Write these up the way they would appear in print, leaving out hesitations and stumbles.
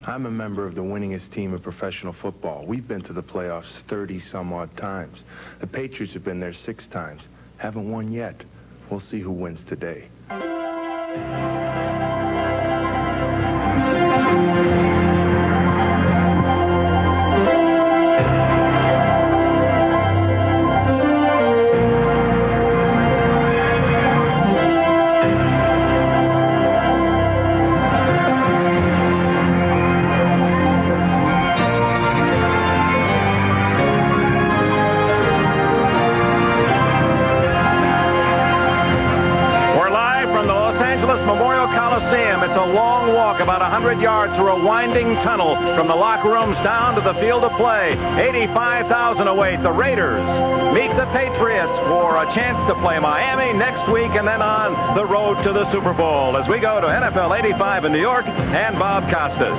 I'm a member of the winningest team in professional football. We've been to the playoffs 30-some-odd times. The Patriots have been there 6 times. Haven't won yet. We'll see who wins today. It's a long walk, about 100 yards through a winding tunnel from the locker rooms down to the field of play. 85,000 await. The Raiders meet the Patriots for a chance to play Miami next week and then on the road to the Super Bowl as we go to NFL 85 in New York and Bob Costas.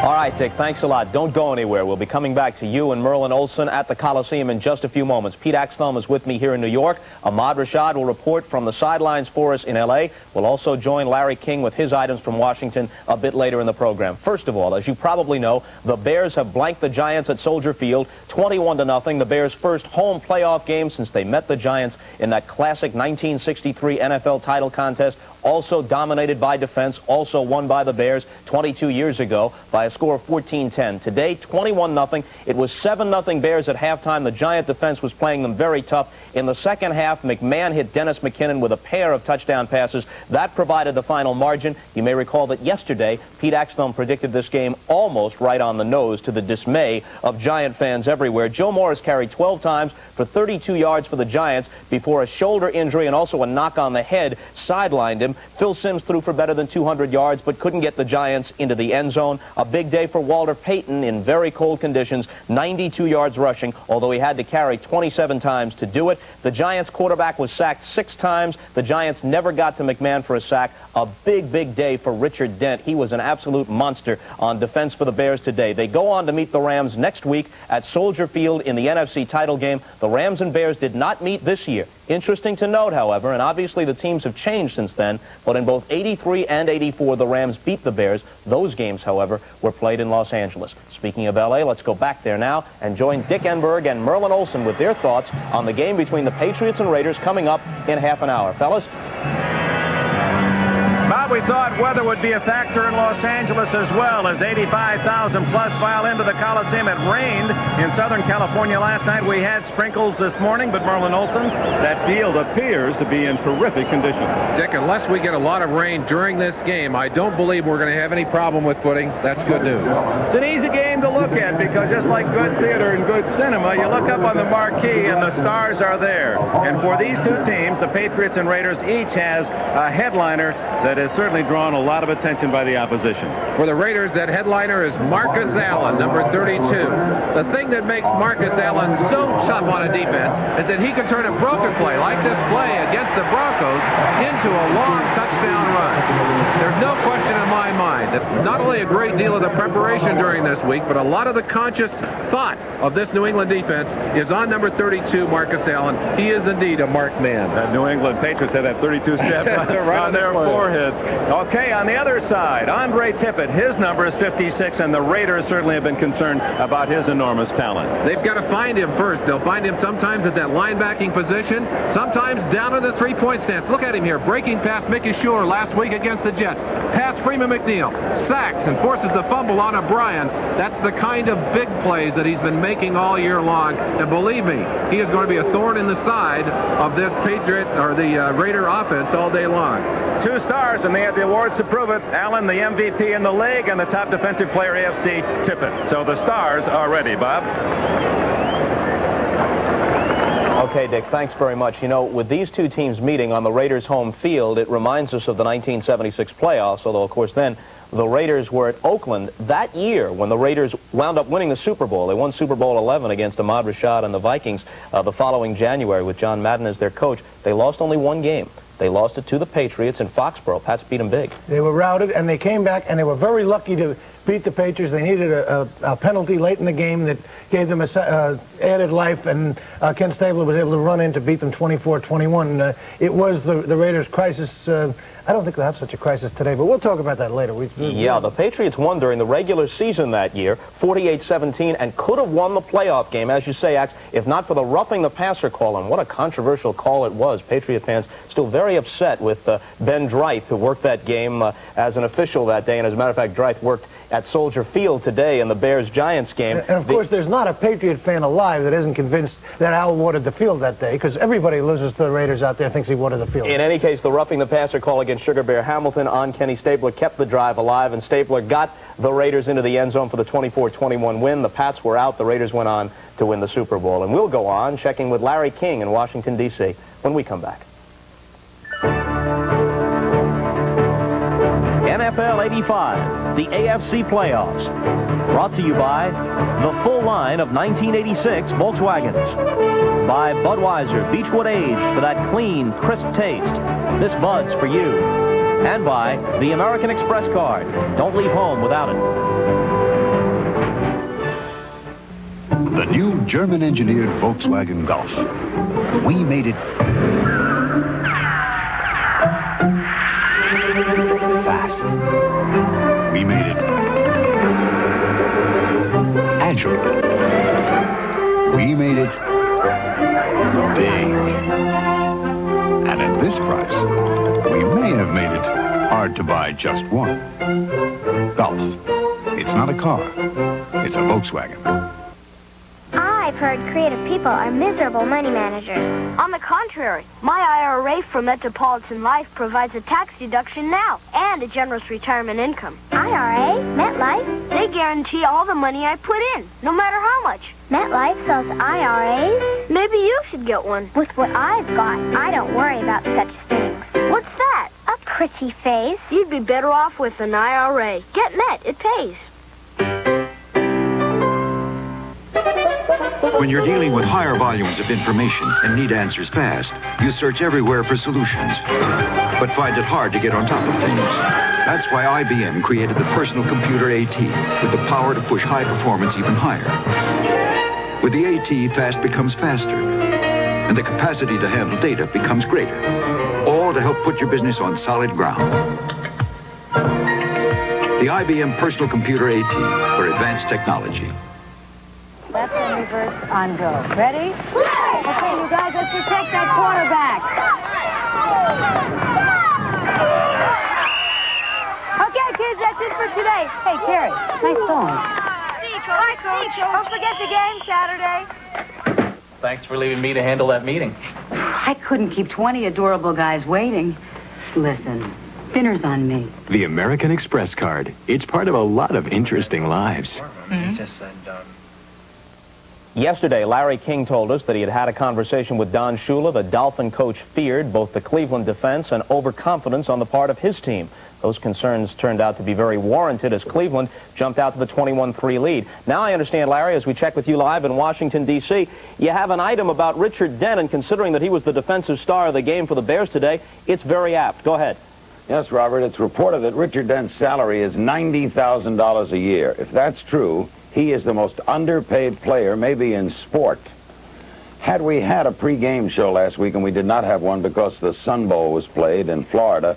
All right, Dick, thanks a lot. Don't go anywhere. We'll be coming back to you and Merlin Olsen at the Coliseum in just a few moments. Pete Axthelm is with me here in New York. Ahmad Rashad will report from the sidelines for us in L.A. We'll also join Larry King with his items from Washington a bit later in the program. First of all, as you probably know, the Bears have blanked the Giants at Soldier Field 21-0, the Bears' first home playoff game since they met the Giants in that classic 1963 NFL title contest. Also dominated by defense, also won by the Bears 22 years ago by a score of 14-10. Today, 21-0. It was 7-0 Bears at halftime. The Giant defense was playing them very tough. In the second half, McMahon hit Dennis McKinnon with a pair of touchdown passes. That provided the final margin. You may recall that yesterday, Pete Axthelm predicted this game almost right on the nose to the dismay of Giant fans everywhere. Joe Morris carried 12 times for 32 yards for the Giants before a shoulder injury and also a knock on the head sidelined him. Phil Simms threw for better than 200 yards but couldn't get the Giants into the end zone. A big day for Walter Payton in very cold conditions, 92 yards rushing, although he had to carry 27 times to do it. The Giants quarterback was sacked 6 times. The Giants never got to McMahon for a sack. A big, big day for Richard Dent. He was an absolute monster on defense for the Bears today. They go on to meet the Rams next week at Soldier Field in the NFC title game. The Rams and Bears did not meet this year. Interesting to note, however, and obviously the teams have changed since then, but in both 83 and 84, the Rams beat the Bears. Those games, however, were played in Los Angeles. Speaking of L.A., let's go back there now and join Dick Enberg and Merlin Olsen with their thoughts on the game between the Patriots and Raiders coming up in half an hour. Fellas? Bob, we thought weather would be a factor in Los Angeles as well as 85,000 plus file into the Coliseum. It rained in Southern California last night. We had sprinkles this morning, but Merlin Olsen, that field appears to be in terrific condition. Dick, unless we get a lot of rain during this game, I don't believe we're going to have any problem with footing. That's good news. It's an easy game to look at because just like good theater and good cinema, you look up on the marquee and the stars are there. And for these two teams, the Patriots and Raiders, each has a headliner that has certainly drawn a lot of attention by the opposition. For the Raiders, that headliner is Marcus Allen, number 32. The thing that makes Marcus Allen so tough on a defense is that he can turn a broken play, like this play against the Broncos, into a long touchdown run. There's no question in my mind that not only a great deal of the preparation during this week, but a lot of the conscious thought of this New England defense is on number 32, Marcus Allen. He is indeed a marked man. That New England Patriots had that 32 step right on their foreheads. Okay, on the other side, Andre Tippett, his number is 56, and the Raiders certainly have been concerned about his enormous talent. They've got to find him first. They'll find him sometimes at that linebacking position, sometimes down in the three-point stance. Look at him here, breaking past Mickey Shore last week against the Jets. Past Freeman McNeil, sacks and forces the fumble on O'Brien. That's the kind of big plays that he's been making all year long. And believe me, he is going to be a thorn in the side of this Patriot or the Raider offense all day long. 2 stars, and they have the awards to prove it. Allen, the MVP in the league, and the top defensive player, AFC, Tippett. So the stars are ready, Bob. Okay, Dick, thanks very much. You know, with these two teams meeting on the Raiders' home field, it reminds us of the 1976 playoffs, although, of course, then the Raiders were at Oakland that year when the Raiders wound up winning the Super Bowl. They won Super Bowl 11 against Ahmad Rashad and the Vikings the following January with John Madden as their coach. They lost only 1 game. They lost it to the Patriots in Foxborough. Pats beat them big. They were routed, and they came back, and they were very lucky to beat the Patriots. They needed a penalty late in the game that gave them added life, and Ken Stabler was able to run in to beat them 24-21. It was the Raiders' crisis I don't think they'll have such a crisis today, but we'll talk about that later. Yeah, the Patriots won during the regular season that year, 48-17, and could have won the playoff game, as you say, Axe, if not for the roughing the passer call. And what a controversial call it was. Patriot fans still very upset with Ben Dreith, who worked that game as an official that day. And as a matter of fact, Dreith worked at Soldier Field today in the Bears-Giants game. And of course, there's not a Patriot fan alive that isn't convinced that Al watered the field that day, because everybody loses to the Raiders out there thinks he watered the field. In any case, the roughing the passer call against Sugar Bear Hamilton on Kenny Stapler kept the drive alive, and Stapler got the Raiders into the end zone for the 24-21 win. The Pats were out. The Raiders went on to win the Super Bowl. And we'll go on checking with Larry King in Washington, D.C. when we come back. NFL 85, the AFC playoffs. Brought to you by the full line of 1986 Volkswagens. By Budweiser Beechwood Age for that clean, crisp taste. This Bud's for you. And by the American Express card. Don't leave home without it. The new German-engineered Volkswagen Golf. We made it fast. We made it agile. We made it big. And at this price, we may have made it hard to buy just one. Golf. It's not a car. It's a Volkswagen. I've heard creative people are miserable money managers. On the contrary, my IRA from Metropolitan Life provides a tax deduction now and a generous retirement income. IRA? MetLife? They guarantee all the money I put in, no matter how much. MetLife sells IRAs? Maybe you should get one. With what I've got, I don't worry about such things. What's that? A pretty face. You'd be better off with an IRA. Get Met. It pays. When you're dealing with higher volumes of information and need answers fast, you search everywhere for solutions, but find it hard to get on top of things. That's why IBM created the personal computer AT, with the power to push high performance even higher. With the AT, fast becomes faster, and the capacity to handle data becomes greater, all to help put your business on solid ground. The IBM personal computer AT for advanced technology. That's in reverse on go. Ready? Okay, you guys, let's protect that quarterback. Okay, kids, that's it for today. Hey, Carrie, nice going. Hi, Coach. Don't forget the game Saturday. Thanks for leaving me to handle that meeting. I couldn't keep 20 adorable guys waiting. Listen, dinner's on me. The American Express card. It's part of a lot of interesting lives. Yesterday, Larry King told us that he had had a conversation with Don Shula. The Dolphin coach feared both the Cleveland defense and overconfidence on the part of his team. Those concerns turned out to be very warranted as Cleveland jumped out to the 21-3 lead. Now I understand, Larry, as we check with you live in Washington, D.C., you have an item about Richard Dent, and considering that he was the defensive star of the game for the Bears today, it's very apt. Go ahead. Yes, Robert, it's reported that Richard Dent's salary is $90,000 a year. If that's true, he is the most underpaid player maybe in sport. Had we had a pre-game show last week, and we did not have one because the Sun Bowl was played in Florida,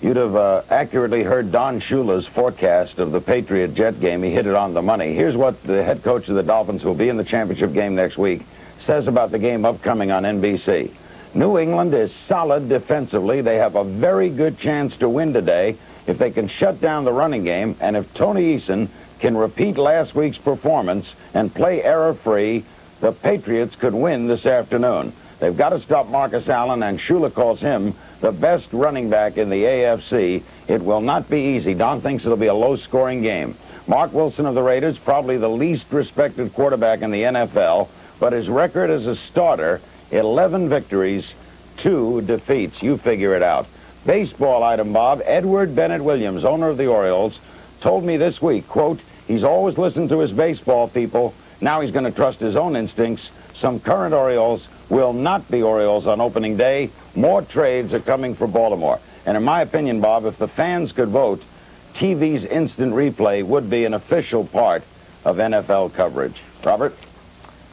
you'd have accurately heard Don Shula's forecast of the Patriot-Jet game. He hit it on the money. Here's what the head coach of the Dolphins, who will be in the championship game next week, says about the game upcoming on NBC. New England is solid defensively. They have a very good chance to win today if they can shut down the running game, and if Tony Eason can repeat last week's performance and play error-free, the Patriots could win this afternoon. They've got to stop Marcus Allen, and Shula calls him the best running back in the AFC. It will not be easy. Don thinks it'll be a low-scoring game. Mark Wilson of the Raiders, probably the least respected quarterback in the NFL, but his record as a starter, 11 victories, 2 defeats. You figure it out. Baseball item, Bob. Edward Bennett Williams, owner of the Orioles, told me this week, quote, he's always listened to his baseball people. Now he's going to trust his own instincts. Some current Orioles will not be Orioles on opening day. More trades are coming for Baltimore. And in my opinion, Bob, if the fans could vote, TV's instant replay would be an official part of NFL coverage. Robert?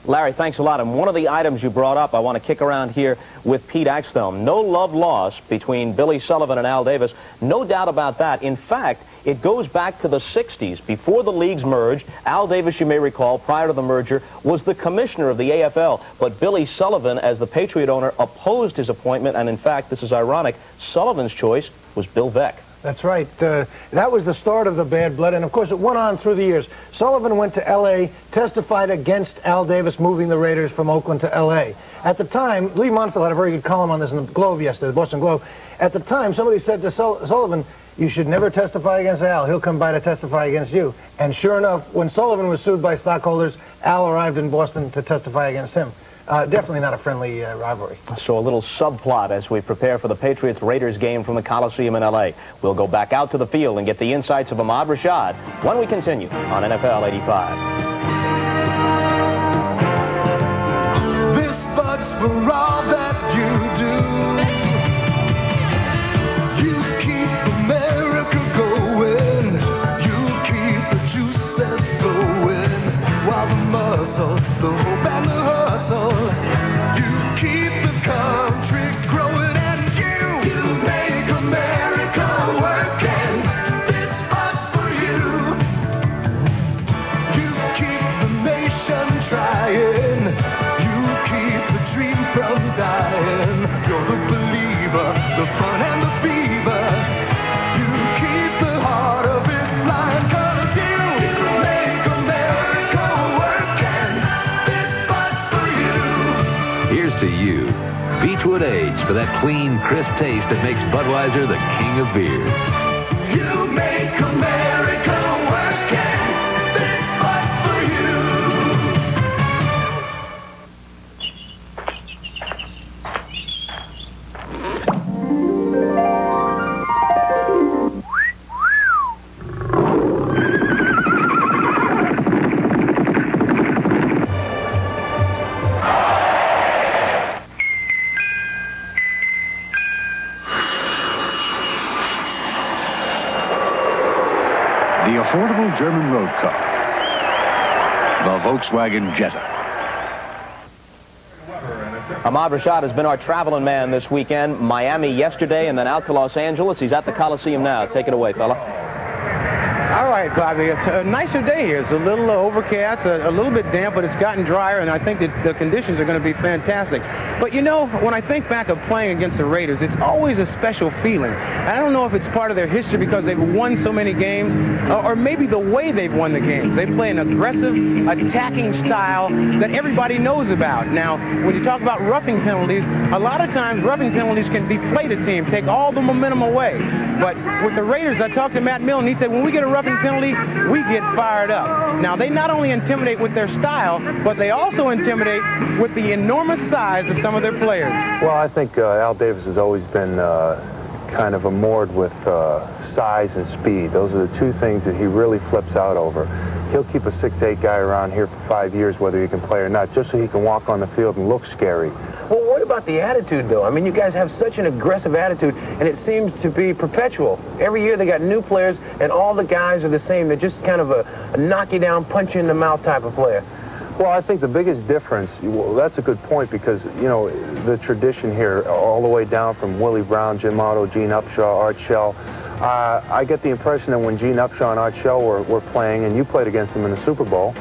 Larry, thanks a lot. And one of the items you brought up, I want to kick around here with Pete Axthelm. No love lost between Billy Sullivan and Al Davis. No doubt about that. In fact, it goes back to the 60s. Before the leagues merged, Al Davis, you may recall, prior to the merger, was the commissioner of the AFL. But Billy Sullivan, as the Patriot owner, opposed his appointment. And in fact, this is ironic, Sullivan's choice was Bill Veeck. That's right. That was the start of the bad blood, and of course it went on through the years. Sullivan went to L.A., testified against Al Davis moving the Raiders from Oakland to L.A. At the time, Lee Montville had a very good column on this in the Globe yesterday, the Boston Globe. At the time, somebody said to Sullivan, you should never testify against Al. He'll come by to testify against you. And sure enough, when Sullivan was sued by stockholders, Al arrived in Boston to testify against him. Definitely not a friendly rivalry. So a little subplot as we prepare for the Patriots-Raiders game from the Coliseum in L.A. We'll go back out to the field and get the insights of Ahmad Rashad when we continue on NFL 85. This bud's for all that you do. You keep America going. You keep the juices flowing. While the muscle, the hope and the hustle, you keep the country growing, and you make America work, and this bud's for you. You keep the nation trying. You keep the dream from dying. You're the believer, the fun and the fever. You keep the heart of it flying, 'cause you make America work, and this bud's for you. Here's to you. Beechwood Age for that clean, crisp taste that makes Budweiser the king of beer. You make America work, and this bud's for you. The affordable German road car. The Volkswagen Jetta. Ahmad Rashad has been our traveling man this weekend. Miami yesterday and then out to Los Angeles. He's at the Coliseum now. Take it away, fella. All right, Bobby, it's a nicer day here. It's a little overcast, a little bit damp, but it's gotten drier, and I think that the conditions are going to be fantastic. But, you know, when I think back of playing against the Raiders, it's always a special feeling. I don't know if it's part of their history because they've won so many games, or maybe the way they've won the games. They play an aggressive, attacking style that everybody knows about. Now, when you talk about roughing penalties, a lot of times roughing penalties can deflate a team, take all the momentum away. But with the Raiders, I talked to Matt Millen, he said, when we get a roughing penalty, we get fired up. Now, they not only intimidate with their style, but they also intimidate with the enormous size of some of their players. Well, I think Al Davis has always been kind of enamored with size and speed. Those are the two things that he really flips out over. He'll keep a 6'8" guy around here for 5 years, whether he can play or not, just so he can walk on the field and look scary. Well, what about the attitude, though? I mean, you guys have such an aggressive attitude, and it seems to be perpetual. Every year they got new players, and all the guys are the same. They're just kind of a knock-you-down, punch-you-in-the-mouth type of player. Well, I think the biggest difference, well, that's a good point, because, you know, the tradition here, all the way down from Willie Brown, Jim Otto, Gene Upshaw, Art Shell, I get the impression that when Gene Upshaw and Art Shell were playing, and you played against them in the Super Bowl,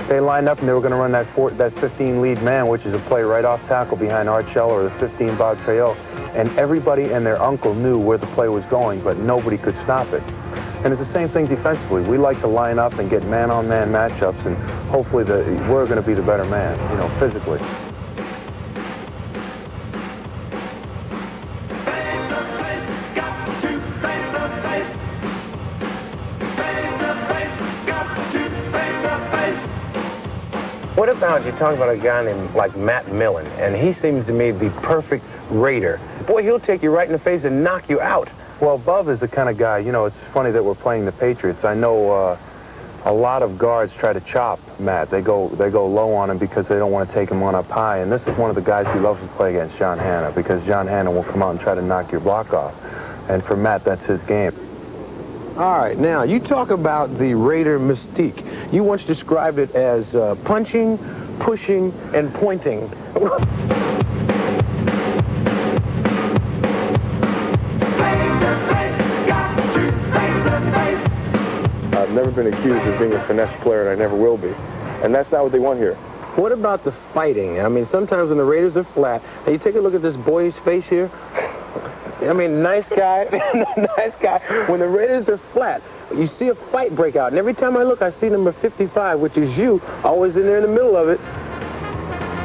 they lined up and they were going to run that 15 lead man, which is a play right off tackle behind Art Shell, or the 15 Bob Trejo, and everybody and their uncle knew where the play was going, but nobody could stop it. And it's the same thing defensively. We like to line up and get man-on-man matchups, and hopefully we're going to be the better man, you know, physically. What about, you talk about a guy named like Matt Millen, and he seems to me the perfect Raider. Boy, he'll take you right in the face and knock you out. Well, Bub is the kind of guy, you know, it's funny that we're playing the Patriots. I know a lot of guards try to chop Matt. They go low on him because they don't want to take him on up high. And this is one of the guys who loves to play against John Hanna, because John Hanna will come out and try to knock your block off. And for Matt, that's his game. All right, now, you talk about the Raider mystique. You once described it as punching, pushing, and pointing. I've never been accused of being a finesse player, and I never will be. And that's not what they want here. What about the fighting? I mean, sometimes when the Raiders are flat, and you take a look at this boy's face here. I mean, nice guy, nice guy. When the Raiders are flat, you see a fight break out. And every time I look, I see number 55, which is you, always in there in the middle of it.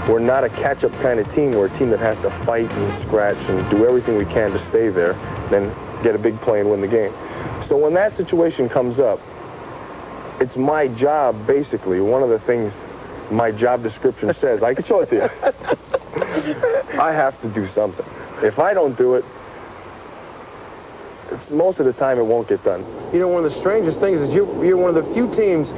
We're not a catch-up kind of team. We're a team that has to fight and scratch and do everything we can to stay there, then get a big play and win the game. So when that situation comes up, it's my job, basically, one of the things my job description says. I can show it to you. I have to do something. If I don't do it, most of the time it won't get done. You know, one of the strangest things is you're one of the few teams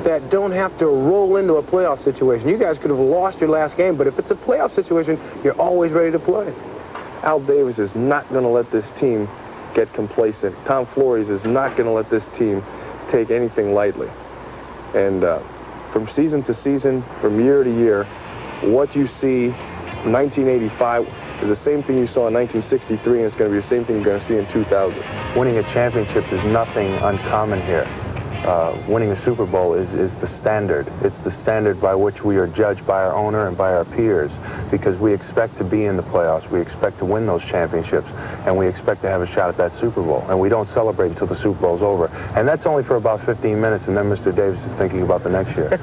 that don't have to roll into a playoff situation. You guys could have lost your last game, but if it's a playoff situation, you're always ready to play. Al Davis is not going to let this team get complacent. Tom Flores is not going to let this team take anything lightly. And from season to season, from year to year, what you see in 1985 is the same thing you saw in 1963, and it's going to be the same thing you're going to see in 2000. Winning a championship is nothing uncommon here. Winning a Super Bowl is the standard. It's the standard by which we are judged by our owner and by our peers, because we expect to be in the playoffs, we expect to win those championships, and we expect to have a shot at that Super Bowl. And we don't celebrate until the Super Bowl's over. And that's only for about 15 minutes, and then Mr. Davis is thinking about the next year.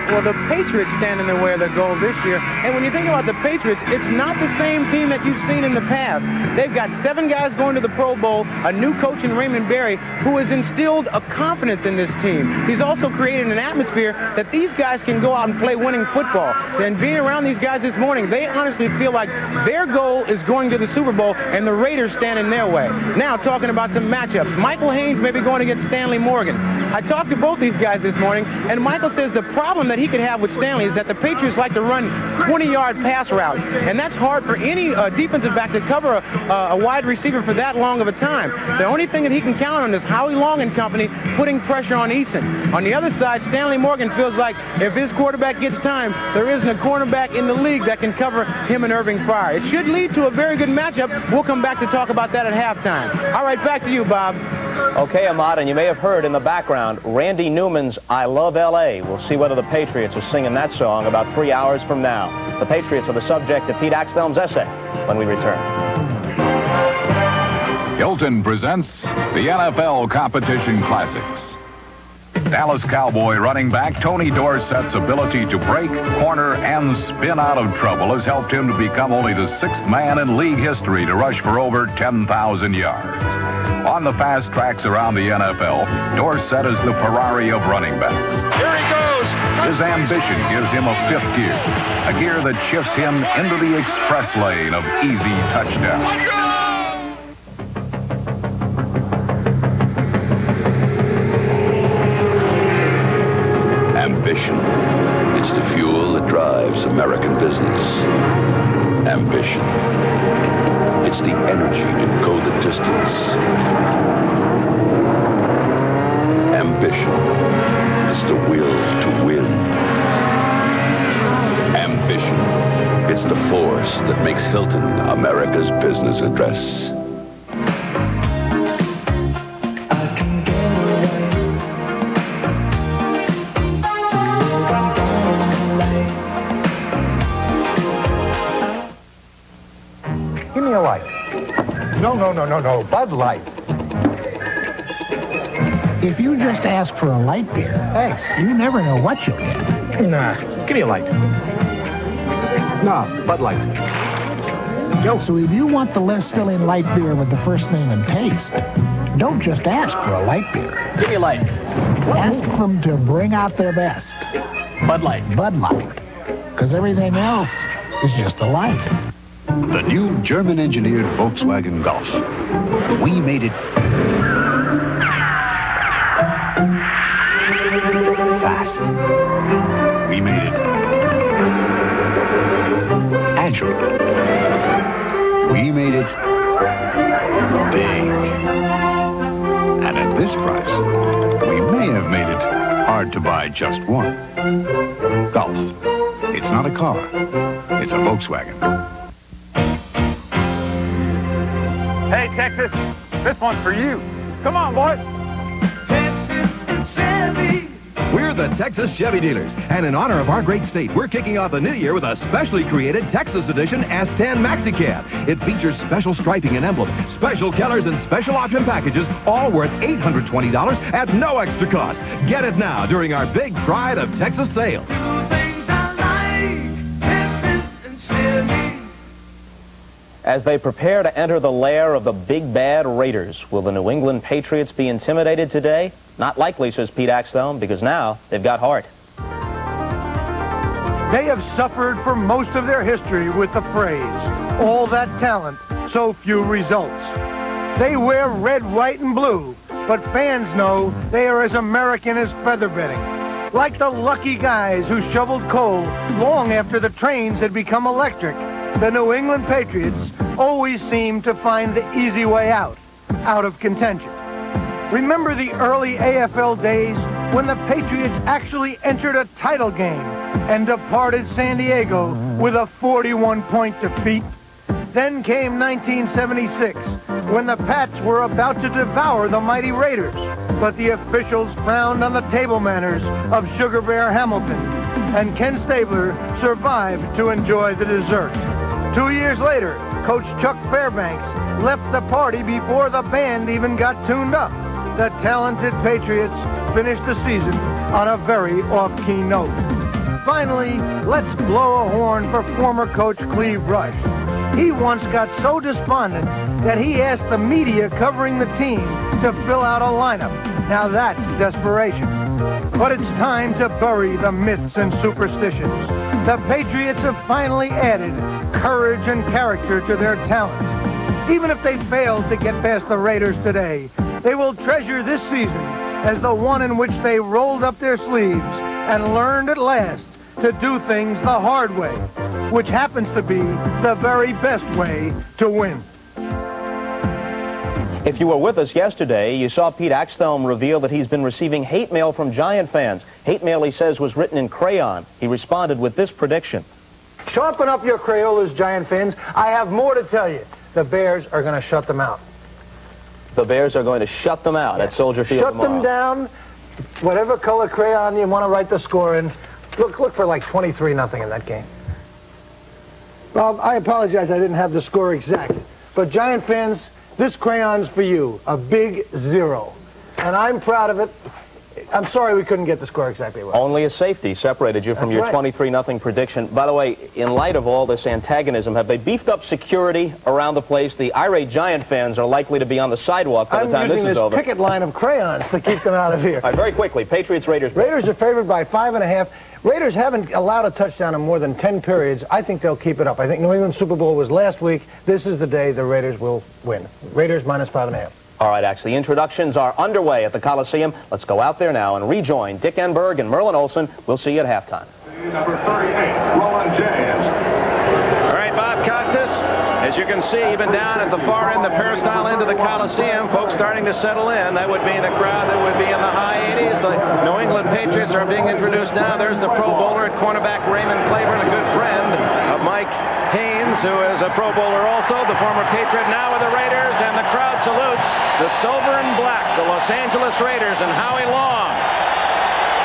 Well, the Patriots stand in the way of their goal this year. And when you think about the Patriots, it's not the same team that you've seen in the past. They've got 7 guys going to the Pro Bowl, a new coach in Raymond Berry, who has instilled a confidence in this team. He's also created an atmosphere that these guys can go out and play winning football. And being around these guys this morning, they honestly feel like their goal is going to the Super Bowl, and the Raiders stand in their way. Now, talking about some matchups. Michael Haynes may be going against Stanley Morgan. I talked to both these guys this morning, and Michael says the problem that he could have with Stanley is that the Patriots like to run 20-yard pass routes, and that's hard for any defensive back to cover a wide receiver for that long of a time. The only thing that he can count on is Howie Long and company putting pressure on Eason. On the other side, Stanley Morgan feels like if his quarterback gets time, there isn't a cornerback in the league that can cover him and Irving Fryer. It should lead to a very good matchup. We'll come back to talk about that at halftime. All right, back to you, Bob. Okay, Ahmad, and you may have heard in the background Randy Newman's I Love L.A. We'll see whether the Patriots are singing that song about 3 hours from now. The Patriots are the subject of Pete Axthelm's essay when we return. Hilton presents the NFL Competition Classics. Dallas Cowboy running back Tony Dorsett's ability to break, corner, and spin out of trouble has helped him to become only the 6th man in league history to rush for over 10,000 yards. On the fast tracks around the NFL, Dorsett is the Ferrari of running backs. Here he goes. His ambition gives him a 5th gear, a gear that shifts him into the express lane of easy touchdown. Ambition. It's the fuel that drives American business. Ambition. It's the energy to go the distance. Ambition. It's the will to win. Ambition. It's the force that makes Hilton America's business address. Give me a light. No, Bud Light. If you just ask for a light beer, Thanks. you never know what you'll get. Nah, give me a light. No, Bud Light. So if you want the less filling light beer with the first name and taste, don't just ask for a light beer. Give me a light. Ask them to bring out their best. Bud Light. Bud Light. Because everything else is just a light. The new German-engineered Volkswagen Golf. We made it fast. We made it agile. We made it big. And at this price, we may have made it hard to buy just one. Golf. It's not a car. It's a Volkswagen. Hey, Texas, this one's for you. Come on, boys. We're the Texas Chevy dealers, and in honor of our great state, we're kicking off the new year with a specially created Texas Edition S10 Maxi Cab. It features special striping and emblem, special colors, and special option packages, all worth $820 at no extra cost. Get it now during our big Pride of Texas sale. As they prepare to enter the lair of the big bad Raiders, will the New England Patriots be intimidated today? Not likely, says Pete Axthelm, because now they've got heart. They have suffered for most of their history with the phrase, all that talent, so few results. They wear red, white, and blue, but fans know they are as American as feather bedding. Like the lucky guys who shoveled coal long after the trains had become electric, the New England Patriots always seem to find the easy way out of contention. Remember the early AFL days when the Patriots actually entered a title game and departed San Diego with a 41-point defeat? Then came 1976, when the Pats were about to devour the mighty Raiders, but the officials frowned on the table manners of Sugar Bear Hamilton, and Ken Stabler survived to enjoy the dessert. 2 years later, Coach Chuck Fairbanks left the party before the band even got tuned up. The talented Patriots finished the season on a very off-key note. Finally, let's blow a horn for former coach Cleve Rush. He once got so despondent that he asked the media covering the team to fill out a lineup. Now that's desperation. But it's time to bury the myths and superstitions. The Patriots have finally added courage and character to their talent. Even if they failed to get past the Raiders today, they will treasure this season as the one in which they rolled up their sleeves and learned at last to do things the hard way, which happens to be the very best way to win. If you were with us yesterday, you saw Pete Axthelm reveal that he's been receiving hate mail from Giant fans. Hate mail, he says, was written in crayon. He responded with this prediction. Sharpen up your Crayolas, Giant fans. I have more to tell you. The Bears are going to shut them out. The Bears are going to shut them out at Soldier Field Shut tomorrow. them down. Whatever color crayon you want to write the score in. Look for like 23-0 in that game. Well, I apologize I didn't have the score exact. But Giant fans, this crayon's for you. A big 0. And I'm proud of it. I'm sorry we couldn't get the score exactly right. Only a safety separated you from your 23-0 prediction. By the way, in light of all this antagonism, have they beefed up security around the place? The irate Giant fans are likely to be on the sidewalk by the time this is over. I'm using this picket line of crayons to keep them out of here. All right, very quickly, Patriots, Raiders. Raiders are favored by 5.5. Raiders haven't allowed a touchdown in more than 10 periods. I think they'll keep it up. I think New England Super Bowl was last week. This is the day the Raiders will win. Raiders minus 5.5. All right, actually, introductions are underway at the Coliseum. Let's go out there now and rejoin Dick Enberg and Merlin Olsen. We'll see you at halftime. Number 38, Roland James. All right, Bob Costas, as you can see, even down at the far end, the peristyle end of the Coliseum, folks starting to settle in. That would be the crowd that would be in the high 80s. The New England Patriots are being introduced now. There's the Pro Bowler at cornerback Raymond Claiborne, a good friend of Mike Haynes, who is a Pro Bowler also, the former Patriot, now with the Raiders, and the crowd salutes the silver and black, the Los Angeles Raiders, and Howie Long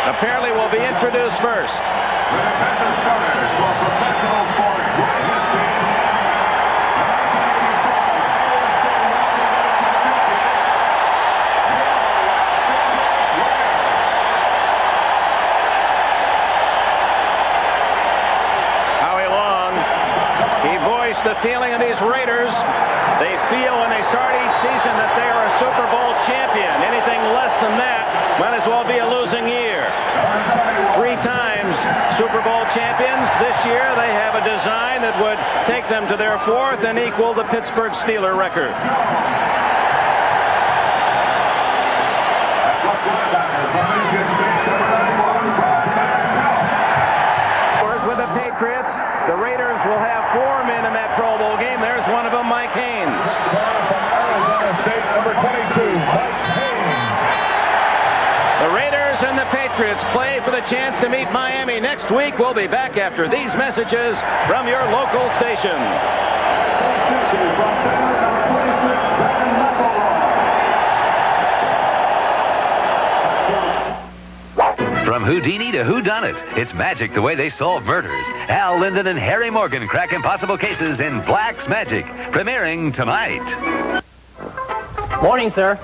apparently will be introduced first. The feeling of these Raiders, they feel when they start each season that they are a Super Bowl champion. Anything less than that might as well be a losing year. 3 times Super Bowl champions. This year they have a design that would take them to their 4th and equal the Pittsburgh Steelers record. With the Patriots, the Raiders will have 4 men in that Pro Bowl game. There's one of them, Mike Haynes. The Raiders and the Patriots Patriots play for the chance to meet Miami next week. We'll be back after these messages from your local station. From Houdini to Whodunit, it's magic the way they solve murders. Al Linden and Harry Morgan crack impossible cases in Black's Magic, premiering tonight. Morning, sir.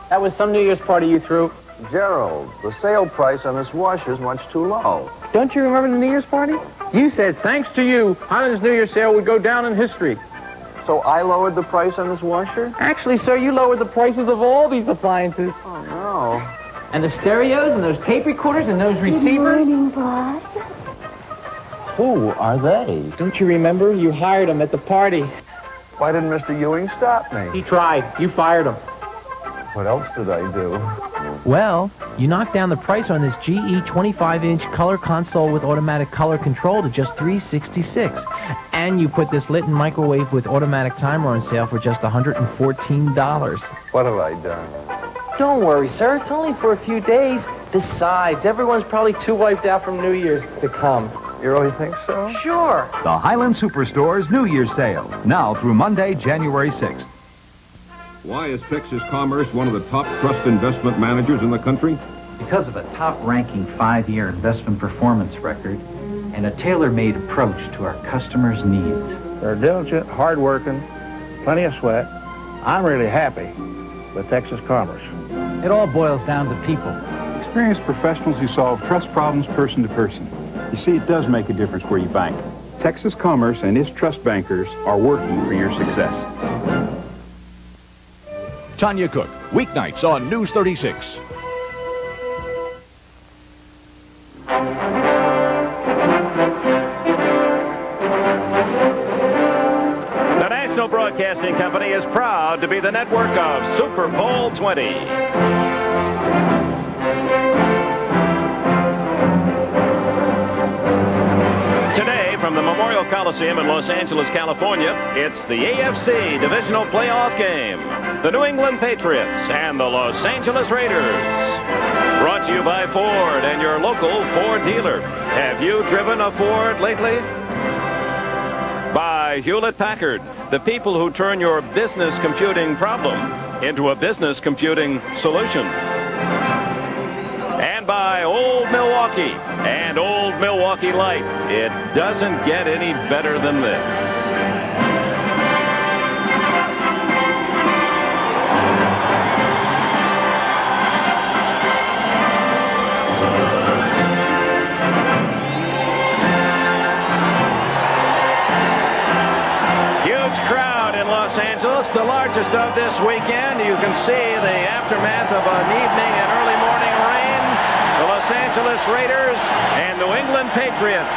That was some New Year's party you threw. Gerald, the sale price on this washer is much too low. Don't you remember the New Year's party? You said, thanks to you, Highland's New Year's sale would go down in history. So I lowered the price on this washer? Actually, sir, you lowered the prices of all these appliances. Oh, no. And the stereos and those tape recorders and those receivers. Good morning, boss. Who are they? Don't you remember? You hired them at the party. Why didn't Mr. Ewing stop me? He tried. You fired him. What else did I do? Well, you knocked down the price on this GE 25-inch color console with automatic color control to just $366. And you put this Litton microwave with automatic timer on sale for just $114. What have I done? Don't worry, sir. It's only for a few days. Besides, everyone's probably too wiped out from New Year's to come. You really think so? Sure. The Highland Superstore's New Year's sale, now through Monday, January 6th. Why is Texas Commerce one of the top trust investment managers in the country? Because of a top-ranking 5-year investment performance record and a tailor-made approach to our customers' needs. They're diligent, hard-working, plenty of sweat. I'm really happy with Texas Commerce. It all boils down to people. Experienced professionals who solve trust problems person to person. You see, it does make a difference where you bank. Texas Commerce and its trust bankers are working for your success. Tanya Cook, weeknights on News 36. The National Broadcasting Company is proud to be the network of Super Bowl 20. Today, from the Memorial Coliseum in Los Angeles, California, it's the AFC Divisional Playoff game. The New England Patriots and the Los Angeles Raiders. Brought to you by Ford and your local Ford dealer. Have you driven a Ford lately? By Hewlett-Packard, the people who turn your business computing problem into a business computing solution. And by Old Milwaukee and Old Milwaukee Light. It doesn't get any better than this. The largest of this weekend. You can see the aftermath of an evening and early morning rain. The Los Angeles Raiders and New England Patriots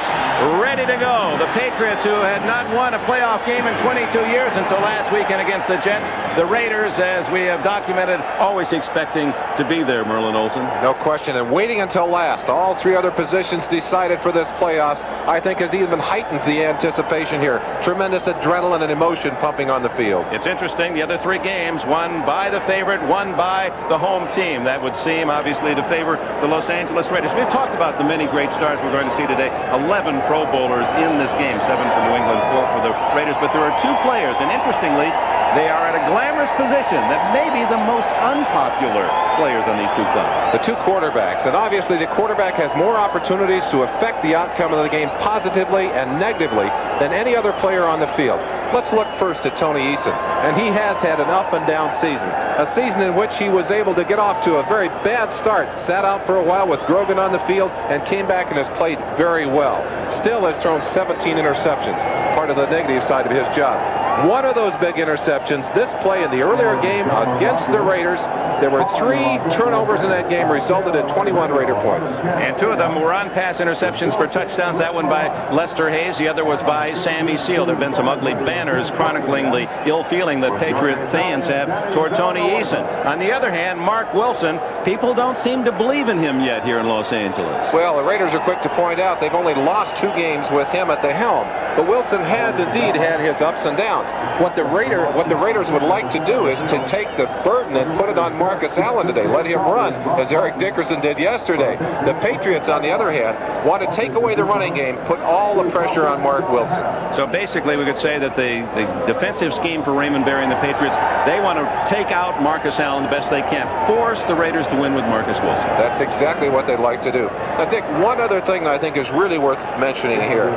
ready to go. The Patriots, who had not won a playoff game in 22 years until last weekend against the Jets. The Raiders, as we have documented, always expecting to be there, Merlin Olsen. No question, and waiting until last. All three other positions decided for this playoffs, I think, has even heightened the anticipation here. Tremendous adrenaline and emotion pumping on the field. It's interesting, the other three games, one by the favorite, one by the home team. That would seem, obviously, to favor the Los Angeles Raiders. We've talked about the many great stars we're going to see today. 11 Pro Bowlers in this game, 7 for New England, 4 for the Raiders. But there are two players, and interestingly, they are at a glamorous position that may be the most unpopular players on these two clubs. The two quarterbacks, and obviously the quarterback has more opportunities to affect the outcome of the game positively and negatively than any other player on the field. Let's look first at Tony Eason, and he has had an up and down season. A season in which he was able to get off to a very bad start, sat out for a while with Grogan on the field, and came back and has played very well. Still has thrown 17 interceptions, part of the negative side of his job. One of those big interceptions, this play in the earlier game against the Raiders, there were 3 turnovers in that game, resulted in 21 Raider points. And 2 of them were on-pass interceptions for touchdowns. That one by Lester Hayes. The other was by Sammy Seal. There have been some ugly banners chronicling the ill feeling that Patriot fans have toward Tony Eason. On the other hand, Mark Wilson people don't seem to believe in him yet here in Los Angeles. Well, the Raiders are quick to point out they've only lost 2 games with him at the helm. But Wilson has indeed had his ups and downs. What the Raiders would like to do is to take the burden and put it on Marcus Allen today. Let him run, as Eric Dickerson did yesterday. The Patriots, on the other hand, want to take away the running game, put all the pressure on Mark Wilson. So basically, we could say that the defensive scheme for Raymond Berry and the Patriots, they want to take out Marcus Allen the best they can. Force the Raiders to win with Marcus Wilson. That's exactly what they'd like to do. Now, Dick, one other thing that I think is really worth mentioning here.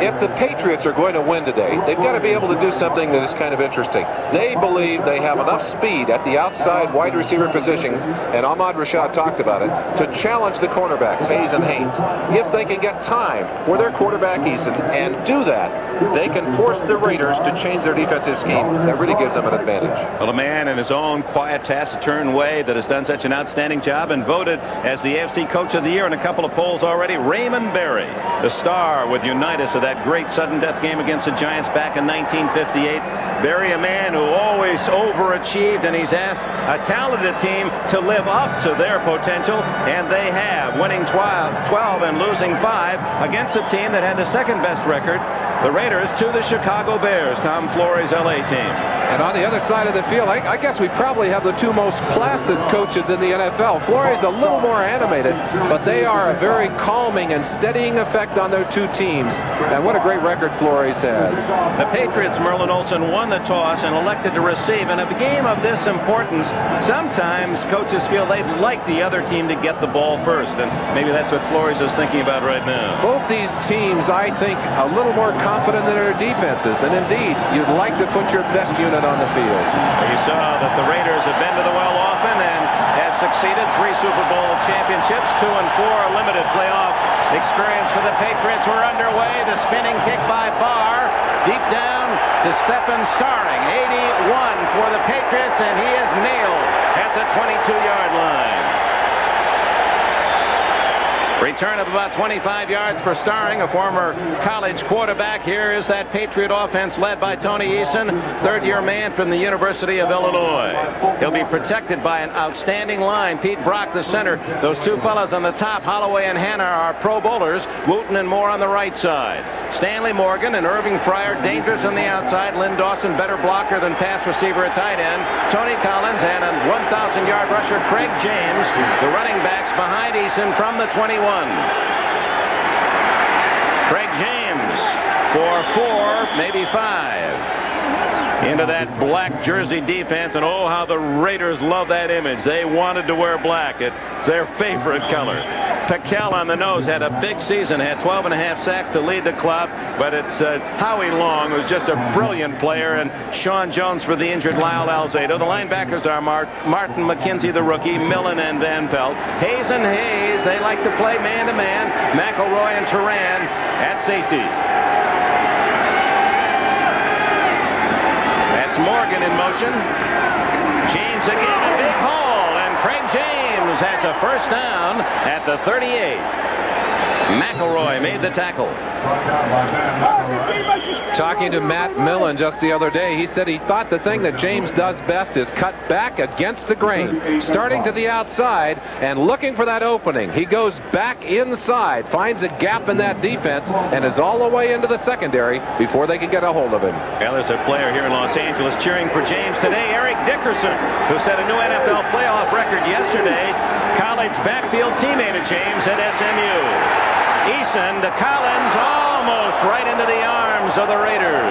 If the Patriots are going to win today, they've got to be able to do something that is kind of interesting. They believe they have enough speed at the outside wide receiver positions, and Ahmad Rashad talked about it, to challenge the cornerbacks, Hayes and Haynes. If they can get time for their quarterback, Eason, and do that, they can force the Raiders to change their defensive scheme. That really gives them an advantage. Well, a man in his own quiet, taciturn way that has done such an outstanding job and voted as the AFC Coach of the Year in a couple of polls already, Raymond Berry, the star with Unitas of that great sudden death game against the Giants back in 1958. Berry, a man who always overachieved, and he's asked a talented team to live up to their potential, and they have, winning 12 and losing 5 against a team that had the second best record, the Raiders, to the Chicago Bears, Tom Flory's LA team. And on the other side of the field, I guess we probably have the 2 most placid coaches in the NFL. Flory's a little more animated, but they are a very calming and steadying effect on their 2 teams. And what a great record Flory's has. The Patriots, Merlin Olsen, won the toss and elected to receive. In a game of this importance, sometimes coaches feel they'd like the other team to get the ball first. And maybe that's what Flory's is thinking about right now. Both these teams, I think, a little more confident in their defenses. And indeed, you'd like to put your best unit on the field. You saw that the Raiders have been to the well often and have succeeded. 3 Super Bowl championships, 2 and 4 limited playoff experience for the Patriots. We're underway. The spinning kick by Barr. Deep down to Stephen Starring. 81 for the Patriots, and he is nailed at the 22-yard line. Return of about 25 yards for Starring, a former college quarterback. Here is that Patriot offense led by Tony Eason, third-year man from the University of Illinois. He'll be protected by an outstanding line. Pete Brock, the center. Those 2 fellas on the top, Holloway and Hanna, are Pro Bowlers. Wooten and Moore on the right side. Stanley Morgan and Irving Fryer, dangerous on the outside. Lynn Dawson, better blocker than pass receiver at tight end. Tony Collins and a 1,000-yard rusher, Craig James, the running backs behind Eason from the 21. Craig James for 4, maybe 5. Into that black jersey defense, and oh, how the Raiders love that image. They wanted to wear black. It's their favorite color. Piquel on the nose had a big season, had 12.5 sacks to lead the club, but it's Howie Long, who's just a brilliant player, and Sean Jones for the injured Lyle Alzado. The linebackers are Martin McKenzie, the rookie, Millen and Van Pelt. Hayes and Hayes, they like to play man-to-man. McElroy and Turan at safety. Morgan in motion. James again, a big hole, and Craig James has a first down at the 38. McElroy made the tackle. Talking to Matt Millen just the other day, he said he thought the thing that James does best is cut back against the grain, starting to the outside and looking for that opening. He goes back inside, finds a gap in that defense, and is all the way into the secondary before they can get a hold of him. Well, there's a player here in Los Angeles cheering for James today, Eric Dickerson, who set a new NFL playoff record yesterday. College backfield teammate of James at SMU. Eason to Collins, almost right into the arms of the Raiders.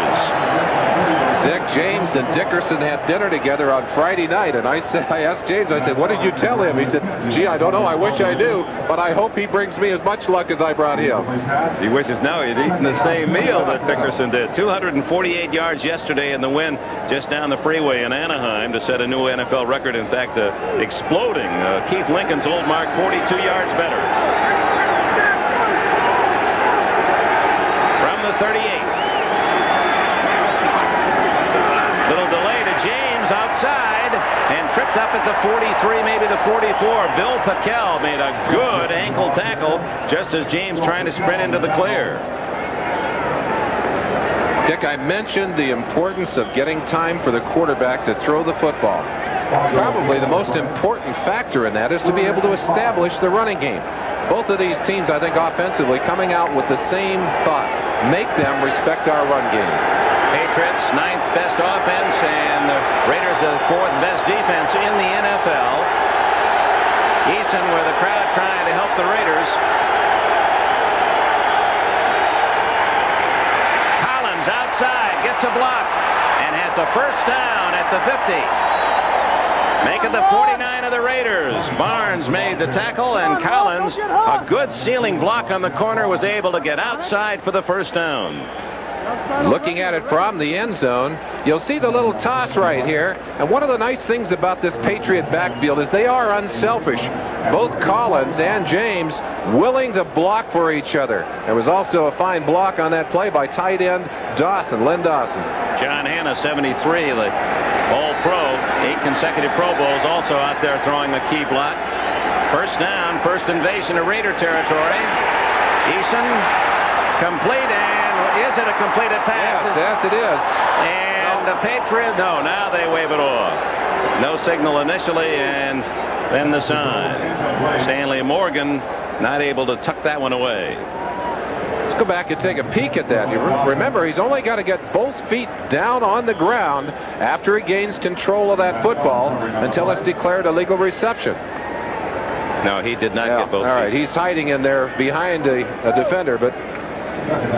Dick, James and Dickerson had dinner together on Friday night, and I asked James, I said, what did you tell him? He said, gee, I don't know, I wish I knew, but I hope he brings me as much luck as I brought him. He wishes now he'd eaten the same meal that Dickerson did. 248 yards yesterday in the win just down the freeway in Anaheim to set a new NFL record. In fact, exploding Keith Lincoln's old mark, 42 yards better. From the 38. Little delay to James outside and tripped up at the 43, maybe the 44. Bill Piquel made a good ankle tackle just as James trying to sprint into the clear. Dick, I mentioned the importance of getting time for the quarterback to throw the football. probably the most important factor in that is to be able to establish the running game. Both of these teams, I think, offensively coming out with the same thought. Make them respect our run game. Patriots, 9th best offense, and the Raiders, the 4th best defense in the NFL. Eason with the crowd trying to help the Raiders. Collins outside, gets a block, and has a first down at the 50. Making the 49 of the Raiders. Barnes made the tackle, and Collins, a good ceiling block on the corner, was able to get outside for the first down. Looking at it from the end zone, you'll see the little toss right here. And one of the nice things about this Patriot backfield is they are unselfish. Both Collins and James willing to block for each other. There was also a fine block on that play by tight end Dawson, Len Dawson. John Hanna, 73, the All-Pro, 8 consecutive Pro Bowls, also out there throwing the key block. First down, first invasion of Raider territory. Eason, complete, and is it a completed pass? Yes, it is. And the Patriots, no, now they wave it off. No signal initially, and then the sign. Stanley Morgan not able to tuck that one away. Let's go back and take a peek at that. You remember, he's only got to get both feet down on the ground after he gains control of that football until it's declared a legal reception. No, he did not get both feet. All right, he's hiding in there behind a defender, but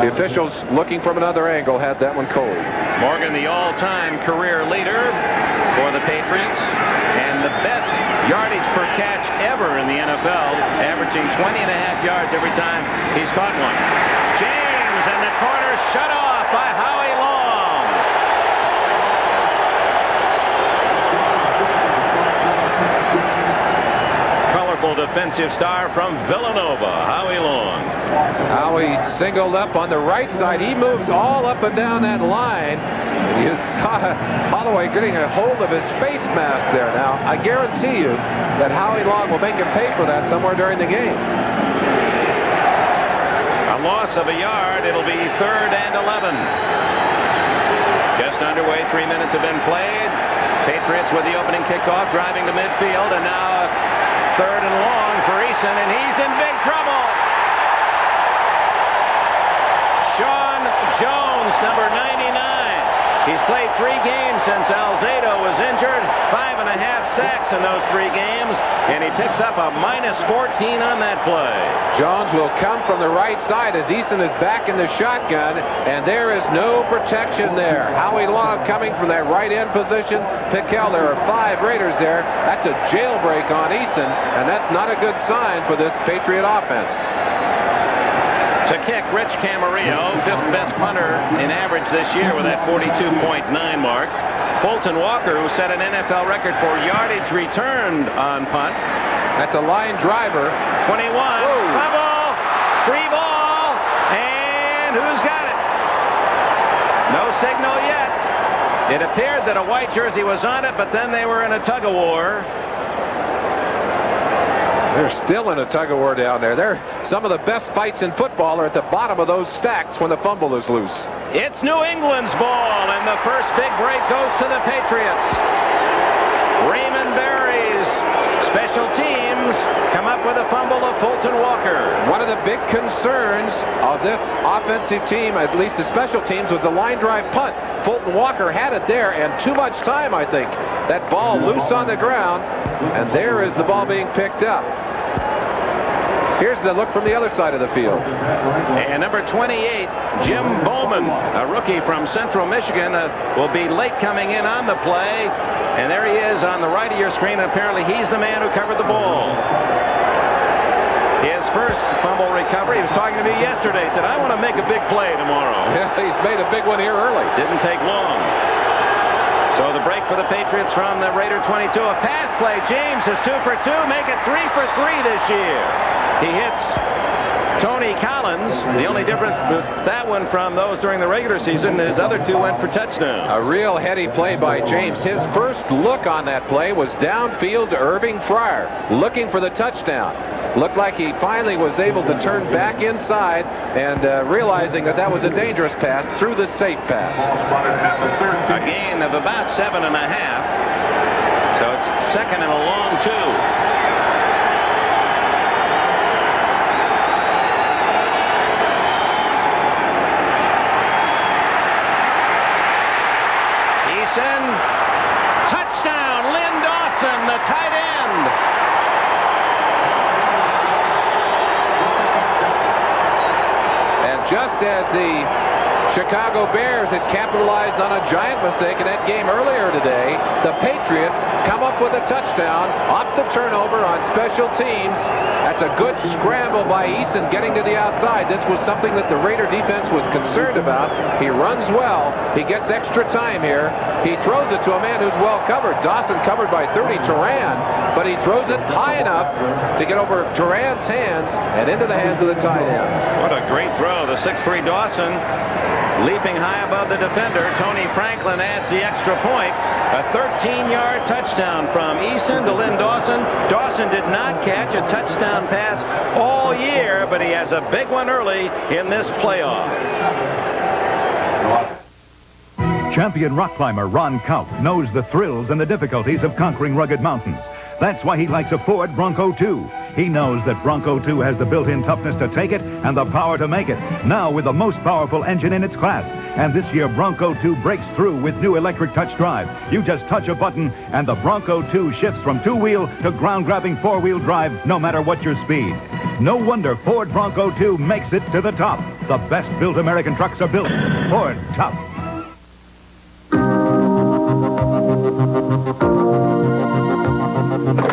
the officials looking from another angle had that one cold. Morgan, the all-time career leader for the Patriots, and the best yardage per catch ever in the NFL, averaging 20.5 yards every time he's caught one. James in the corner, shut off by Howie Long. Colorful defensive star from Villanova, Howie Long. Howie singled up on the right side. He moves all up and down that line. And you saw Holloway getting a hold of his face mask there. Now, I guarantee you that Howie Long will make him pay for that somewhere during the game. A loss of a yard. It'll be 3rd and 11. Just underway. 3 minutes have been played. Patriots with the opening kickoff, driving to midfield, and now 3rd and long for Eason, and he's in big trouble. Sean Jones, number 99. He's played 3 games since Alzado was injured, 5.5 sacks in those 3 games, and he picks up a -14 on that play. Jones will come from the right side as Eason is back in the shotgun, and there is no protection there. Howie Long coming from that right end position. Pickell, there are 5 Raiders there. That's a jailbreak on Eason, and that's not a good sign for this Patriot offense. To kick, Rich Camarillo, 5th best punter in average this year with that 42.9 mark. Fulton Walker, who set an NFL record for yardage returned on punt. That's a line driver. 21. Whoa. Fumble. 3 ball. And who's got it? No signal yet. It appeared that a white jersey was on it, but then they were in a tug-of-war. They're still in a tug-of-war down there. Some of the best fights in football are at the bottom of those stacks when the fumble is loose. It's New England's ball, and the first big break goes to the Patriots. Raymond Berry's special teams come up with a fumble of Fulton Walker. One of the big concerns of this offensive team, at least the special teams, was the line drive punt. Fulton Walker had it there, and too much time, I think. That ball loose on the ground, and there is the ball being picked up. Here's the look from the other side of the field. And number 28, Jim Bowman, a rookie from Central Michigan, will be late coming in on the play. And there he is on the right of your screen. Apparently he's the man who covered the ball. His first fumble recovery. He was talking to me yesterday. He said, I want to make a big play tomorrow. Yeah, he's made a big one here early. Didn't take long. So the break for the Patriots from the Raider 22. A pass play. James is 2 for 2. Make it 3 for 3 this year. He hits Tony Collins. The only difference with that one from those during the regular season is other 2 went for touchdowns. A real heady play by James. His first look on that play was downfield to Irving Fryer, looking for the touchdown. Looked like he finally was able to turn back inside and realizing that that was a dangerous pass, through the safe pass. A gain of about 7.5. So it's second and a long 2. Touchdown, Lynn Dawson, the tight end. And just as the Chicago Bears had capitalized on a giant mistake in that game earlier today, the Patriots come up with a touchdown off the turnover on special teams. That's a good scramble by Eason getting to the outside. This was something that the Raider defense was concerned about. He runs well. He gets extra time here. He throws it to a man who's well covered. Dawson covered by 30, Turan, but he throws it high enough to get over Turan's hands and into the hands of the tight end. What a great throw. The 6'3 Dawson leaping high above the defender. Tony Franklin adds the extra point. A 13-yard touchdown from Eason to Lynn Dawson. Dawson did not catch a touchdown pass all year, but he has a big one early in this playoff. Champion rock climber Ron Kaup knows the thrills and the difficulties of conquering rugged mountains. That's why he likes a Ford Bronco 2. He knows that Bronco 2 has the built-in toughness to take it and the power to make it, now with the most powerful engine in its class. And this year, Bronco 2 breaks through with new electric touch drive. You just touch a button, and the Bronco 2 shifts from two-wheel to ground-grabbing four-wheel drive, no matter what your speed. No wonder Ford Bronco 2 makes it to the top. The best-built American trucks are built. Ford Top.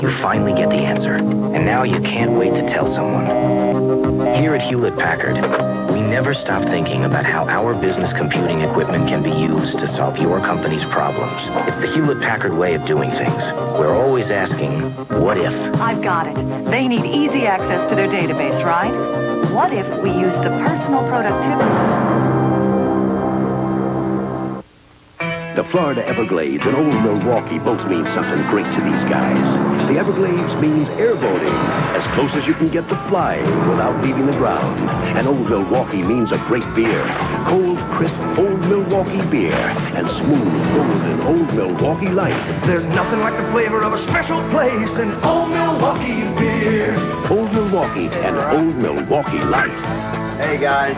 You finally get the answer, and now you can't wait to tell someone. Here at Hewlett-Packard, we never stop thinking about how our business computing equipment can be used to solve your company's problems. It's the Hewlett-Packard way of doing things. We're always asking, what if? I've got it. They need easy access to their database, right? What if we use the personal productivity? The Florida Everglades and Old Milwaukee both mean something great to these guys. The Everglades means airboating, as close as you can get to flying without leaving the ground. And Old Milwaukee means a great beer. Cold, crisp Old Milwaukee beer and smooth, golden Old Milwaukee Light. There's nothing like the flavor of a special place in Old Milwaukee beer. Old Milwaukee and Old Milwaukee Light. Hey guys,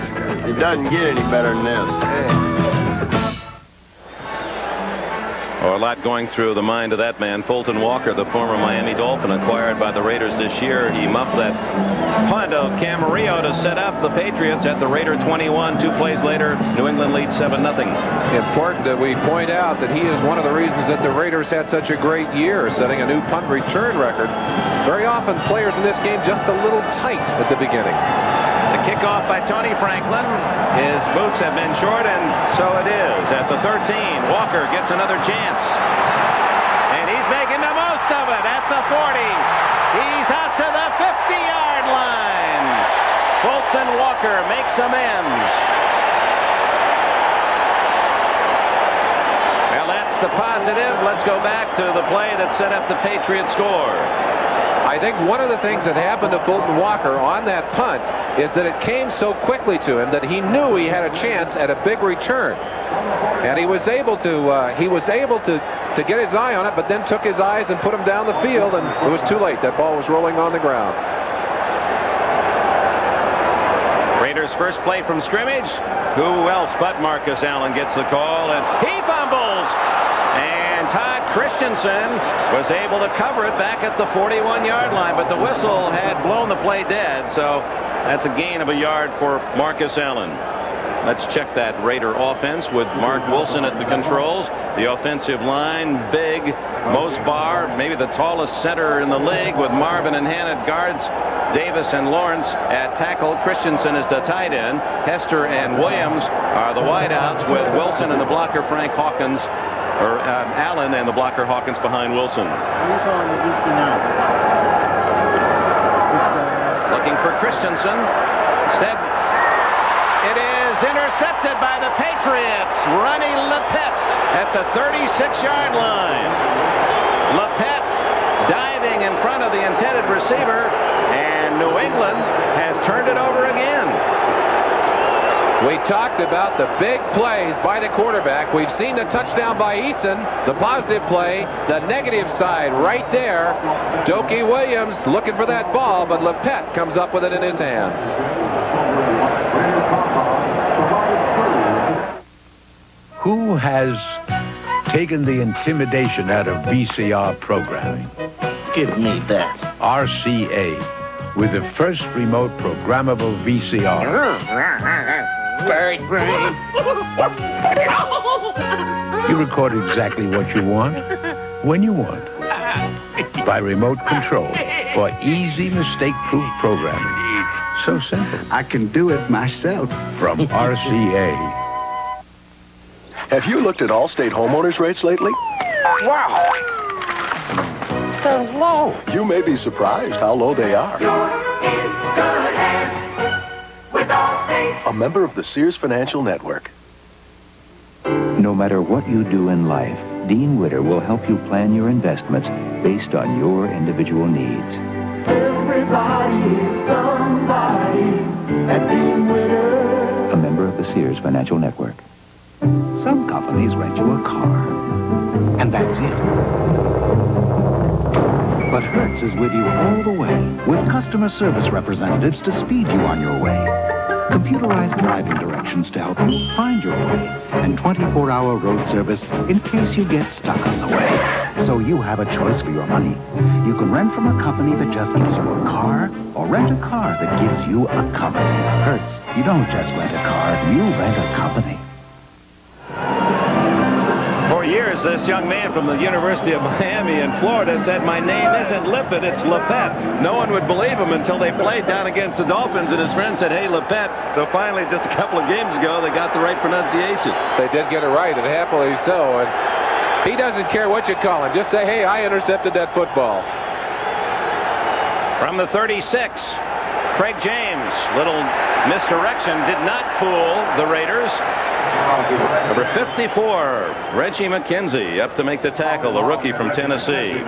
it doesn't get any better than this. Oh, a lot going through the mind of that man. Fulton Walker, the former Miami Dolphin, acquired by the Raiders this year. He muffed that punt of Camarillo to set up the Patriots at the Raider 21. 2 plays later, New England leads 7-0. Important that we point out that he is one of the reasons that the Raiders had such a great year, setting a new punt return record. Very often, players in this game just a little tight at the beginning. The kickoff by Tony Franklin. His boots have been short, and so it is. At the 13, Walker gets another chance. And he's making the most of it at the 40. He's out to the 50-yard line. Fulton Walker makes amends. Well, that's the positive. Let's go back to the play that set up the Patriots score. I think one of the things that happened to Fulton Walker on that punt is that it came so quickly to him that he knew he had a chance at a big return, and he was able to get his eye on it, but then took his eyes and put them down the field, and it was too late. That ball was rolling on the ground. Raiders' first play from scrimmage. Who else but Marcus Allen gets the call, and he fumbles. And Todd Christensen was able to cover it back at the 41-yard line, but the whistle had blown the play dead, so that's a gain of a yard for Marcus Allen. Let's check that Raider offense with Mark Wilson at the controls. The offensive line, big. Most Barr, maybe the tallest center in the league, with Marvin and Hannah guards. Davis and Lawrence at tackle. Christensen is the tight end. Hester and Williams are the wideouts, with Wilson and the blocker Frank Hawkins, or Allen and the blocker Hawkins behind Wilson. Looking for Christensen. Instead, it is intercepted by the Patriots. Ronnie Lepet at the 36-yard line. Lepet diving in front of the intended receiver, and New England has turned it over again. We talked about the big plays by the quarterback. We've seen the touchdown by Eason, the positive play, the negative side right there. Dokey Williams looking for that ball, but Lepet comes up with it in his hands. Who has taken the intimidation out of VCR programming? Give me that. RCA, with the first remote programmable VCR. Bird brain. You record exactly what you want, when you want, by remote control, for easy mistake-proof programming. So simple. I can do it myself. From RCA. Have you looked at Allstate homeowners rates lately? Wow. They're low. You may be surprised how low they are. A member of the Sears Financial Network. No matter what you do in life, Dean Witter will help you plan your investments based on your individual needs. Everybody is somebody at Dean Witter. A member of the Sears Financial Network. Some companies rent you a car, and that's it. But Hertz is with you all the way, with customer service representatives to speed you on your way. Computerized driving directions to help you find your way, and 24-hour road service in case you get stuck on the way. So you have a choice for your money. You can rent from a company that just gives you a car, or rent a car that gives you a company. Hertz, you don't just rent a car, you rent a company. For years, this young man from the University of Miami in Florida said, "My name isn't Lippett, it's Lepet." No one would believe him until they played down against the Dolphins, and his friend said, "Hey, Lepet." So finally, just a couple of games ago, they got the right pronunciation. They did get it right, and happily so. And he doesn't care what you call him. Just say, "Hey, I intercepted that football." From the 36, Craig James. Little misdirection did not fool the Raiders. Number 54, Reggie McKenzie, up to make the tackle, the rookie from Tennessee.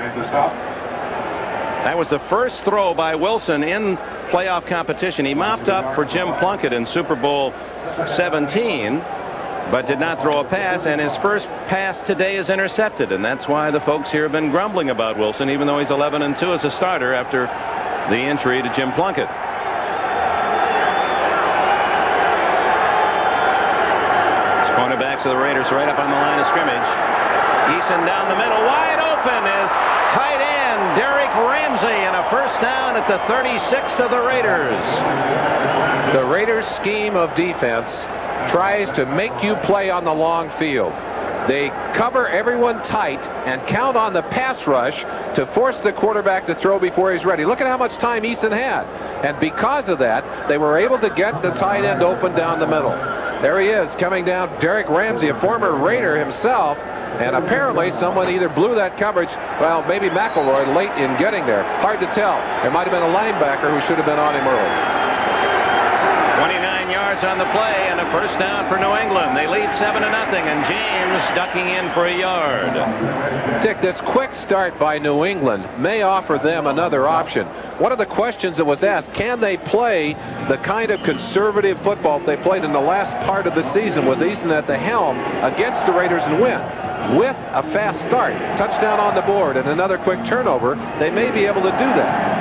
That was the first throw by Wilson in playoff competition. He mopped up for Jim Plunkett in Super Bowl 17, but did not throw a pass, and his first pass today is intercepted, and that's why the folks here have been grumbling about Wilson, even though he's 11-2 as a starter after the injury to Jim Plunkett. Cornerbacks of the Raiders right up on the line of scrimmage. Eason down the middle, wide open is tight end Derek Ramsey, and a first down at the 36 of the Raiders. The Raiders' scheme of defense tries to make you play on the long field. They cover everyone tight and count on the pass rush to force the quarterback to throw before he's ready. Look at how much time Eason had. And because of that, they were able to get the tight end open down the middle. There he is, coming down, Derek Ramsey, a former Raider himself, and apparently someone either blew that coverage, well, maybe McElroy, late in getting there. Hard to tell. It might have been a linebacker who should have been on him early. 29 yards on the play, and a first down for New England. They lead 7-0, and James ducking in for a yard. Dick, this quick start by New England may offer them another option. One of the questions that was asked, can they play the kind of conservative football they played in the last part of the season with Eason at the helm against the Raiders and win? With a fast start, touchdown on the board, and another quick turnover, they may be able to do that.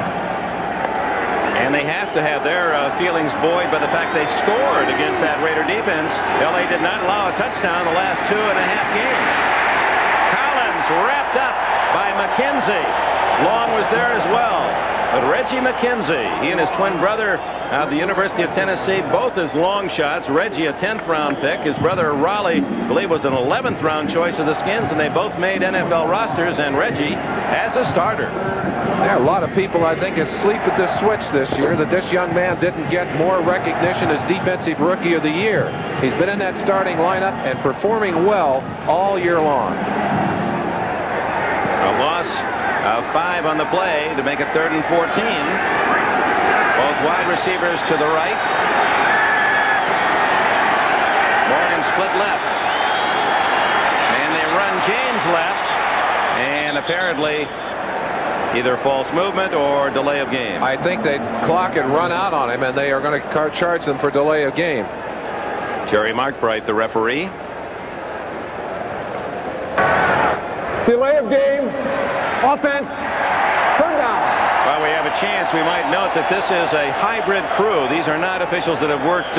And they have to have their feelings buoyed by the fact they scored against that Raider defense. L.A. did not allow a touchdown the last 2.5 games. Collins wrapped up by McKenzie. Long was there as well. But Reggie McKenzie, he and his twin brother out of the University of Tennessee, both as long shots. Reggie, a 10th round pick. His brother Raleigh, I believe, was an 11th round choice of the Skins, and they both made NFL rosters, and Reggie as a starter. Yeah, a lot of people, I think, asleep at this switch this year, that this young man didn't get more recognition as Defensive Rookie of the Year. He's been in that starting lineup and performing well all year long. A loss of 5 on the play to make it 3rd and 14. Both wide receivers to the right. Morgan split left. And they run James left. And apparently either false movement or delay of game. I think they clock and run out on him, and they are going to charge them for delay of game. Jerry Markbright, the referee. Delay of game. Offense. Third down. While we have a chance, we might note that this is a hybrid crew. These are not officials that have worked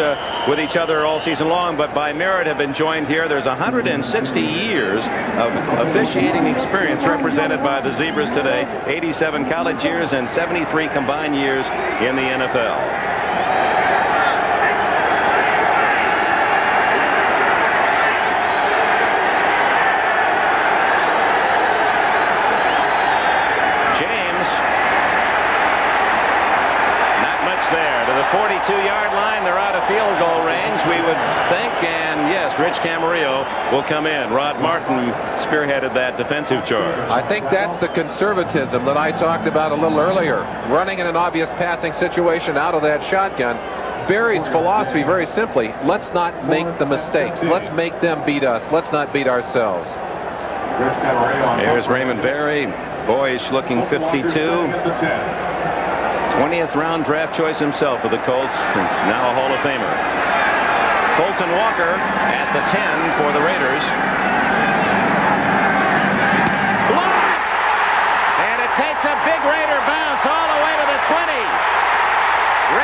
with each other all season long, but by merit have been joined here. There's 160 years of officiating experience represented by the Zebras today. 87 college years and 73 combined years in the NFL. There to the 42-yard line. They're out of field goal range, we would think, and yes, Rich Camarillo will come in. Rod Martin spearheaded that defensive charge. I think that's the conservatism that I talked about a little earlier. Running in an obvious passing situation out of that shotgun. Barry's philosophy, very simply, let's not make the mistakes. Let's make them beat us. Let's not beat ourselves. Here's Raymond Barry, boyish looking 52. 20th round draft choice himself for the Colts, now a Hall of Famer. Colton Walker at the 10 for the Raiders. Lost! And it takes a big Raider bounce all the way to the 20.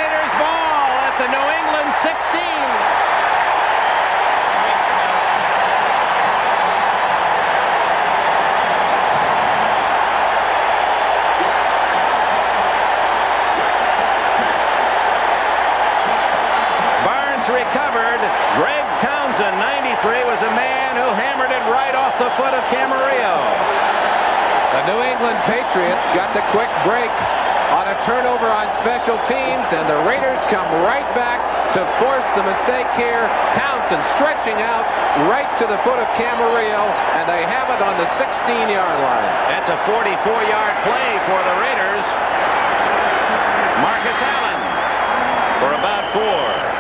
Raiders ball at the New England 16. Recovered. Greg Townsend, 93, was a man who hammered it right off the foot of Camarillo. The New England Patriots got the quick break on a turnover on special teams, and the Raiders come right back to force the mistake here. Townsend stretching out right to the foot of Camarillo, and they have it on the 16-yard line. That's a 44-yard play for the Raiders. Marcus Allen for about 4.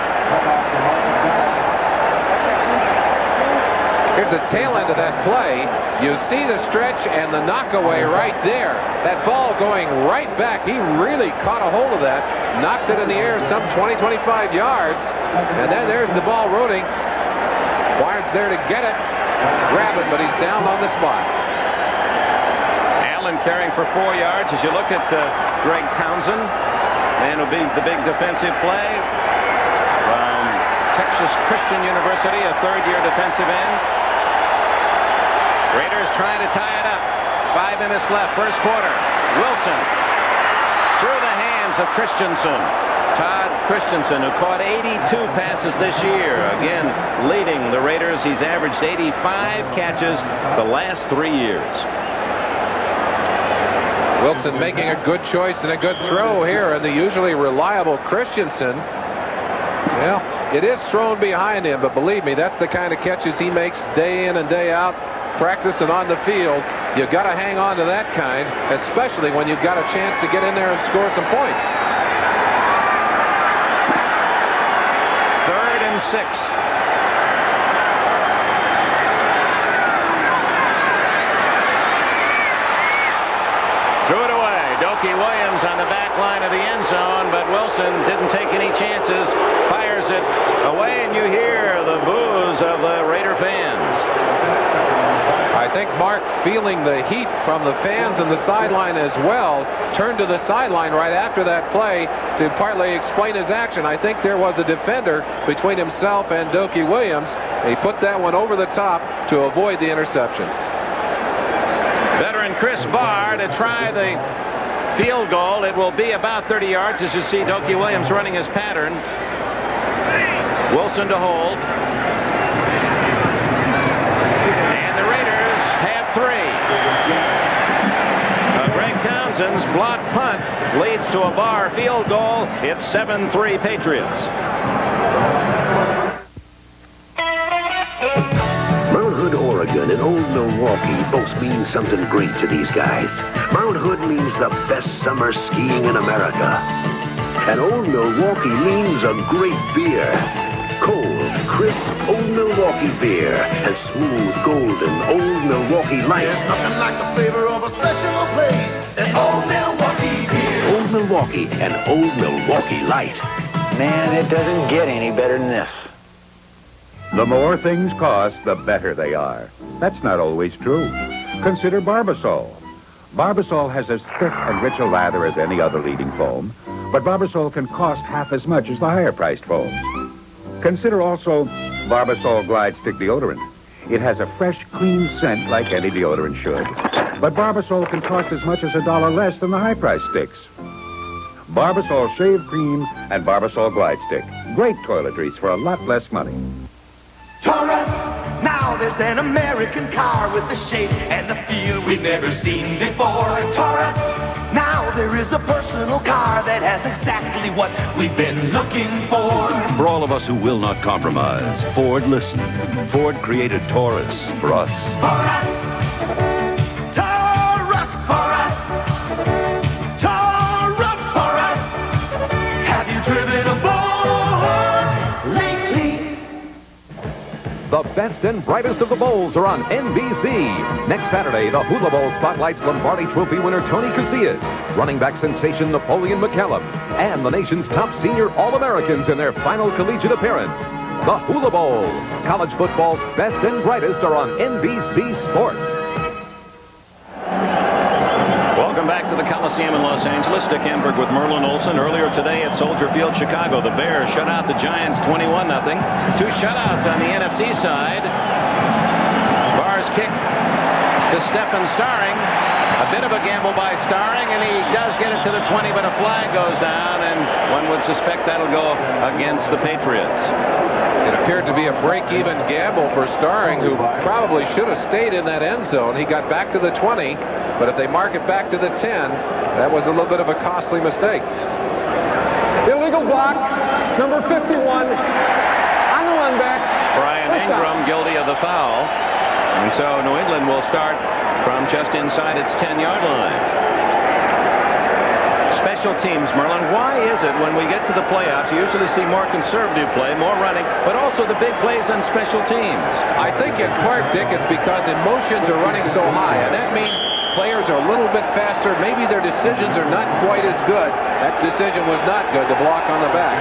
Here's the tail end of that play. You see the stretch and the knockaway right there. That ball going right back. He really caught a hold of that. Knocked it in the air some 20-25 yards. And then there's the ball rolling. Barnes there to get it. Grab it, but he's down on the spot. Allen carrying for 4 yards. As you look at Greg Townsend, and it'll be the big defensive play from Texas Christian University, a third-year defensive end. Raiders trying to tie it up. 5 minutes left, first quarter. Wilson through the hands of Christensen. Todd Christensen, who caught 82 passes this year. Again, leading the Raiders. He's averaged 85 catches the last 3 years. Wilson making a good choice and a good throw here, and the usually reliable Christensen. Well, it is thrown behind him, but believe me, that's the kind of catches he makes day in and day out, practicing on the field. You've got to hang on to that kind, especially when you've got a chance to get in there and score some points. 3rd and 6. Threw it away. Dokie Williams on the back line of the end zone, but Wilson didn't take any chances. Fires it away, and you hear the boos of the Raider fans. I think Mark, feeling the heat from the fans and the sideline as well, turned to the sideline right after that play to partly explain his action. I think there was a defender between himself and Dokie Williams. He put that one over the top to avoid the interception. Veteran Chris Barr to try the field goal. It will be about 30 yards as you see Dokie Williams running his pattern. Wilson to hold. And the Raiders have 3. Greg Townsend's block punt leads to a Barr field goal. It's 7-3 Patriots. Mount Hood, Oregon and Old Milwaukee both mean something great to these guys. Mount Hood means the best summer skiing in America. And Old Milwaukee means a great beer. Cold, crisp Old Milwaukee beer and smooth, golden Old Milwaukee Light. There's nothing like the flavor of a special place than Old Milwaukee beer. Old Milwaukee and Old Milwaukee Light. Man, it doesn't get any better than this. The more things cost, the better they are. That's not always true. Consider Barbasol. Barbasol has as thick and rich a lather as any other leading foam, but Barbasol can cost half as much as the higher-priced foams. Consider also Barbasol Glide Stick Deodorant. It has a fresh, clean scent like any deodorant should, but Barbasol can cost as much as $1 less than the high-priced sticks. Barbasol Shave Cream and Barbasol Glide Stick. Great toiletries for a lot less money. Taurus, now there's an American car with the shape and the feel we've never seen before. Taurus, now there is a personal car that has exactly what we've been looking for. For all of us who will not compromise, Ford listened. Ford created Taurus for us. Taurus, Taurus for us. Taurus for us. Have you driven aboard lately? The best and brightest of the bowls are on NBC. Next Saturday, the Hula Bowl spotlights Lombardi Trophy winner Tony Casillas, running back sensation Napoleon McCallum, and the nation's top senior All-Americans in their final collegiate appearance. The Hula Bowl. College football's best and brightest are on NBC Sports. Welcome back to the Coliseum in Los Angeles. Dick Enberg with Merlin Olsen. Earlier today at Soldier Field, Chicago, the Bears shut out the Giants 21-0. Two shutouts on the NFC side. Barr's kick to Stephen Starring. A bit of a gamble by Starring, and he does get it to the 20, but a flag goes down, and one would suspect that'll go against the Patriots. It appeared to be a break-even gamble for Starring, who probably should have stayed in that end zone. He got back to the 20, but if they mark it back to the 10, that was a little bit of a costly mistake. Illegal block, number 51, on the run back. Brian Ingram guilty of the foul, and so New England will start from just inside its 10-yard line. Special teams, Merlin, why is it when we get to the playoffs, you usually see more conservative play, more running, but also the big plays on special teams? I think in part, Dick, it's because emotions are running so high, and that means players are a little bit faster. Maybe their decisions are not quite as good. That decision was not good, the block on the back.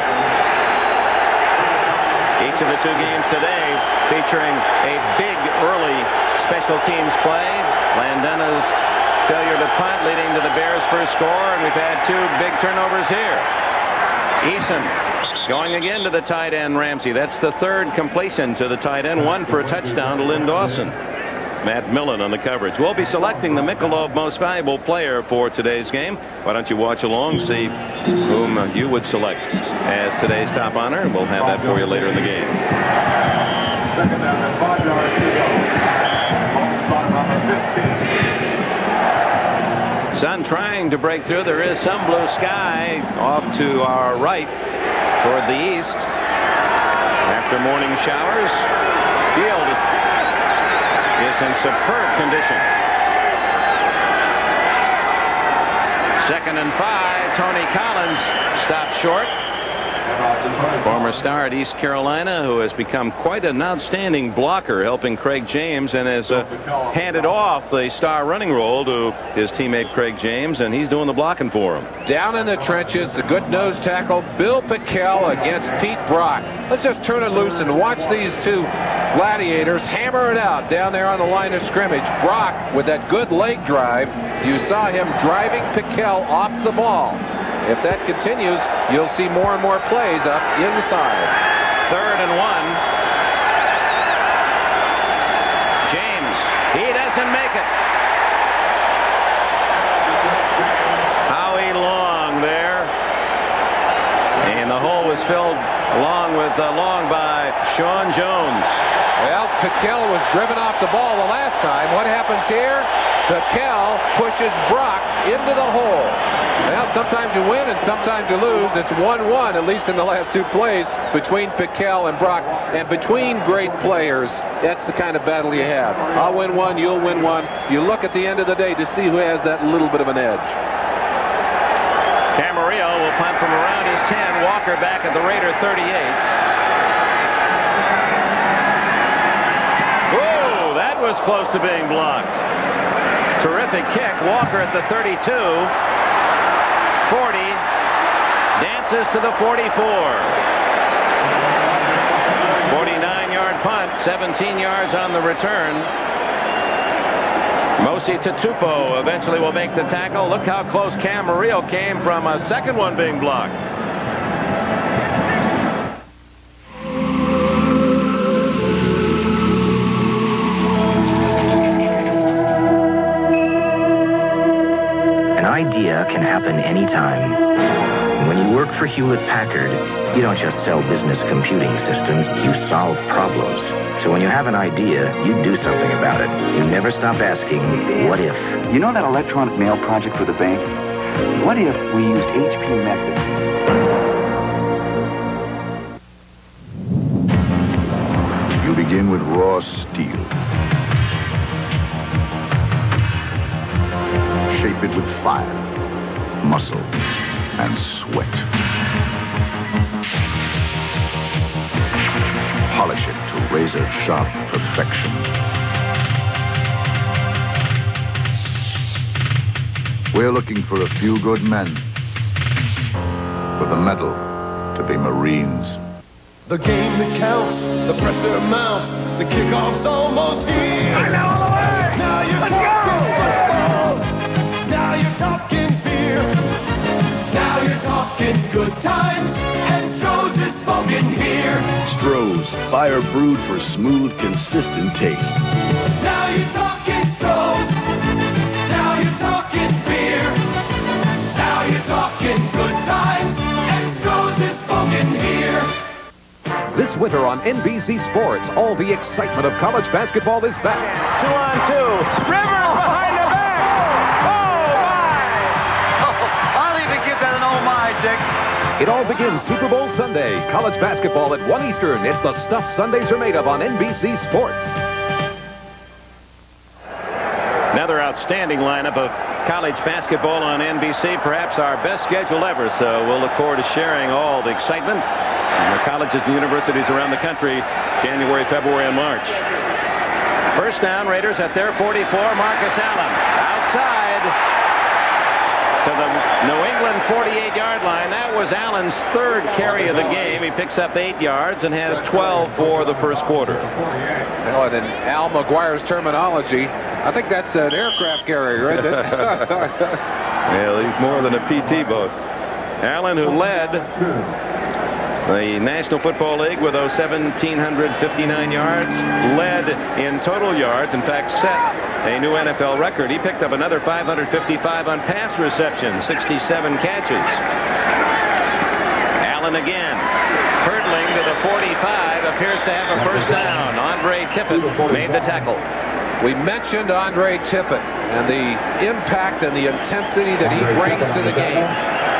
Each of the two games today featuring a big early special teams play. Landena's failure to punt leading to the Bears' first score, and we've had two big turnovers here. Eason going again to the tight end, Ramsey. That's the third completion to the tight end, one for a touchdown to Lynn Dawson. Matt Millen on the coverage. We'll be selecting the Michelob Most Valuable Player for today's game. Why don't you watch along, see whom you would select as today's top honor, and we'll have that for you later in the game. Second down and 5 yards to go. Sun trying to break through. There is some blue sky off to our right toward the east. After morning showers, field is in superb condition. 2nd and 5. Tony Collins stopped short. Former star at East Carolina, who has become quite an outstanding blocker, helping Craig James, and has handed off the star running role to his teammate Craig James, and he's doing the blocking for him. Down in the trenches, the good nose tackle, Bill Pickell against Pete Brock. Let's just turn it loose and watch these two gladiators hammer it out down there on the line of scrimmage. Brock with that good leg drive. You saw him driving Pickell off the ball. If that continues, you'll see more and more plays up inside. 3rd and 1. James, he doesn't make it. Howie Long there. And the hole was filled along with Long by Sean Jones. Well, Pickell was driven off the ball the last time. What happens here? Pickell pushes Brock into the hole. Well, sometimes you win and sometimes you lose. It's 1-1, at least in the last two plays, between Pickell and Brock. And between great players, that's the kind of battle you have. I'll win one, you'll win one. You look at the end of the day to see who has that little bit of an edge. Camarillo will punt from around his 10. Walker back at the Raider 38. Whoa, that was close to being blocked. Terrific kick. Walker at the 32. 40. Dances to the 44. 49-yard punt, 17 yards on the return. Mosi Tatupo eventually will make the tackle. Look how close Camarillo came from a second one being blocked. An idea can happen anytime. When you work for Hewlett-Packard, you don't just sell business computing systems, you solve problems. So when you have an idea, you do something about it. You never stop asking, what if? You know that electronic mail project for the bank? What if we used HP methods? You begin with raw steel. Shape it with fire, muscle, and sweat. Polish it to razor-sharp perfection. We're looking for a few good men with a medal to be Marines. The game that counts, the pressure mounts, the kickoff's almost here. I know the way. Now you're talking football. Now you're talking beer. Now you're talking good times, and Stroh's is spoken here. Stroh's, fire brewed for smooth, consistent taste. Now you're talking Stroh's. Now you're talking beer. Now you're talking good times, and Stroh's is spoken here. This winter on NBC Sports, all the excitement of college basketball is back. 2-on-2. Rivers behind the back. Oh, my. I'll even give that an oh my, Dick. It all begins Super Bowl Sunday. College basketball at 1 Eastern. It's the stuff Sundays are made of on NBC Sports. Another outstanding lineup of college basketball on NBC, perhaps our best schedule ever. So we'll look forward to sharing all the excitement in the colleges and universities around the country, January, February, and March. First down, Raiders at their 44. Marcus Allen outside to the New England 48-yard line. That was Allen's third carry of the game. He picks up 8 yards and has 12 for the first quarter. Well, and in Al McGuire's terminology, I think that's an aircraft carrier, right there. Well, he's more than a PT boat. Allen, who led the National Football League with those 1,759 yards, led in total yards, in fact set a new NFL record. He picked up another 555 on pass reception, 67 catches. Allen again, hurtling to the 45, appears to have a first down. Andre Tippett made the tackle. We mentioned Andre Tippett and the impact and the intensity that he brings to the game.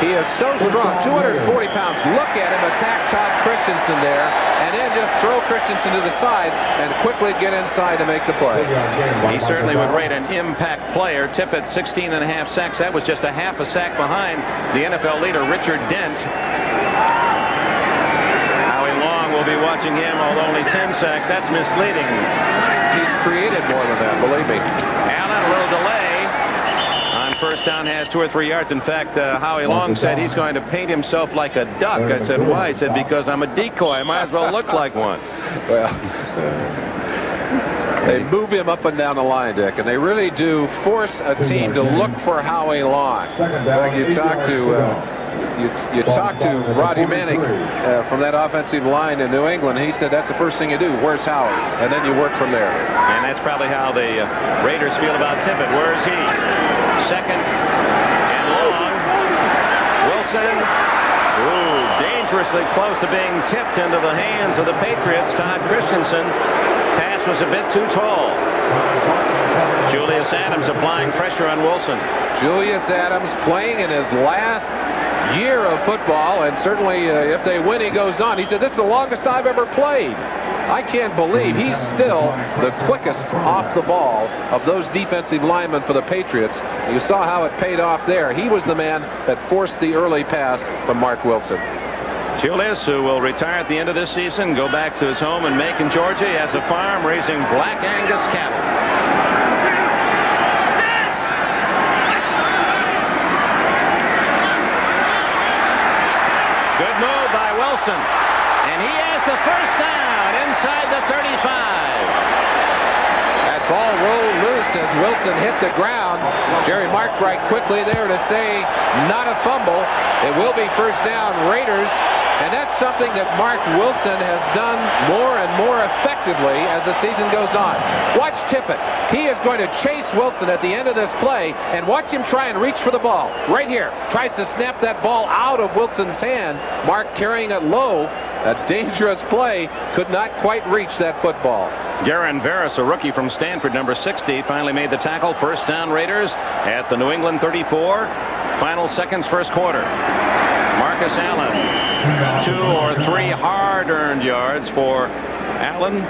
He is so strong, 240 pounds. Look at him attack Todd Christensen there, and then just throw Christensen to the side and quickly get inside to make the play. He certainly would rate an impact player. Tippett, 16.5 sacks. That was just a half a sack behind the NFL leader, Richard Dent. Howie Long will be watching him, although only 10 sacks. That's misleading. He's created more than that, believe me. Allen, a little delay. First down, has 2 or 3 yards. In fact, Howie Long said he's going to paint himself like a duck. I said, why? He said, because I'm a decoy. I might as well look like one. Well, they move him up and down the line, Dick, and they really do force a team to look for Howie Long. You talk to you talk to Roddy Manning from that offensive line in New England. He said that's the first thing you do. Where's Howie? And then you work from there. And that's probably how the Raiders feel about Tippett. Where is he? Second and long. Wilson, dangerously close to being tipped into the hands of the Patriots. Todd Christensen. Pass was a bit too tall. Julius Adams applying pressure on Wilson. Julius Adams playing in his last year of football, and certainly if they win, he goes on. He said, this is the longest I've ever played. I can't believe he's still the quickest off the ball of those defensive linemen for the Patriots. You saw how it paid off there. He was the man that forced the early pass from Mark Wilson. Julius, who will retire at the end of this season, go back to his home in Macon, Georgia. He has a farm raising Black Angus cattle. Good move by Wilson. And he has the first down inside the 35. That ball rolled loose as Wilson hit the ground. Jerry Markbright quickly there to say not a fumble. It will be first down, Raiders. And that's something that Mark Wilson has done more and more effectively as the season goes on. Watch Tippett. He is going to chase Wilson at the end of this play, and watch him try and reach for the ball. Right here. Tries to snap that ball out of Wilson's hand. Mark carrying it low. A dangerous play. Could not quite reach that football. Garen Veras, a rookie from Stanford, number 60, finally made the tackle. First down, Raiders at the New England 34. Final seconds, first quarter. Marcus Allen. 2 or 3 hard-earned yards for Allen,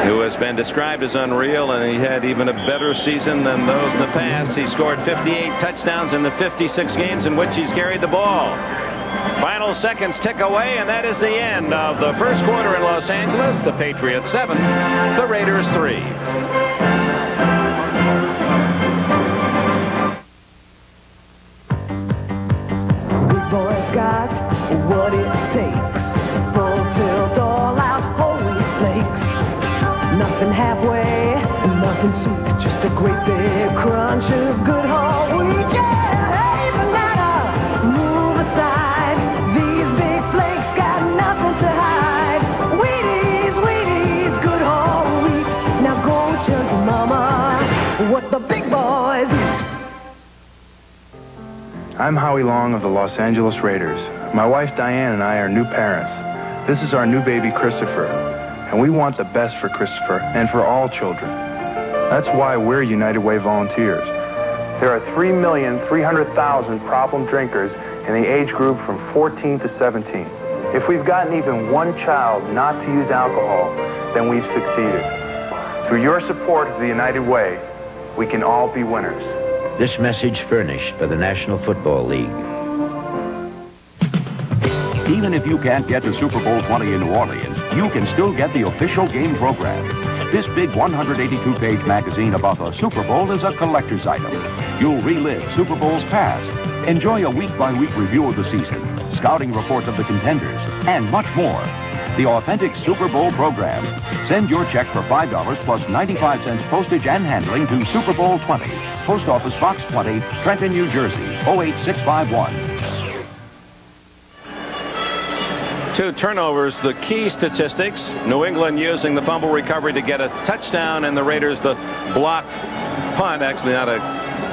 who has been described as unreal, and he had even a better season than those in the past. He scored 58 touchdowns in the 56 games in which he's carried the ball. Final seconds tick away, and that is the end of the first quarter in Los Angeles. The Patriots 7, the Raiders 3. Boys got what it takes. Full tilt, all out, holy flakes. Nothing halfway, nothing sweet. Just a great big crunch of good whole wheat. Yeah, hey banana, move aside. These big flakes got nothing to hide. Wheaties, Wheaties, good whole wheat. Now go tell your mama what the big boys eat. I'm Howie Long of the Los Angeles Raiders. My wife Diane and I are new parents. This is our new baby Christopher, and we want the best for Christopher and for all children. That's why we're United Way volunteers. There are 3,300,000 problem drinkers in the age group from 14 to 17. If we've gotten even one child not to use alcohol, then we've succeeded. Through your support of the United Way, we can all be winners. This message furnished by the National Football League. Even if you can't get to Super Bowl 20 in New Orleans, you can still get the official game program. This big 182-page magazine about the Super Bowl is a collector's item. You'll relive Super Bowls past, enjoy a week-by-week review of the season, scouting reports of the contenders, and much more. The authentic Super Bowl program. Send your check for $5 plus 95 cents postage and handling to Super Bowl 20. Post Office Box 20, Trenton, New Jersey, 08651. 2 turnovers, the key statistics. New England using the fumble recovery to get a touchdown, and the Raiders the blocked punt. Actually not a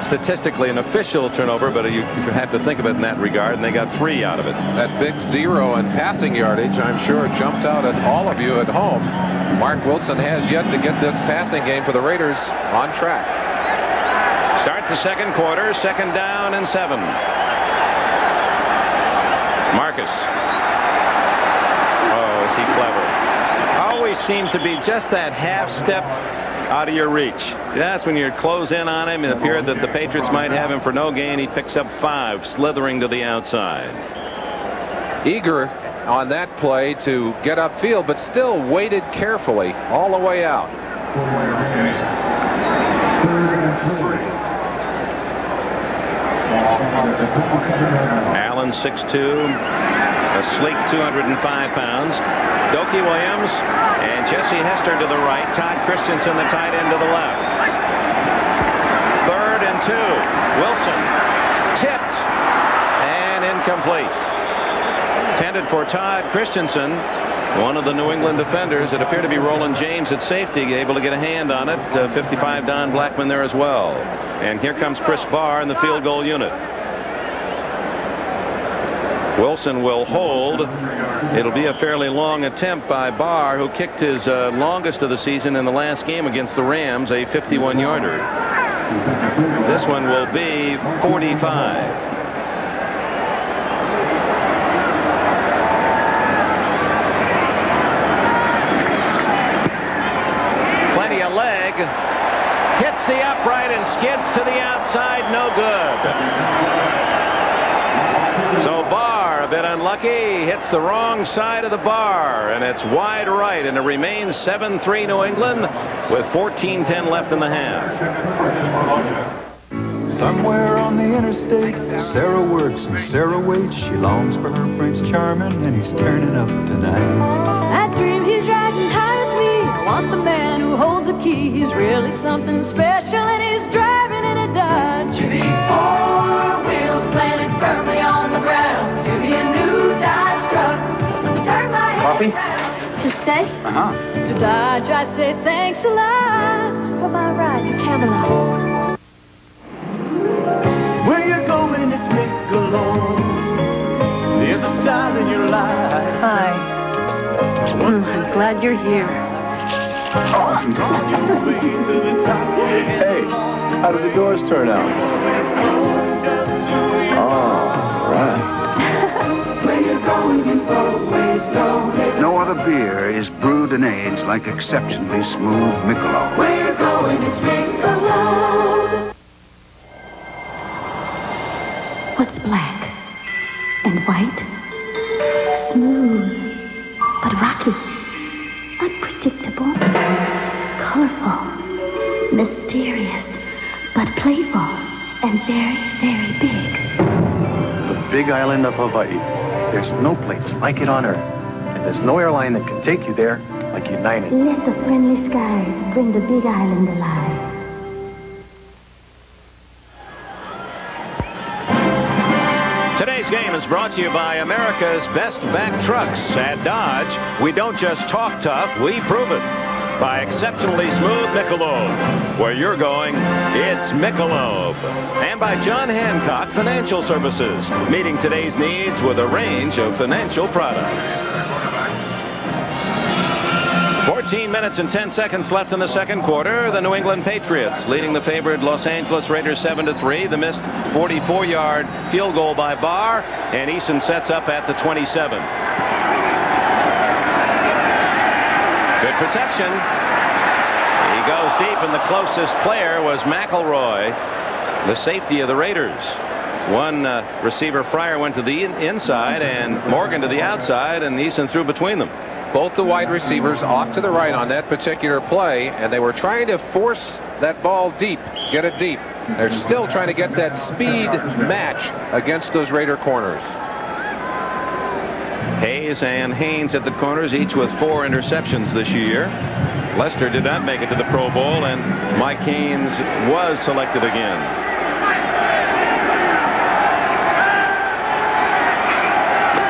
statistically an official turnover, but you have to think of it in that regard, and they got 3 out of it. That big 0 in passing yardage, I'm sure, jumped out at all of you at home. Mark Wilson has yet to get this passing game for the Raiders on track. Start the second quarter, second down and 7. Marcus. Oh, is he clever. Always seems to be just that half step out of your reach. That's when you close in on him. It appeared that the Patriots might have him for no gain. He picks up 5, slithering to the outside. Eager on that play to get upfield, but still waited carefully all the way out. Allen 6'2", a sleek 205 pounds. Dokie Williams and Jesse Hester to the right. Todd Christensen, the tight end, to the left. 3rd and 2. Wilson tipped and incomplete. Intended for Todd Christensen, one of the New England defenders. It appeared to be Roland James at safety, able to get a hand on it. 55 Don Blackman there as well. And here comes Chris Barr in the field goal unit. Wilson will hold. It'll be a fairly long attempt by Barr, who kicked his longest of the season in the last game against the Rams, a 51-yarder. This one will be 45. Plenty of leg. Hits the upright and skids to the outside. No good. So Barr, a bit unlucky, hits the wrong side of the bar, and it's wide right, and it remains 7-3 New England with 14:10 left in the half. Somewhere on the interstate, Sarah works and Sarah waits. She longs for her Prince Charming, and he's turning up tonight. I dream he's riding high with me. I want the man who holds the key. He's really something special, and he's driving in a Dodge. Give me 4 wheels planted firmly on the ground. Give me a new Dodge truck to turn my head around. To stay? Uh-huh. To Dodge, I say thanks a lot for my ride to Camelot. Where you're going, it's Michelob. There's a style in your life. Hi. I'm glad you're here. Hey, how did the doors turn out? Oh, right. Where you're going, you always know. No other beer is brewed and aged like exceptionally smooth Michelob. Where you're going, it's Michelob. What's black and white? Smooth, but rocky. Unpredictable. Colorful. Mysterious, but playful. And very, very big. The big island of Hawaii. There's no place like it on Earth. And there's no airline that can take you there like United. Let the friendly skies bring the big island alive. Today's game is brought to you by America's best back trucks. At Dodge, we don't just talk tough, we prove it. By exceptionally smooth Michelob. Where you're going, it's Michelob. And by John Hancock Financial Services, meeting today's needs with a range of financial products. 14 minutes and 10 seconds left in the second quarter. The New England Patriots leading the favored Los Angeles Raiders 7-3. The missed 44-yard field goal by Barr, and Eason sets up at the 27. Good protection. He goes deep, and the closest player was McElroy, the safety of the Raiders. One receiver, Fryer, went to the inside, and Morgan to the outside, and Eason threw between them. Both the wide receivers off to the right on that particular play, and they were trying to force that ball deep, get it deep. They're still trying to get that speed match against those Raider corners. Hayes and Haynes at the corners, each with 4 interceptions this year. Lester did not make it to the Pro Bowl, and Mike Haynes was selected again.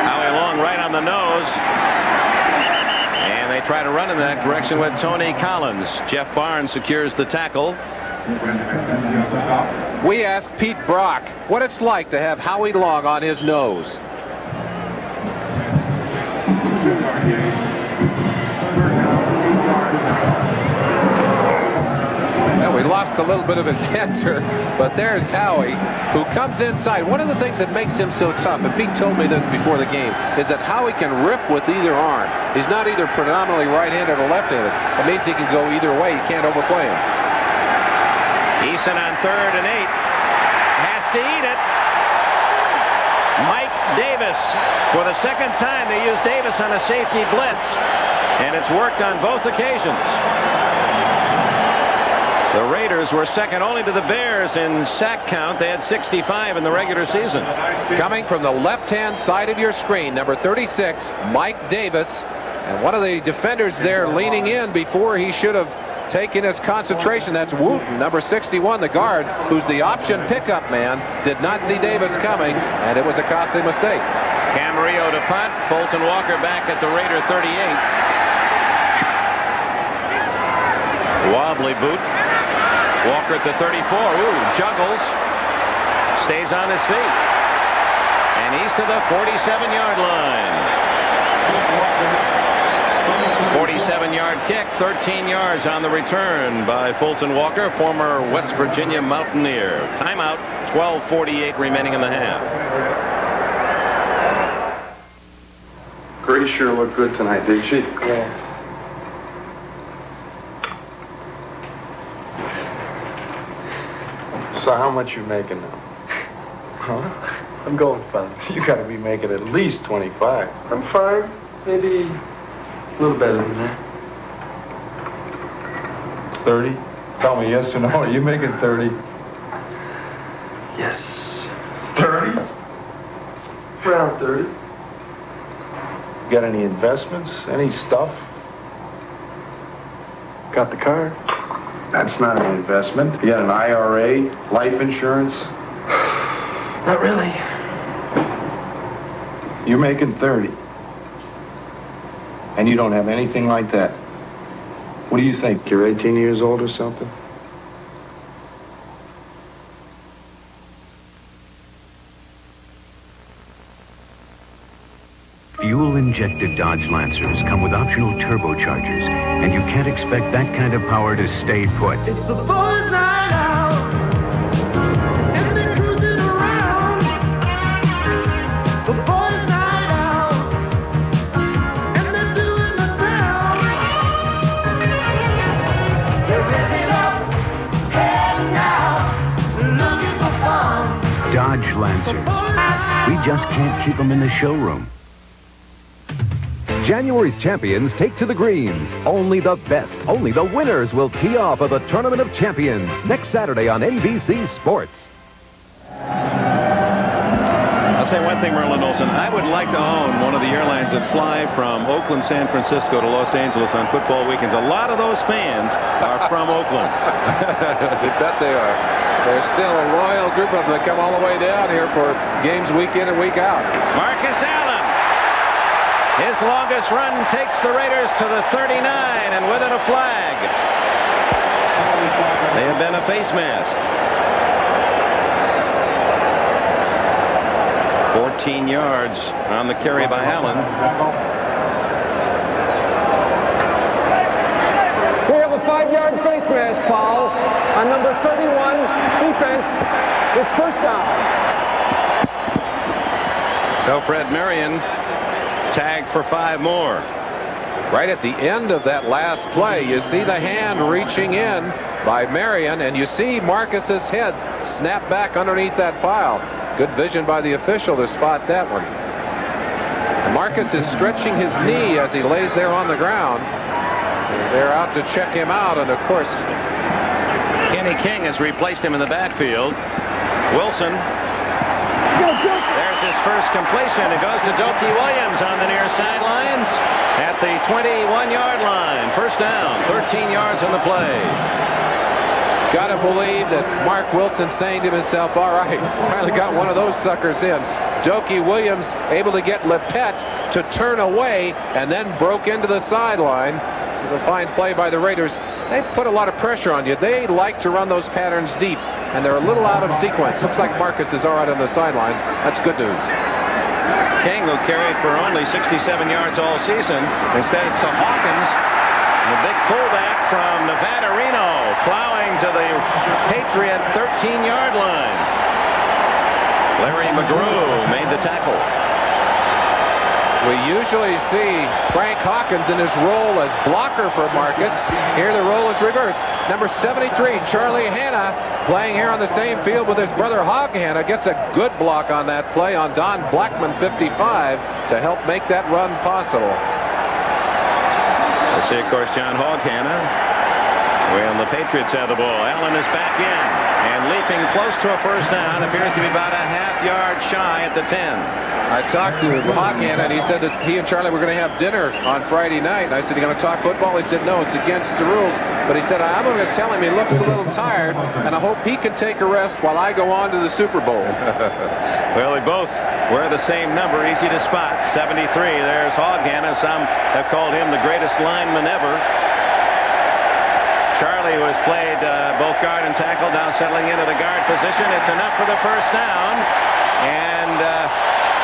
Howie Long right on the nose. And they try to run in that direction with Tony Collins. Jeff Barnes secures the tackle. We asked Pete Brock what it's like to have Howie Long on his nose. Well, we lost a little bit of his answer, but there's Howie, who comes inside. One of the things that makes him so tough, and Pete told me this before the game, is that Howie can rip with either arm. He's not either predominantly right-handed or left-handed. It means he can go either way. You can't overplay him. Eason on 3rd and 8. Has to eat it. Mike Davis. For the second time, they used Davis on a safety blitz. And it's worked on both occasions. The Raiders were second only to the Bears in sack count. They had 65 in the regular season. Coming from the left-hand side of your screen, number 36, Mike Davis. And one of the defenders there leaning in before he should have taken his concentration. That's Wooten, number 61, the guard, who's the option pickup man. Did not see Davis coming, and it was a costly mistake. Camarillo to punt. Fulton Walker back at the Raider 38. Wobbly boot. Walker at the 34. Ooh, juggles. Stays on his feet. And he's to the 47-yard line. 47-yard kick, 13 yards on the return by Fulton Walker, former West Virginia Mountaineer. Timeout, 12:48 remaining in the half. Grace sure looked good tonight, didn't she? Yeah. So how much you making now? Huh? I'm going 5. You gotta be making at least 25. I'm 5, maybe a little better than that. 30? Tell me yes or no. Are you making 30? Yes. 30? Around 30. Got any investments? Any stuff? Got the car? That's not an investment. You got an IRA, life insurance? Not really. You're making 30. And you don't have anything like that. What do you think? You're 18 years old or something? Fuel-injected Dodge Lancers come with optional turbochargers, and you can't expect that kind of power to stay put. It's the boys' night out, and they're cruising around. The boys' night out, and they're doing the sound. They're revving up, heading out, looking for fun. Dodge Lancers. We just can't keep them in the showroom. January's champions take to the greens. Only the best, only the winners will tee off of the Tournament of Champions next Saturday on NBC Sports. I'll say one thing, Merlin Olsen. I would like to own one of the airlines that fly from Oakland, San Francisco to Los Angeles on football weekends. A lot of those fans are from Oakland. You bet they are. There's still a loyal group of them that come all the way down here for games week in and week out. Marcus Allen. His longest run takes the Raiders to the 39, and with it a flag. They have been a face mask. 14 yards on the carry by Allen. We have a 5-yard face mask foul on number 31, defense. It's first down. So Fred Marion tagged for 5 more. Right at the end of that last play, you see the hand reaching in by Marion, and you see Marcus's head snap back underneath that pile. Good vision by the official to spot that one. And Marcus is stretching his knee as he lays there on the ground. They're out to check him out, and of course, Kenny King has replaced him in the backfield. Wilson. There's his first completion. It goes to Doki Williams on the near sidelines at the 21-yard line. First down, 13 yards on the play. Got to believe that Mark Wilson's saying to himself, all right, finally got one of those suckers in. Doki Williams able to get Lepet to turn away and then broke into the sideline. It was a fine play by the Raiders. They put a lot of pressure on you. They like to run those patterns deep, and they're a little out of sequence. Looks like Marcus is all right on the sideline. That's good news. King, who carried for only 67 yards all season. Instead, it's to Hawkins. The big pullback from Nevada Reno, plowing to the Patriot 13-yard line. Larry McGrew made the tackle. We usually see Frank Hawkins in his role as blocker for Marcus. Here the role is reversed. Number 73, Charlie Hanna, playing here on the same field with his brother Hog Hanna, gets a good block on that play on Don Blackman, 55, to help make that run possible. We'll see, of course, John Hog Hanna. Well, the Patriots have the ball. Allen is back in and leaping close to a first down. Appears to be about a half-yard shy at the 10. I talked to Hog Hanna, and he said that he and Charlie were going to have dinner on Friday night. And I said, you going to talk football? He said, no, it's against the rules. But he said, I'm going to tell him he looks a little tired, and I hope he can take a rest while I go on to the Super Bowl. Well, they both wear the same number, easy to spot, 73. There's Hog Hanna. Some have called him the greatest lineman ever. Charlie, who has played both guard and tackle, now settling into the guard position. It's enough for the first down. And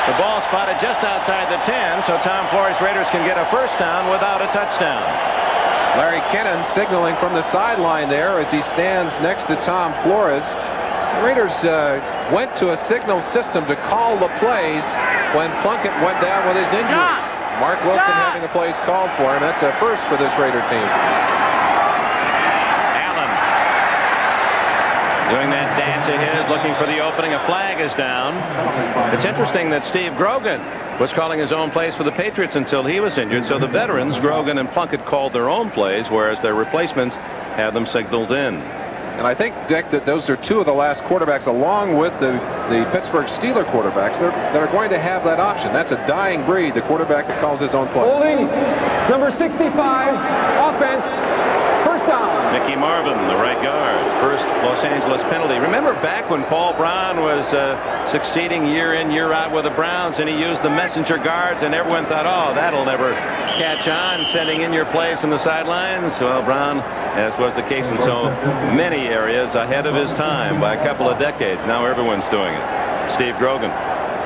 the ball spotted just outside the 10, so Tom Flores' Raiders can get a first down without a touchdown. Larry Kennan signaling from the sideline there as he stands next to Tom Flores. The Raiders went to a signal system to call the plays when Plunkett went down with his injury. Mark Wilson having the plays called for him. That's a first for this Raider team. Doing that dance of his, looking for the opening. A flag is down. It's interesting that Steve Grogan was calling his own plays for the Patriots until he was injured. So the veterans, Grogan and Plunkett, called their own plays, whereas their replacements had them signaled in. And I think, Dick, that those are two of the last quarterbacks, along with the Pittsburgh Steelers quarterbacks, that are going to have that option. That's a dying breed, the quarterback that calls his own play. Holding, number 65, offense, first down. Mickey Marvin, the right guard, first Los Angeles penalty. Remember back when Paul Brown was succeeding year in, year out with the Browns, and he used the messenger guards, and everyone thought, oh, that'll never catch on, sending in your plays from the sidelines. Well, Brown, as was the case in so many areas, ahead of his time by a couple of decades. Now everyone's doing it. Steve Grogan.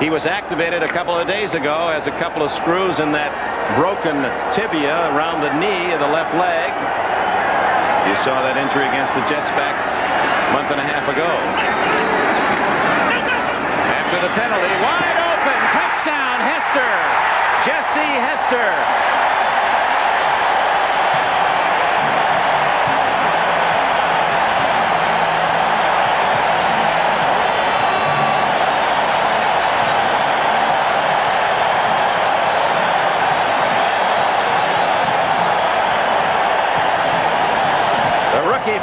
He was activated a couple of days ago, has a couple of screws in that broken tibia around the knee of the left leg. You saw that injury against the Jets back a month and a half ago. After the penalty, wide open, touchdown, Hester. Jesse Hester.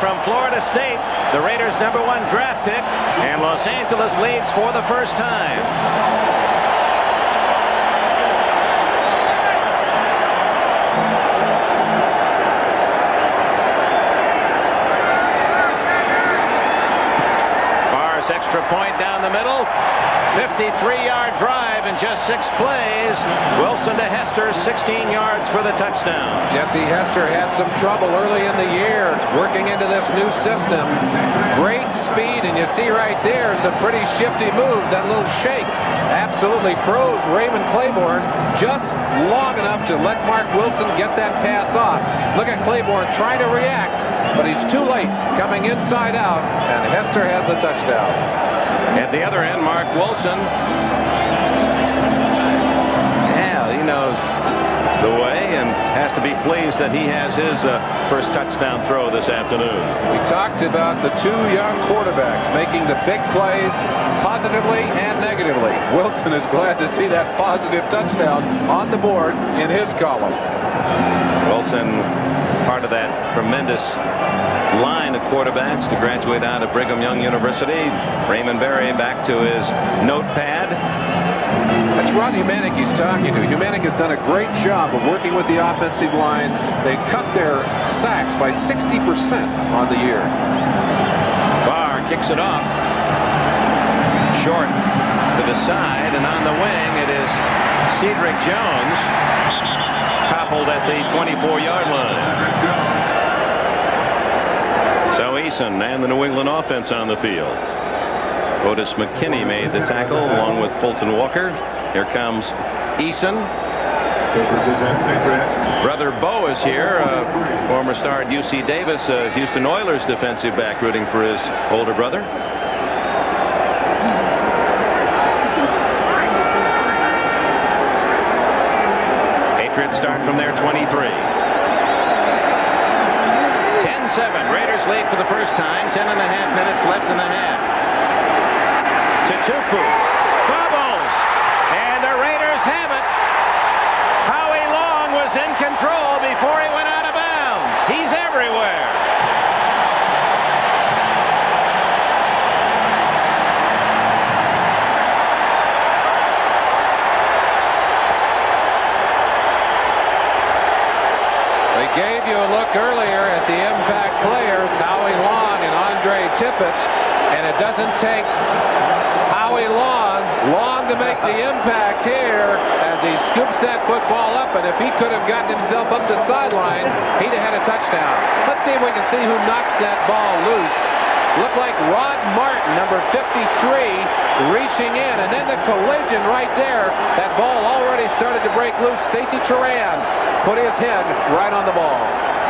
From Florida State, the Raiders' #1 draft pick, and Los Angeles leads for the first time. Barr's extra point down the middle. 53-yard drive in just 6 plays. Wilson to Hester, 16 yards for the touchdown. Jesse Hester had some trouble early in the year working into this new system. Great speed, and you see right there some pretty shifty moves. That little shake absolutely froze Raymond Claiborne just long enough to let Mark Wilson get that pass off. Look at Claiborne trying to react, but he's too late, coming inside out, and Hester has the touchdown. At the other end, Mark Wilson. Yeah, he knows the way and has to be pleased that he has his first touchdown throw this afternoon. We talked about the two young quarterbacks making the big plays positively and negatively. Wilson is glad to see that positive touchdown on the board in his column. Wilson, part of that tremendous line of quarterbacks to graduate out of Brigham Young University. Raymond Berry back to his notepad. That's Ron Humanik he's talking to. Humanik has done a great job of working with the offensive line. They cut their sacks by 60% on the year. Barr kicks it off. Short to the side, and on the wing it is Cedric Jones, toppled at the 24-yard line. So Eason and the New England offense on the field. Otis McKinney made the tackle along with Fulton Walker. Here comes Eason. Brother Bo is here, former star at UC Davis, Houston Oilers defensive back, rooting for his older brother. Patriots start from their 23. 10-7. Raiders lead for the first time. 10.5 minutes left in the half. Tupu bobbles, and the Raiders have it. Howie Long was in control before he went out of bounds. He's everywhere. They gave you a look earlier at the impact players, Howie Long and Andre Tippett, and it doesn't take Howie Long to make the impact here as he scoops that football up, and if he could have gotten himself up the sideline, he'd have had a touchdown. Let's see if we can see who knocks that ball loose. Looked like Rod Martin, number 53, reaching in, and then the collision right there. That ball already started to break loose. Stacy Turan put his head right on the ball.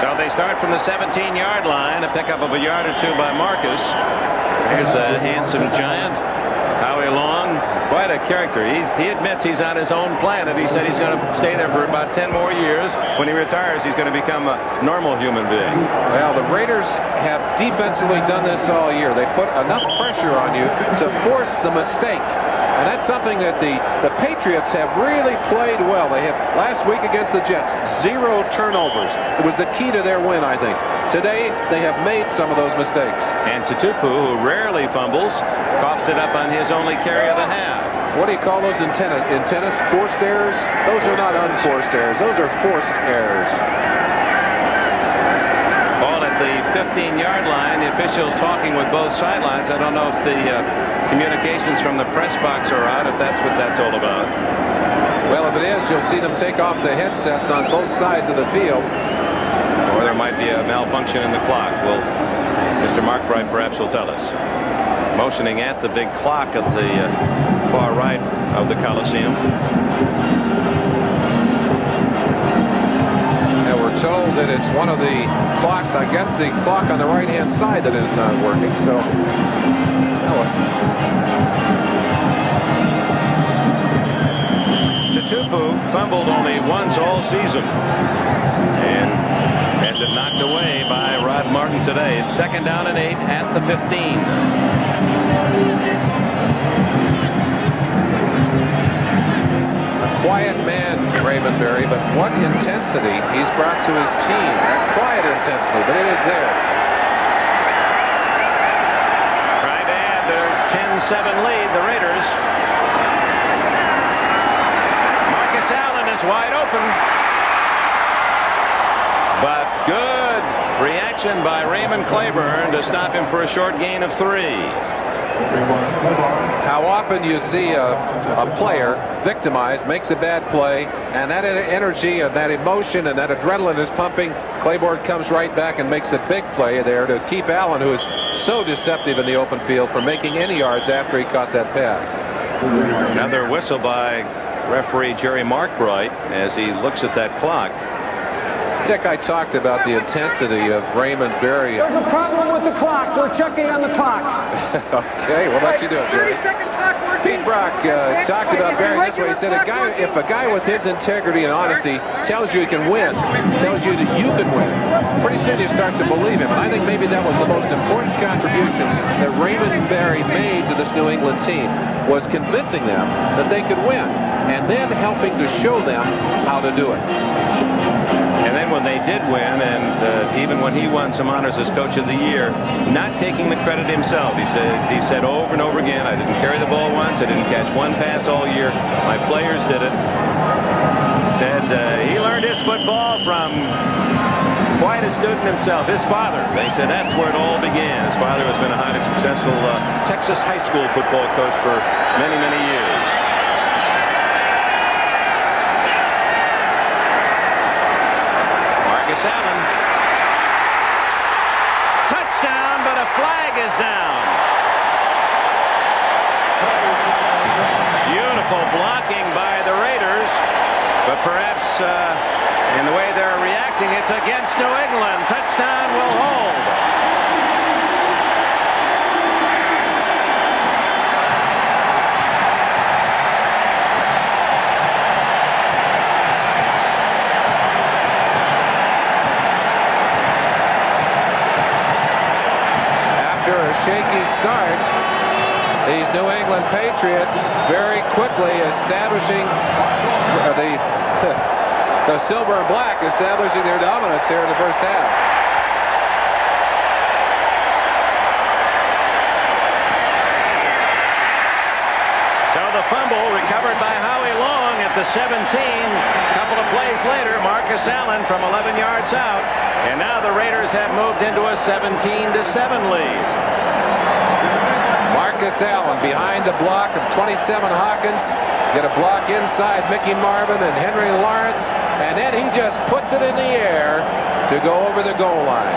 So they start from the 17-yard line, a pickup of a yard or two by Marcus. Here's the handsome giant, Howie Long. Quite a character. He admits he's on his own planet. He said he's going to stay there for about 10 more years. When he retires, he's going to become a normal human being. Well, the Raiders have defensively done this all year. They put enough pressure on you to force the mistake. And that's something that the Patriots have really played well. They had last week against the Jets, 0 turnovers. It was the key to their win, I think. Today, they have made some of those mistakes. And Tutupu, who rarely fumbles, coughs it up on his only carry of the half. What do you call those in tennis? In tennis, forced errors? Those are not unforced errors. Those are forced errors. Ball at the 15-yard line. The officials talking with both sidelines. I don't know if the communications from the press box are out, if that's what that's all about. Well, if it is, you'll see them take off the headsets on both sides of the field. Or there might be a malfunction in the clock. Well, Mr. Markbright perhaps will tell us. Motioning at the big clock of the far right of the Coliseum. And we're told that it's one of the clocks, I guess the clock on the right-hand side that is not working. So, Tutupu fumbled only once all season. And has it knocked away by Rod Martin today. It's 2nd down and 8 at the 15. Quiet man, Raymond Berry, but what intensity he's brought to his team. Quiet intensity, but it is there. Trying to add their 10-7 lead, the Raiders. Marcus Allen is wide open. But good reaction by Raymond Claiborne to stop him for a short gain of 3. How often you see a player victimized, makes a bad play, and that energy and that emotion and that adrenaline is pumping. Claiborne comes right back and makes a big play there to keep Allen, who is so deceptive in the open field, from making any yards after he caught that pass. Another whistle by referee Jerry Markbright as he looks at that clock. Dick, I talked about the intensity of Raymond Berry. There's a problem with the clock. We're checking on the clock. Okay, we'll let you do it, Jerry. 30-second clock working. Pete Brock talked about Berry this way. He said, if a guy with his integrity and honesty tells you he can win, tells you that you can win, pretty soon you start to believe him. And I think maybe that was the most important contribution that Raymond Berry made to this New England team, was convincing them that they could win, and then helping to show them how to do it. And then when they did win, and even when he won some honors as Coach of the Year, not taking the credit himself. He said over and over again, I didn't carry the ball once, I didn't catch one pass all year. My players did it. Said he learned his football from quite a student himself, his father. They said that's where it all began. His father has been a highly successful Texas high school football coach for many, many years. Allen. Touchdown, but a flag is down. Beautiful blocking by the Raiders, but perhaps in the way they're reacting, it's against New England. Touchdown will hold. Shaky start. These New England Patriots very quickly establishing the silver and black, establishing their dominance here in the first half. So the fumble recovered by Howie Long at the 17. A couple of plays later, Marcus Allen from 11 yards out. And now the Raiders have moved into a 17-7 lead. Marcus Allen behind the block of 27 Hawkins. Get a block inside Mickey Marvin and Henry Lawrence. And then he just puts it in the air to go over the goal line.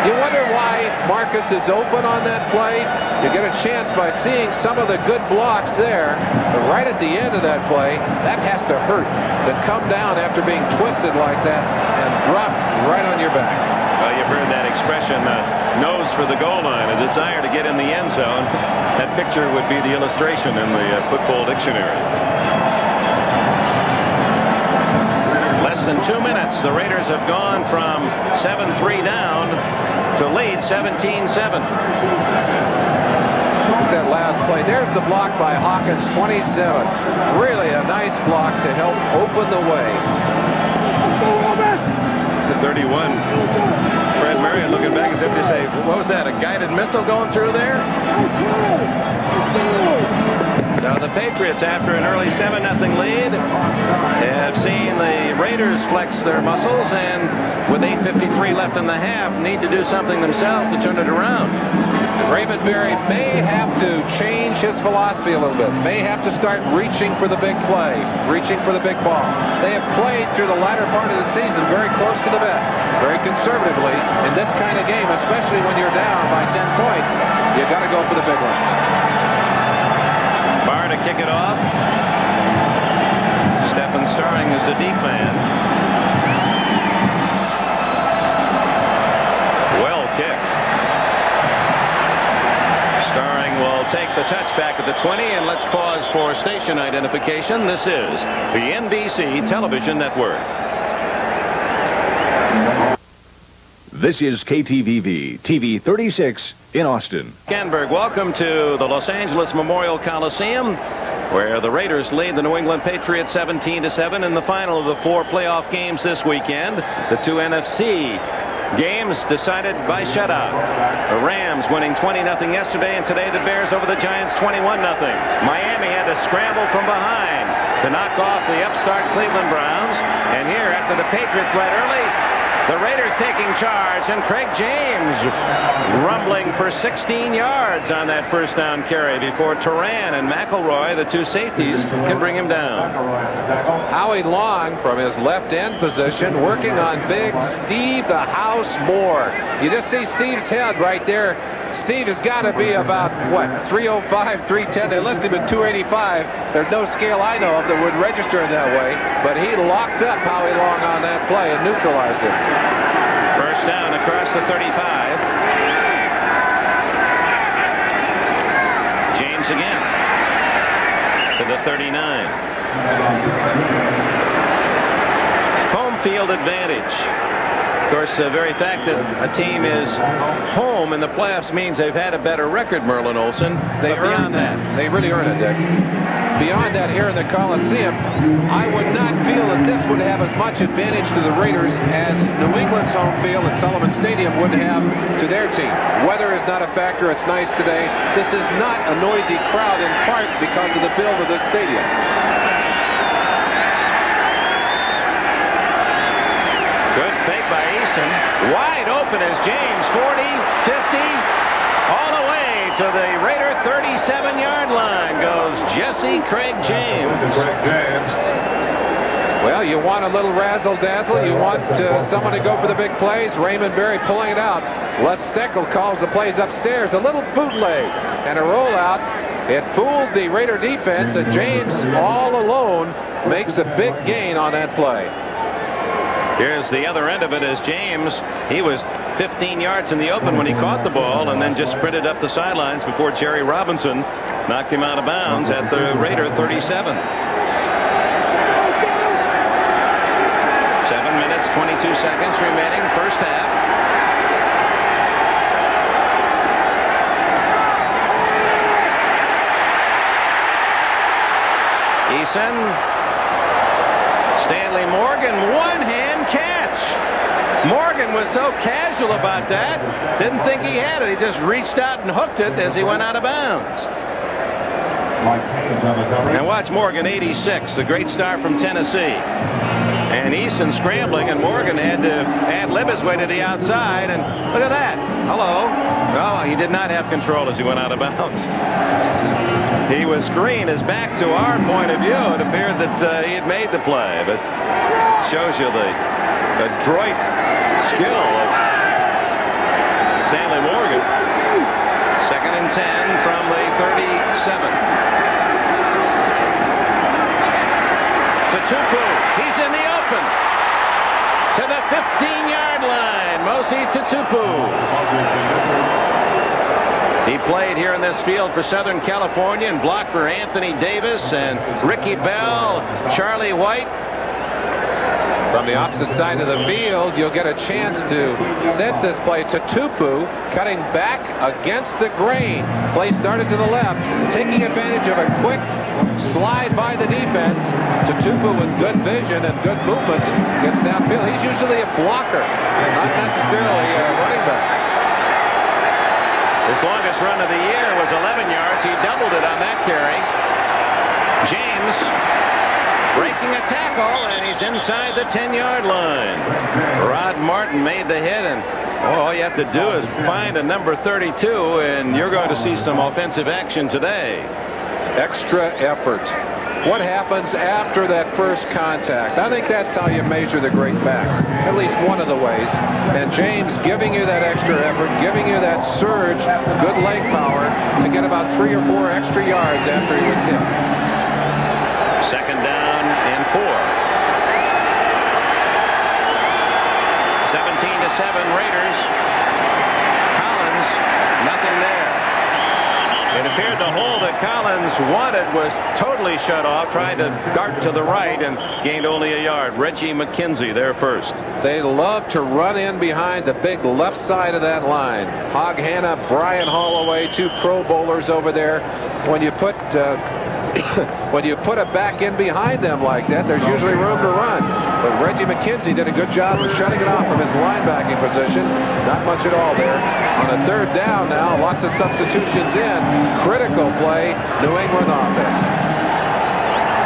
You wonder why Marcus is open on that play? You get a chance by seeing some of the good blocks there. But right at the end of that play, that has to hurt to come down after being twisted like that and dropped right on your back. Well, you've heard that expression, nose for the goal line, a desire to get in the end zone. That picture would be the illustration in the football dictionary. Less than 2 minutes, the Raiders have gone from 7-3 down to lead 17-7. that last play. There's the block by Hawkins, 27. Really a nice block to help open the way. The 31. Fred Marion looking back as if to say, what was that, a guided missile going through there? Now the Patriots, after an early 7-0 lead, have seen the Raiders flex their muscles, and with 8:53 left in the half, need to do something themselves to turn it around. Raymond Berry may have to change his philosophy a little bit. May have to start reaching for the big play, reaching for the big ball. They have played through the latter part of the season very close to the vest, very conservatively. In this kind of game, especially when you're down by 10 points, you got to go for the big ones. Barr to kick it off. Stephen Starring is the deep man. Well kicked. Starring will take the touchback at the 20, and let's pause for station identification. This is the NBC Television Network. This is KTVV TV 36 in Austin. Canberg, welcome to the Los Angeles Memorial Coliseum, where the Raiders lead the New England Patriots 17-7 in the final of the 4 playoff games this weekend. The 2 NFC games decided by shutout. The Rams winning 20-0 yesterday, and today the Bears over the Giants 21-0. Miami had to scramble from behind to knock off the upstart Cleveland Browns. And here, after the Patriots led early, the Raiders taking charge, and Craig James rumbling for 16 yards on that first down carry before Turan and McElroy, the 2 safeties, can bring him down. Howie Long from his left end position working on big Steve the House Moore. You just see Steve's head right there. Steve has got to be about, what, 305, 310. They listed him at 285. There's no scale I know of that would register in that way, but he locked up Howie Long on that play and neutralized him. First down across the 35. James again to the 39. Home field advantage. Of course, the very fact that a team is home in the playoffs means they've had a better record, Merlin Olsen. They earned that. They really earned it, Dick. Beyond that, here in the Coliseum, I would not feel that this would have as much advantage to the Raiders as New England's home field at Sullivan Stadium would have to their team. Weather is not a factor. It's nice today. This is not a noisy crowd, in part because of the build of this stadium. Good fake by Eason. Wide open is James. 40, 50, all the way to the Raider 37-yard line goes Jesse Craig James. Well, you want a little razzle-dazzle. You want someone to go for the big plays. Raymond Berry pulling it out. Les Steckel calls the plays upstairs. A little bootleg and a rollout. It fooled the Raider defense, and James all alone makes a big gain on that play. Here's the other end of it as James. He was 15 yards in the open when he caught the ball and then just sprinted up the sidelines before Jerry Robinson knocked him out of bounds at the Raider 37. 7 minutes, 22 seconds remaining, first half. Eason. Stanley Morgan, one-hand catch. Morgan was so casual about that, didn't think he had it. He just reached out and hooked it as he went out of bounds. And watch Morgan, 86, the great star from Tennessee. And Eason scrambling, and Morgan had to ad-lib his way to the outside, and look at that. Hello. Oh, he did not have control as he went out of bounds. He was screened his back to our point of view. It appeared that he had made the play, but shows you the adroit skill of Stanley Morgan. 2nd and 10 from the 37. Tupu, he's in the open. To the 15-yard line, Mosi Tupu. He played here in this field for Southern California and blocked for Anthony Davis and Ricky Bell, Charlie White. From the opposite side of the field, you'll get a chance to sense this play. Tutupu cutting back against the grain. Play started to the left, taking advantage of a quick slide by the defense. Tutupu with good vision and good movement gets downfield. He's usually a blocker, not necessarily a running back. His longest run of the year was 11 yards. He doubled it on that carry. James breaking a tackle, and he's inside the 10-yard line. Rod Martin made the hit, and all you have to do is find a number 32, and you're going to see some offensive action today. Extra effort. What happens after that first contact? I think that's how you measure the great backs, at least one of the ways. And James giving you that extra effort, giving you that surge, good leg power to get about 3 or 4 extra yards after he was hit. Second down and 4. 17-7 Raiders. Collins, nothing there. It appeared the hole that Collins wanted was totally shut off, tried to dart to the right and gained only a yard. Reggie McKenzie there first. They love to run in behind the big left side of that line. Hog Hanna, Brian Holloway, 2 Pro Bowlers over there. When you put a back in behind them like that, there's usually room to run. But Reggie McKenzie did a good job of shutting it off from his linebacking position. Not much at all there. On a third down now, lots of substitutions in. Critical play, New England offense.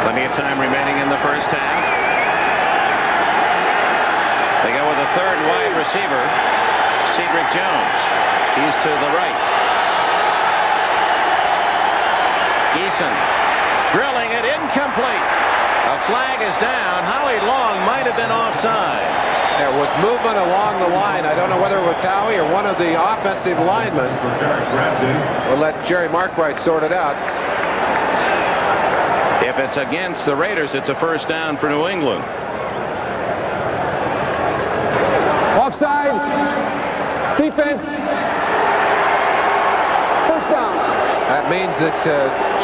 Plenty of time remaining in the first half. They go with a third wide receiver, Cedric Jones. He's to the right. Eason drilling it, incomplete. A flag is down. Howie Long might have been offside. There was movement along the line. I don't know whether it was Howie or one of the offensive linemen. We'll let Jerry Markwright sort it out. If it's against the Raiders, it's a first down for New England. Offside. Defense. First down. That means that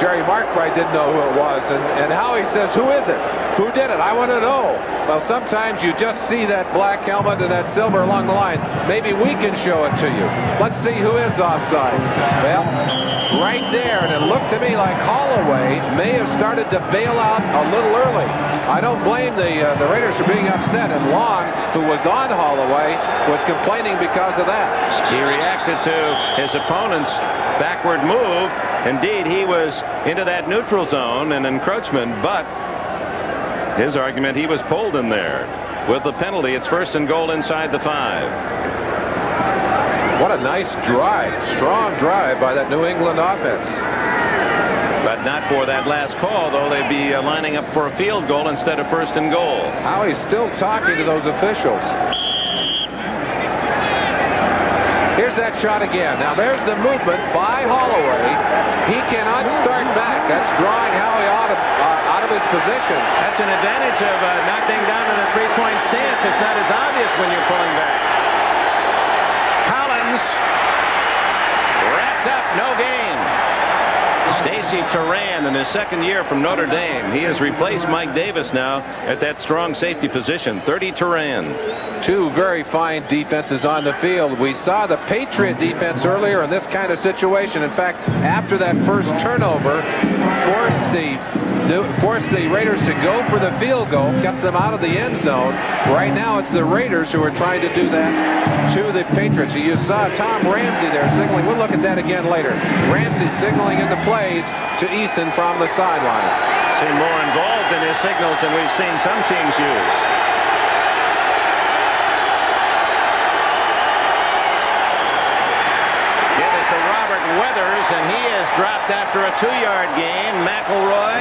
Jerry Markwright didn't know who it was. And Howie says, who is it? Who did it? I want to know. Well, sometimes you just see that black helmet and that silver along the line. Maybe we can show it to you. Let's see who is offsides. Well, right there, and it looked to me like Holloway may have started to bail out a little early. I don't blame the Raiders for being upset, and Long, who was on Holloway, was complaining because of that. He reacted to his opponent's backward move. Indeed, he was into that neutral zone and encroachment, but his argument, he was pulled in there. With the penalty, it's first and goal inside the 5. What a nice drive. Strong drive by that New England offense. But not for that last call, though. They'd be lining up for a field goal instead of first and goal. Howie's still talking to those officials. Here's that shot again. Now there's the movement by Holloway. He cannot start back. That's drawing Howie out of his position. That's an advantage of not being down in a 3-point stance. It's not as obvious when you're pulling back. Collins wrapped up, no gain. Stacy Turan in his second year from Notre Dame. He has replaced Mike Davis now at that strong safety position. 30 Turan. 2 very fine defenses on the field. We saw the Patriot defense earlier in this kind of situation. In fact, after that first turnover, forced the Raiders to go for the field goal, kept them out of the end zone. Right now, it's the Raiders who are trying to do that to the Patriots. You saw Tom Ramsey there signaling. We'll look at that again later. Ramsey signaling in the plays to Eason from the sideline. Seem more involved in his signals than we've seen some teams use. Give us to Robert Weathers, and he is dropped after a 2-yard gain. McElroy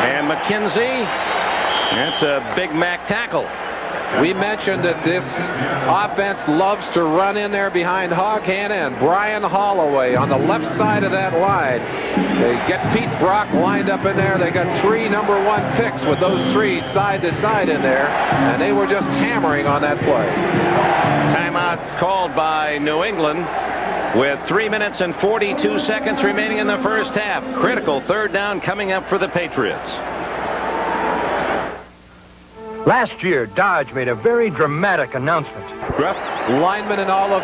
and McKenzie. That's a Big Mac tackle. We mentioned that this offense loves to run in there behind Hog Hanna and Brian Holloway on the left side of that line. They get Pete Brock lined up in there. They got 3 number 1 picks with those 3 side to side in there, and they were just hammering on that play. Timeout called by New England with 3 minutes and 42 seconds remaining in the first half. Critical third down coming up for the Patriots. Last year, Dodge made a very dramatic announcement. Best lineman in all of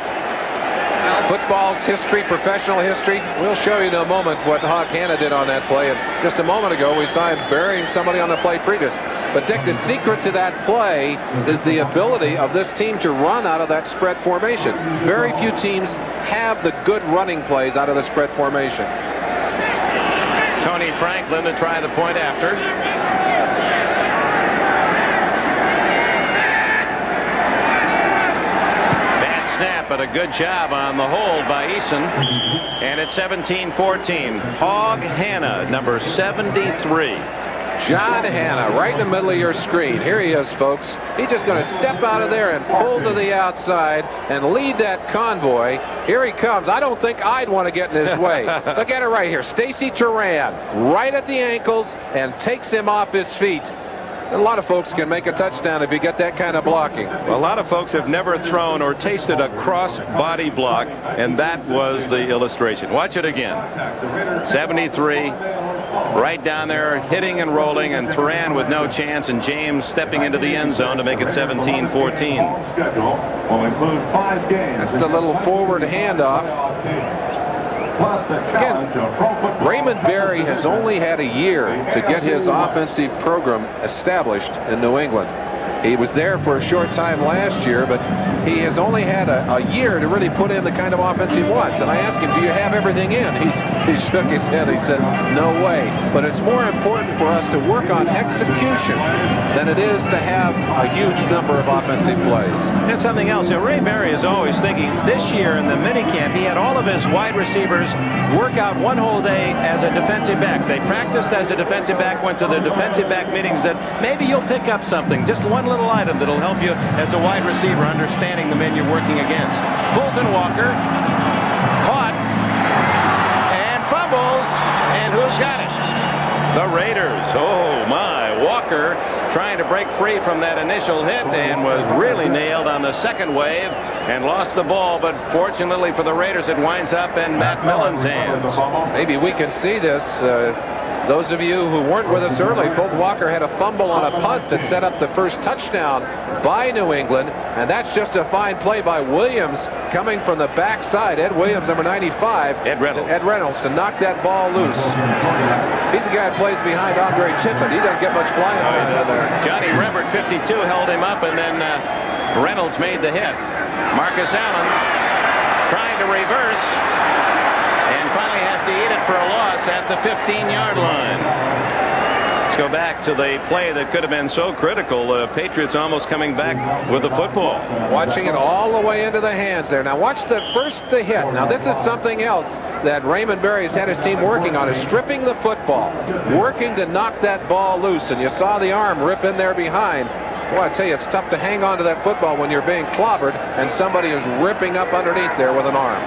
football's history, professional history. We'll show you in a moment what Hawk Hanna did on that play. And just a moment ago, we saw him burying somebody on the play previous. But, Dick, the secret to that play is the ability of this team to run out of that spread formation. Very few teams have the good running plays out of the spread formation. Tony Franklin to try the point after. Bad snap, but a good job on the hold by Eason. And it's 17-14. Hog Hanna, number 73. John Hanna, right in the middle of your screen. Here he is, folks. He's just going to step out of there and pull to the outside and lead that convoy. Here he comes. I don't think I'd want to get in his way. Look at it right here. Stacy Turan right at the ankles and takes him off his feet. A lot of folks can make a touchdown if you get that kind of blocking. A lot of folks have never thrown or tasted a cross-body block, and that was the illustration. Watch it again. 73, right down there, hitting and rolling, and Turan with no chance, and James stepping into the end zone to make it 17-14. That's the little forward handoff. Again, Raymond Berry has only had a year to get his offensive program established in New England. He was there for a short time last year, but he has only had a year to really put in the kind of offense he wants. And I asked him, do you have everything in? He shook his head. He said, no way. But it's more important for us to work on execution than it is to have a huge number of offensive plays. And something else, Ray Berry is always thinking, this year in the minicamp, he had all of his wide receivers work out one whole day as a defensive back. They practiced as a defensive back, went to the defensive back meetings, that maybe you'll pick up something, just one little item that'll help you as a wide receiver understanding the men you're working against. Fulton Walker caught and fumbles, and who's got it? The Raiders. Oh my, Walker trying to break free from that initial hit and was really nailed on the second wave and lost the ball, but fortunately for the Raiders it winds up in Matt Millen's hands. Maybe we can see this. Those of you who weren't with us early, Fulton Walker had a fumble on a punt that set up the first touchdown by New England, and that's just a fine play by Williams coming from the backside. Ed Williams, number 95. Ed Reynolds to knock that ball loose. He's the guy who plays behind Andre Tippett. He doesn't get much flying time there. Johnny Rembert, 52, held him up, and then Reynolds made the hit. Marcus Allen trying to reverse, and finally has to eat it for a loss at the 15-yard line. Let's go back to the play that could have been so critical. The Patriots almost coming back with the football. Watching it all the way into the hands there. Now watch the hit. Now this is something else that Raymond Berry has had his team working on, is stripping the football, working to knock that ball loose. And you saw the arm rip in there behind. Well, I tell you, it's tough to hang on to that football when you're being clobbered and somebody is ripping up underneath there with an arm.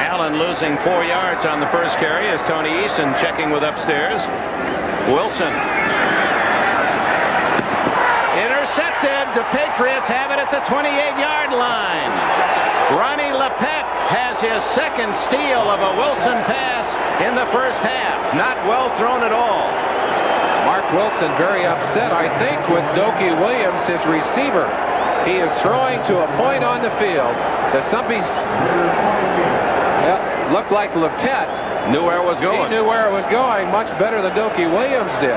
Allen losing 4 yards on the first carry as Tony Eason checking with upstairs. Wilson. Intercepted. The Patriots have it at the 28-yard line. Ronnie Lepet has his second steal of a Wilson pass in the first half. Not well thrown at all. Mark Wilson very upset, I think, with Dokie Williams, his receiver. He is throwing to a point on the field that somebody's... looked like Lepet knew where it was going. He knew where it was going much better than Dokie Williams did.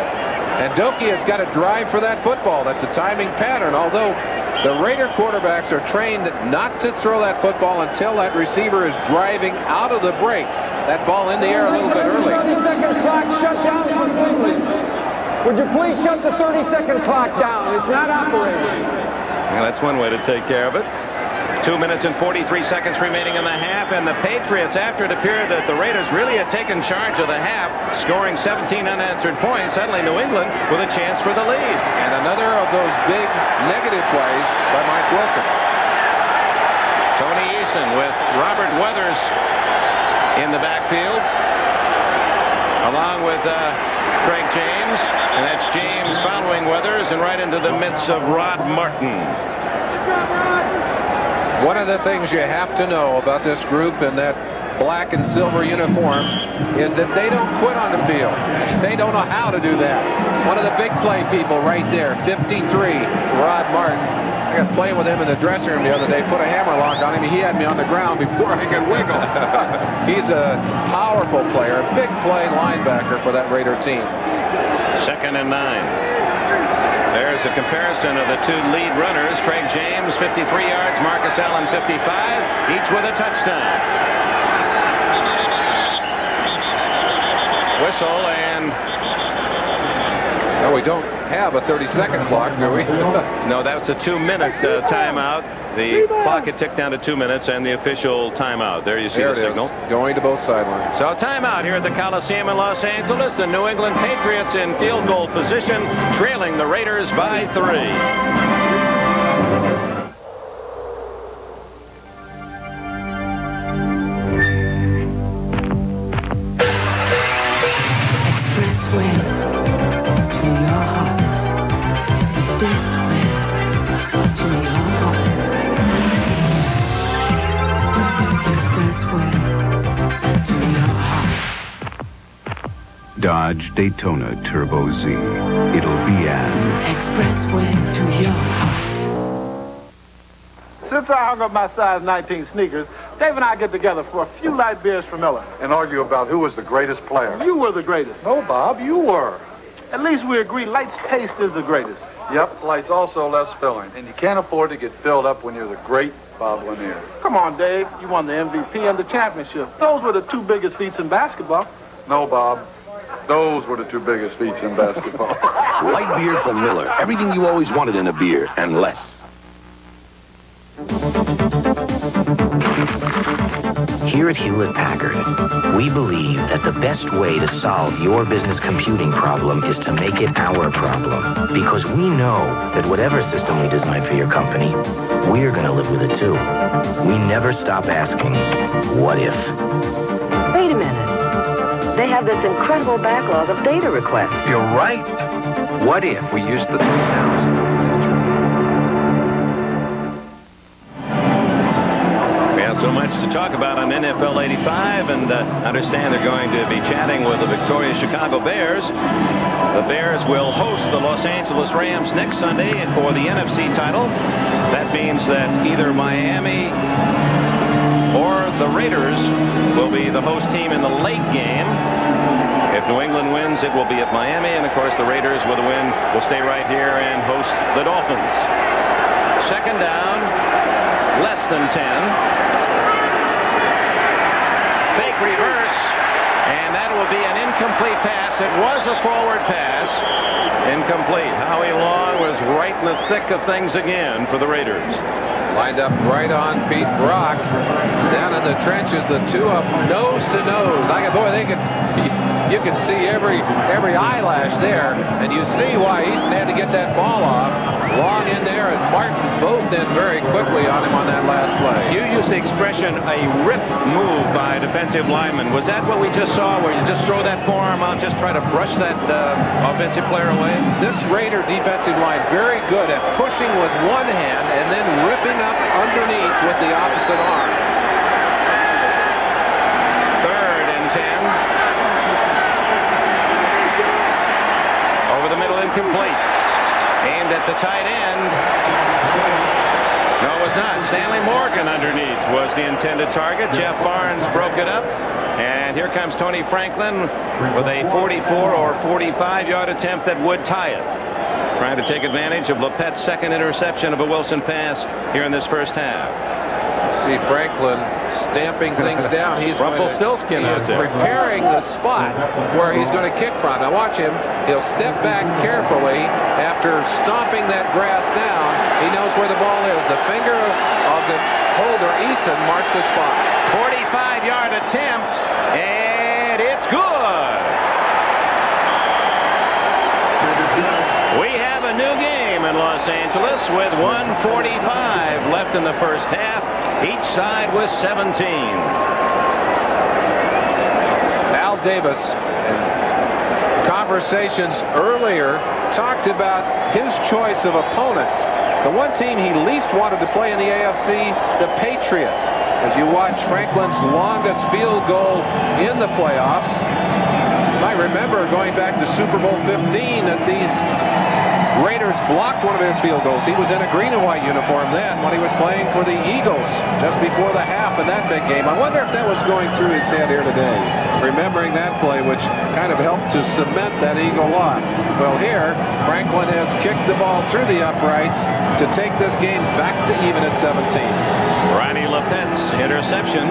And Dokie has got to drive for that football. That's a timing pattern, although the Raider quarterbacks are trained not to throw that football until that receiver is driving out of the break. That ball in the air a little bit early. 30-second clock shut down completely. Would you please shut the 30-second clock down? It's not operating. Well, that's one way to take care of it. 2 minutes and 43 seconds remaining in the half, and the Patriots, after it appeared that the Raiders really had taken charge of the half, scoring 17 unanswered points, suddenly New England with a chance for the lead. And another of those big negative plays by Mike Wilson. Tony Eason with Robert Weathers in the backfield, along with Craig James, and that's James following Weathers, and right into the midst of Rod Martin. One of the things you have to know about this group in that black and silver uniform is that they don't quit on the field. They don't know how to do that. One of the big play people right there, 53, Rod Martin. I got playing with him in the dressing room the other day, put a hammer lock on him. He had me on the ground before I could wiggle. He's a powerful player, a big play linebacker for that Raider team. 2nd and 9. There's a comparison of the two lead runners. Craig James, 53 yards. Marcus Allen, 55, each with a touchdown. Whistle and... No, we don't have a 30-second clock, do we? No, that was a 2-minute timeout. The clock had ticked down to 2 minutes and the official timeout. There you see the signal. Going to both sidelines. So timeout here at the Coliseum in Los Angeles. The New England Patriots in field goal position, trailing the Raiders by 3. Dodge Daytona Turbo Z. It'll be an expressway to your heart. Since I hung up my size 19 sneakers, Dave and I get together for a few light beers from Miller. And argue about who was the greatest player. You were the greatest. No, Bob, you were. At least we agree Light's taste is the greatest. Yep, Light's also less filling. And you can't afford to get filled up when you're the great Bob Lanier. Come on, Dave. You won the MVP and the championship. Those were the two biggest feats in basketball. No, Bob. Those were the two biggest feats in basketball. Light beer from Miller. Everything you always wanted in a beer, and less. Here at Hewlett-Packard, we believe that the best way to solve your business computing problem is to make it our problem. Because we know that whatever system we design for your company, we're going to live with it too. We never stop asking, what if? Wait a minute. They have this incredible backlog of data requests. You're right. What if we used the 3,000? We have so much to talk about on NFL 85, and understand they're going to be chatting with the victorious Chicago Bears. The Bears will host the Los Angeles Rams next Sunday for the NFC title. That means that either Miami or the Raiders will be the host team in the late game. If New England wins, it will be at Miami, and of course the Raiders with a win will stay right here and host the Dolphins. 2nd down, less than 10. Fake reverse, and that will be an incomplete pass. It was a forward pass. Incomplete. Howie Long was right in the thick of things again for the Raiders. Lined up right on Pete Brock. Down in the trenches, the two of them nose to nose. Boy, they could... You can see every eyelash there, and you see why Easton had to get that ball off. Long in there, and Martin both in very quickly on him on that last play. You used the expression, a rip move by defensive lineman. Was that what we just saw, where you just throw that forearm out, just try to brush that offensive player away? This Raider defensive line very good at pushing with one hand and then ripping up underneath with the opposite arm. 3rd and 10. Over the middle, incomplete. Aimed at the tight end. No, it was not. Stanley Morgan underneath was the intended target. Jeff Barnes broke it up. And here comes Tony Franklin with a 44 or 45-yard attempt that would tie it. Trying to take advantage of Lepett's second interception of a Wilson pass here in this first half. See Franklin stamping things down. He's Rumpelstiltskin out there, preparing the spot where he's going to kick from. Now watch him. He'll step back carefully after stomping that grass down. He knows where the ball is. The finger of the holder, Eason, marks the spot. 45-yard attempt, and it's good. We have a new game in Los Angeles with 1:45 left in the first half. Each side was 17. Al Davis, in conversations earlier, talked about his choice of opponents. The one team he least wanted to play in the AFC, the Patriots. As you watch Franklin's longest field goal in the playoffs, I remember going back to Super Bowl 15 that these Raiders blocked one of his field goals. He was in a green and white uniform then when he was playing for the Eagles just before the half in that big game. I wonder if that was going through his head here today, remembering that play, which kind of helped to cement that Eagle loss. Well, here, Franklin has kicked the ball through the uprights to take this game back to even at 17. Ronnie LePet's interception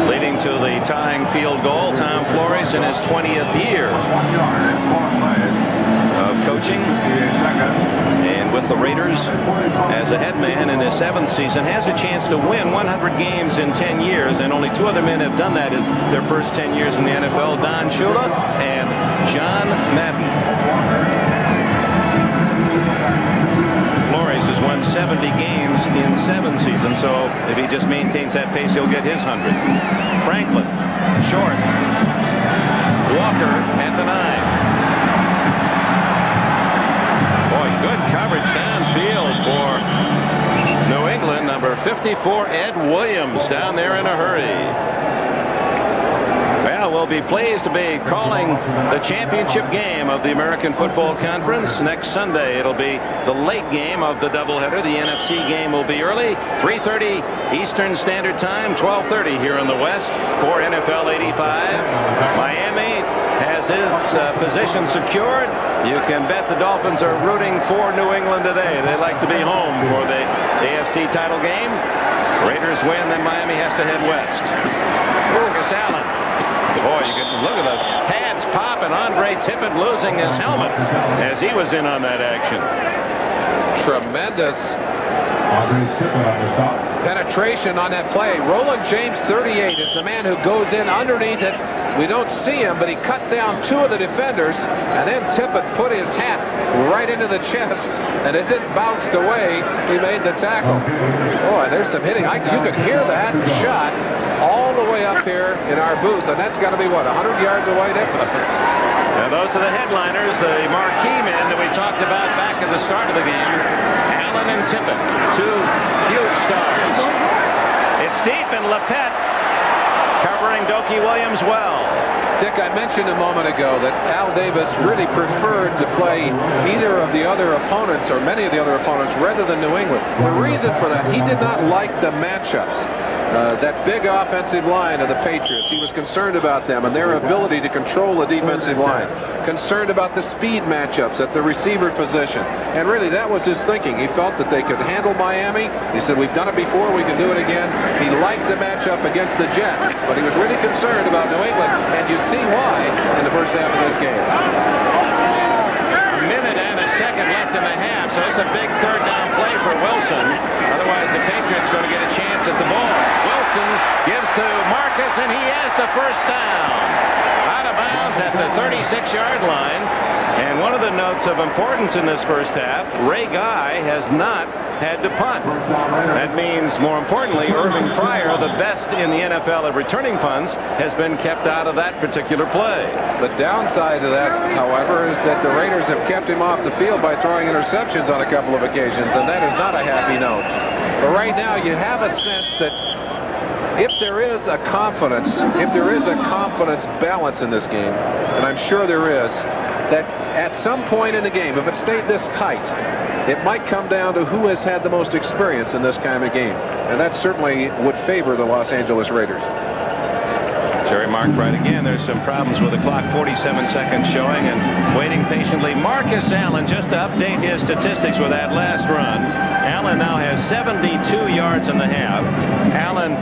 leading to the tying field goal. Tom Flores in his 20th year of coaching, and with the Raiders as a head man in his 7th season, has a chance to win 100 games in 10 years, and only 2 other men have done that in their first 10 years in the NFL, Don Shula and John Madden. Flores has won 70 games in 7 seasons, so if he just maintains that pace, he'll get his 100. Franklin, short. Walker at the 9. Good coverage downfield for New England. Number 54, Ed Williams, down there in a hurry. Well, we'll be pleased to be calling the championship game of the American Football Conference next Sunday. It'll be the late game of the doubleheader. The NFC game will be early, 3:30 Eastern Standard Time, 12:30 here in the West for NFL 85. Miami has his position secured. You can bet the Dolphins are rooting for New England today. They like to be home for the AFC title game. Raiders win, then Miami has to head west. Marcus Allen. Boy, you can look at the pads popping. Andre Tippett losing his helmet as he was in on that action. Tremendous penetration on that play. Roland James, 38, is the man who goes in underneath it. We don't see him, but he cut down 2 of the defenders, and then Tippett put his hat right into the chest, and as it bounced away, he made the tackle. Boy, there's some hitting. You could hear that shot all the way up here in our booth, and that's got to be, what, 100 yards away, Nick? Now, those are the headliners, the marquee men that we talked about back at the start of the game. Allen and Tippett, 2 huge stars. It's deep, and LePet covering Dokie Williams well. Dick, I mentioned a moment ago that Al Davis really preferred to play either of the other opponents or many of the other opponents rather than New England. The reason for that, he did not like the matchups. That big offensive line of the Patriots, he was concerned about them and their ability to control the defensive line. Concerned about the speed matchups at the receiver position. And really, that was his thinking. He felt that they could handle Miami. He said, we've done it before, we can do it again. He liked the matchup against the Jets, but he was really concerned about New England, and you see why in the first half of this game. A minute and a second left in the half, so it's a big 3rd down play for Wilson. Otherwise, the Patriots going to get a chance at the ball. Wilson gives to Marcus, and he has the first down. Out of bounds at the 36-yard line. And one of the notes of importance in this first half, Ray Guy has not had to punt. That means, more importantly, Irving Fryer, the best in the NFL at returning punts, has been kept out of that particular play. The downside to that, however, is that the Raiders have kept him off the field by throwing interceptions on a couple of occasions, and that is not a happy note. But right now, you have a sense that if there is a confidence balance in this game, and I'm sure there is, that at some point in the game, if it stayed this tight, it might come down to who has had the most experience in this kind of game. And that certainly would favor the Los Angeles Raiders. Jerry marked right again. There's some problems with the clock. 47 seconds showing and waiting patiently. Marcus Allen, just to update his statistics with that last run. Allen now has 72 yards in the half. Allen,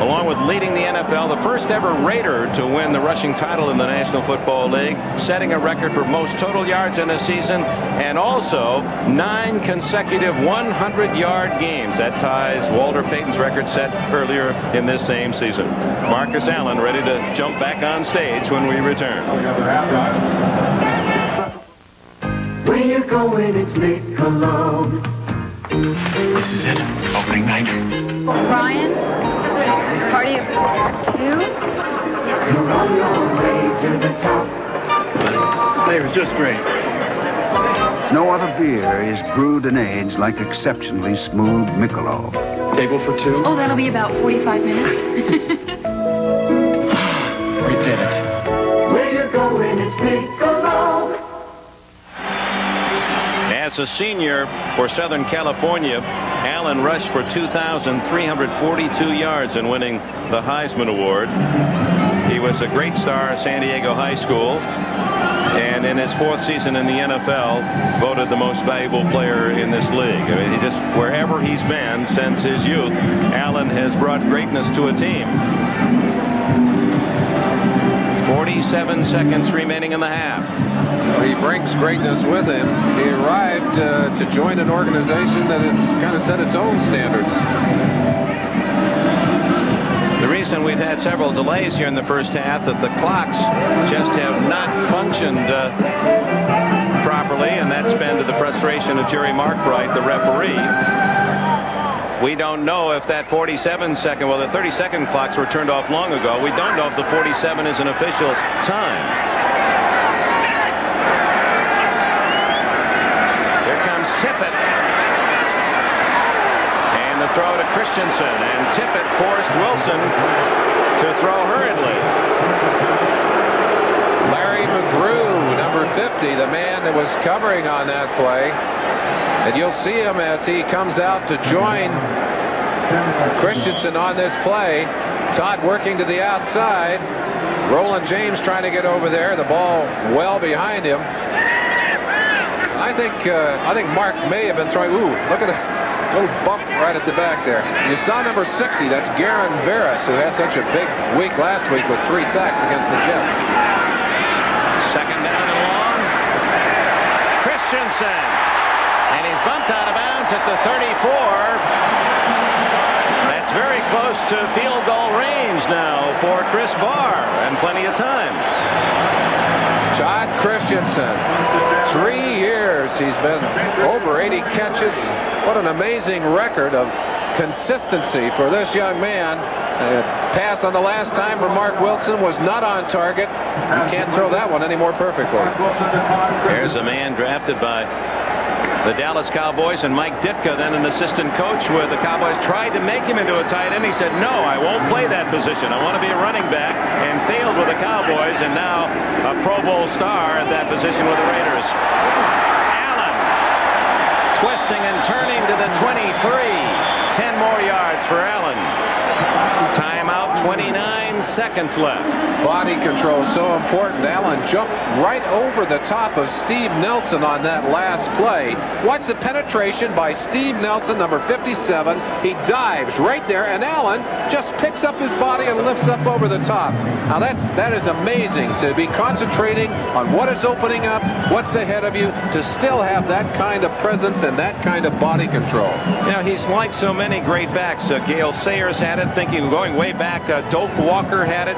along with leading the NFL, the first ever Raider to win the rushing title in the National Football League, setting a record for most total yards in a season, and also 9 consecutive 100-yard games. That ties Walter Payton's record set earlier in this same season. Marcus Allen ready to jump back on stage when we return. Where you going, it's Michelob. This is it. Opening night. Brian? Party of 2? You're on your way to the top. The flavor's just great. No other beer is brewed and aged like exceptionally smooth Michelob. Table for 2? Oh, that'll be about 45 minutes. We did it. Where you going, it's As a senior for Southern California, Allen rushed for 2,342 yards in winning the Heisman Award. He was a great star at San Diego High School, and in his 4th season in the NFL, voted the most valuable player in this league. I mean, he just, wherever he's been since his youth, Allen has brought greatness to a team. 47 seconds remaining in the half. He brings greatness with him. He arrived to join an organization that has kind of set its own standards. The reason we've had several delays here in the first half that the clocks just have not functioned properly, and that's been to the frustration of Jerry Markbright, the referee. We don't know if that 47-second, well, the 30-second clocks were turned off long ago. We don't know if the 47 is an official time. Here comes Tippett. And the throw to Christensen. And Tippett forced Wilson to throw hurriedly. Larry McGrew, number 50, the man that was covering on that play. And you'll see him as he comes out to join Christensen on this play. Todd working to the outside. Roland James trying to get over there. The ball well behind him. I think Mark may have been throwing. Ooh, look at the little bump right at the back there. You saw number 60. That's Garen Veras, who had such a big week last week with 3 sacks against the Jets. Second down and long. Christensen. And he's bumped out of bounds at the 34. That's very close to field goal range now for Chris Barr, and plenty of time. Todd Christensen, 3 years he's been over 80 catches. What an amazing record of consistency for this young man. Pass on the last time for Mark Wilson was not on target. You can't throw that one any more perfectly. There's a man drafted by the Dallas Cowboys, and Mike Ditka, then an assistant coach with the Cowboys, tried to make him into a tight end. He said, no, I won't play that position. I want to be a running back, and failed with the Cowboys, and now a Pro Bowl star at that position with the Raiders. Allen twisting and turning to the 23. 10 more yards for Allen. Timeout, 29 seconds left. Body control is so important. Allen jumped right over the top of Steve Nelson on that last play. Watch the penetration by Steve Nelson, number 57. He dives right there, and Allen just picks up his body and lifts up over the top. Now that is amazing, to be concentrating on what is opening up, what's ahead of you, to still have that kind of presence and that kind of body control. You know, he's like so many great backs. Gale Sayers had it, thinking going way back. Doak Walker had it.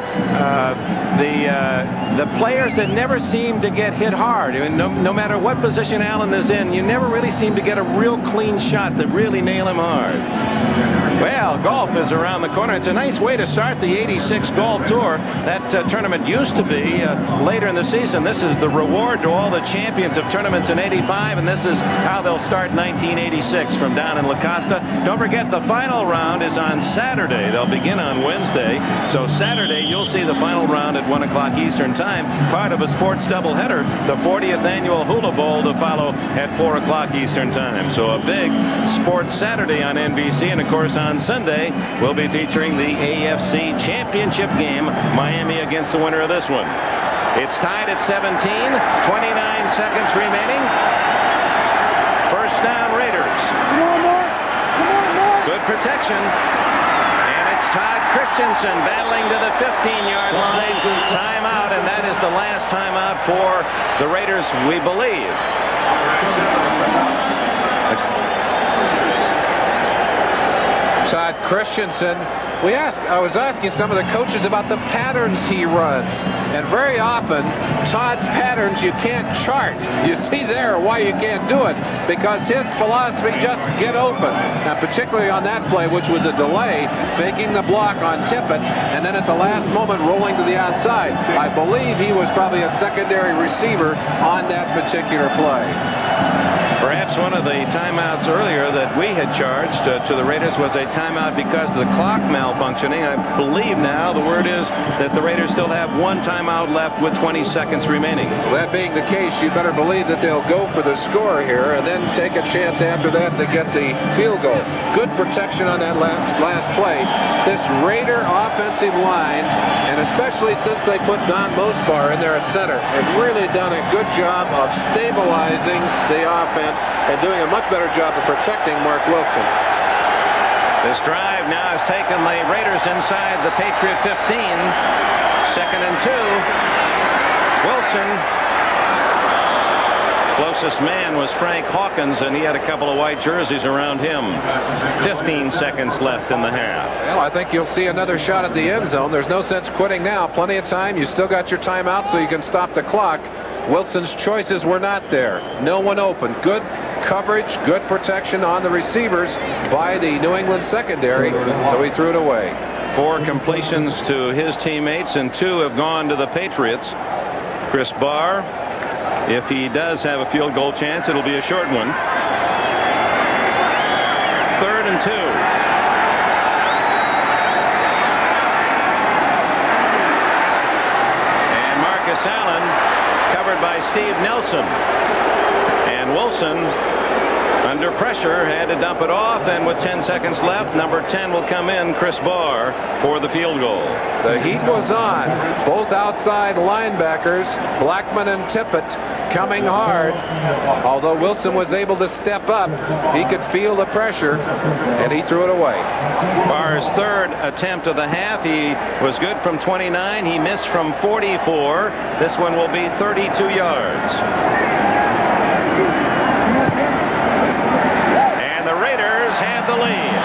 The players that never seem to get hit hard. I mean, no matter what position Allen is in, you never really seem to get a real clean shot that really nail him hard. Well, golf is around the corner. It's a nice way to start the 86 Golf Tour. That tournament used to be later in the season. This is the reward to all the champions of tournaments in 85, and this is how they'll start 1986 from down in La Costa. Don't forget, the final round is on Saturday. They'll begin on Wednesday. So Saturday, you'll see the final round at 1 o'clock Eastern Time, part of a sports doubleheader, the 40th annual Hula Bowl to follow at 4 o'clock Eastern Time. So a big sports Saturday on NBC, and of course on Sunday, we'll be featuring the AFC Championship game, Miami against the winner of this one. It's tied at 17, 29 seconds remaining. First down, Raiders. Good protection. And it's Todd Christensen battling to the 15-yard line. Timeout, and that is the last timeout for the Raiders, we believe. Todd Christensen. I was asking some of the coaches about the patterns he runs, and very often Todd's patterns you can't chart. You see there why you can't do it, because his philosophy just get open. Now, particularly on that play, which was a delay, faking the block on Tippett, and then at the last moment rolling to the outside. I believe he was probably a secondary receiver on that particular play. Perhaps one one of the timeouts earlier that we had charged to the Raiders was a timeout because of the clock malfunctioning. I believe now the word is that the Raiders still have one timeout left with 20 seconds remaining. Well, that being the case, you better believe that they'll go for the score here and then take a chance after that to get the field goal. Good protection on that last play. This Raider offensive line, and especially since they put Don Mosbar in there at center, have really done a good job of stabilizing the offense and doing a much better job of protecting Mark Wilson. This drive now has taken the Raiders inside the Patriot 15. 2nd and 2. Wilson. Closest man was Frank Hawkins, and he had a couple of white jerseys around him. 15 seconds left in the half. Well, I think you'll see another shot at the end zone. There's no sense quitting now. Plenty of time. You still got your timeout so you can stop the clock. Wilson's choices were not there. No one open. Good coverage, good protection on the receivers by the New England secondary, so he threw it away. 4 completions to his teammates, and 2 have gone to the Patriots. Chris Barr, if he does have a field goal chance, it'll be a short one. 3rd and 2. And Marcus Allen covered by Steve Nelson. And Wilson, under pressure, had to dump it off, and with 10 seconds left, number 10 will come in, Chris Barr, for the field goal. The heat was on. Both outside linebackers, Blackman and Tippett, coming hard. Although Wilson was able to step up, he could feel the pressure, and he threw it away. Barr's 3rd attempt of the half. He was good from 29. He missed from 44. This one will be 32 yards. And the Raiders have the lead.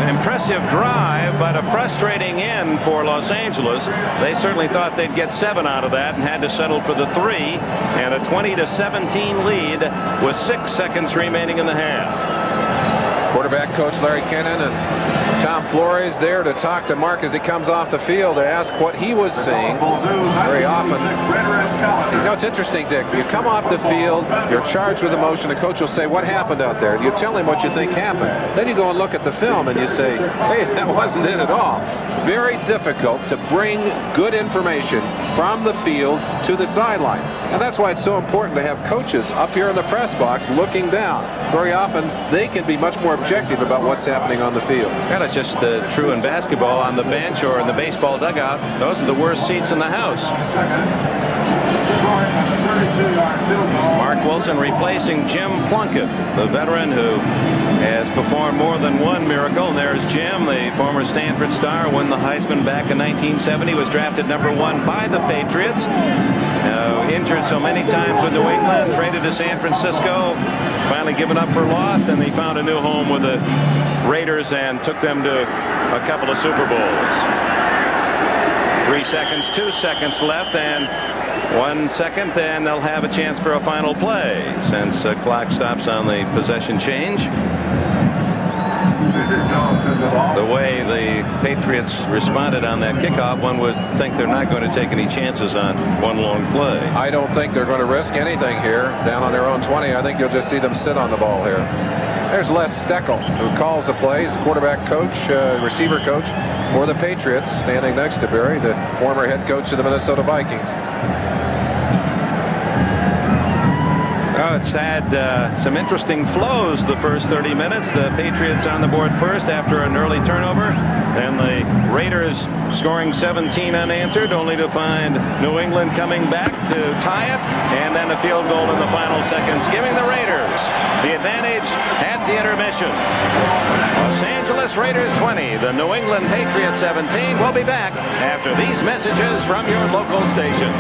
Impressive drive, but a frustrating end for Los Angeles. They certainly thought they'd get 7 out of that and had to settle for the 3, and a 20-17 lead with 6 seconds remaining in the half. Quarterback coach Larry Kennan and Tom Flores there to talk to Mark as he comes off the field to ask what he was seeing. Very often, you know, it's interesting, Dick. You come off the field, you're charged with emotion. The coach will say, "What happened out there?" You tell him what you think happened. Then you go and look at the film and you say, "Hey, that wasn't it at all." Very difficult to bring good information from the field to the sideline. And that's why it's so important to have coaches up here in the press box looking down. Very often, they can be much more objective about what's happening on the field. And it's just true in basketball. On the bench or in the baseball dugout, those are the worst seats in the house. Mark Wilson replacing Jim Plunkett, the veteran who has performed more than one miracle. And there's Jim, the former Stanford star, won the Heisman back in 1970, was drafted #1 by the Patriots. Injured so many times with New England, traded to San Francisco, finally given up for lost, and he found a new home with the Raiders and took them to a couple of Super Bowls. 3 seconds, 2 seconds left, and 1 second, and they'll have a chance for a final play since the clock stops on the possession change. The way the Patriots responded on that kickoff, one would think they're not going to take any chances on one long play. I don't think they're going to risk anything here down on their own 20. I think you'll just see them sit on the ball here. There's Les Steckel, who calls the plays, quarterback coach, receiver coach for the Patriots, standing next to Barry, the former head coach of the Minnesota Vikings. Oh, it's had some interesting flows the first 30 minutes. The Patriots on the board first after an early turnover. Then the Raiders scoring 17 unanswered, only to find New England coming back to tie it. And then a field goal in the final seconds, giving the Raiders the advantage at the intermission. Los Angeles Raiders 20, the New England Patriots 17. We'll be back after these messages from your local station.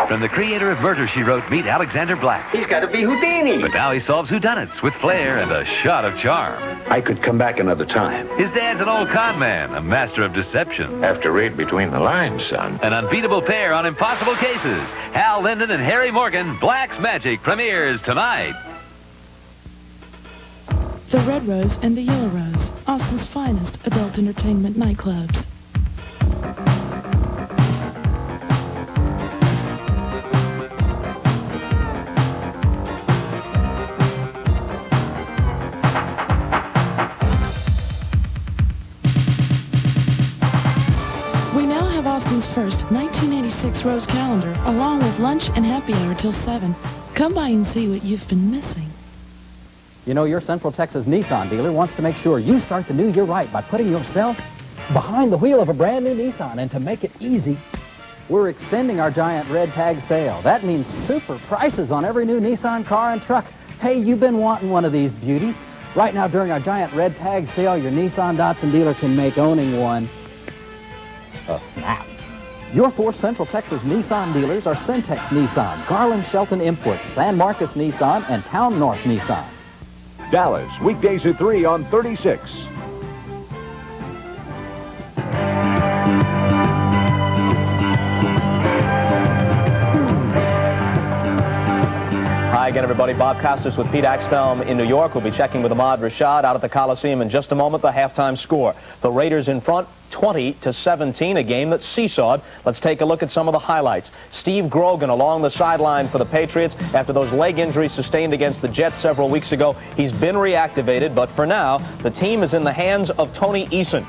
From the creator of Murder, She Wrote, meet Alexander Black. He's got to be Houdini. But now he solves whodunits with flair and a shot of charm. I could come back another time. His dad's an old con man, a master of deception. Have to read between the lines, son. An unbeatable pair on impossible cases. Hal Linden and Harry Morgan, Black's Magic, premieres tonight. The Red Rose and the Yellow Rose, Austin's finest adult entertainment nightclubs. We now have Austin's first 1986 Rose calendar, along with lunch and happy hour till 7. Come by and see what you've been missing. You know, your Central Texas Nissan dealer wants to make sure you start the new year right by putting yourself behind the wheel of a brand new Nissan. And to make it easy, we're extending our giant red tag sale. That means super prices on every new Nissan car and truck. Hey, you've been wanting one of these beauties. Right now, during our giant red tag sale, your Nissan Datsun dealer can make owning one a snap. Your 4 Central Texas Nissan dealers are Syntex Nissan, Garland Shelton Imports, San Marcos Nissan, and Town North Nissan. Dallas, weekdays at 3 on 36. Hi again, everybody. Bob Costas with Pete Axthelm in New York. We'll be checking with Ahmad Rashad out at the Coliseum in just a moment. The halftime score. The Raiders in front, 20-17, a game that seesawed. Let's take a look at some of the highlights. Steve Grogan along the sideline for the Patriots after those leg injuries sustained against the Jets several weeks ago. He's been reactivated, but for now, the team is in the hands of Tony Eason.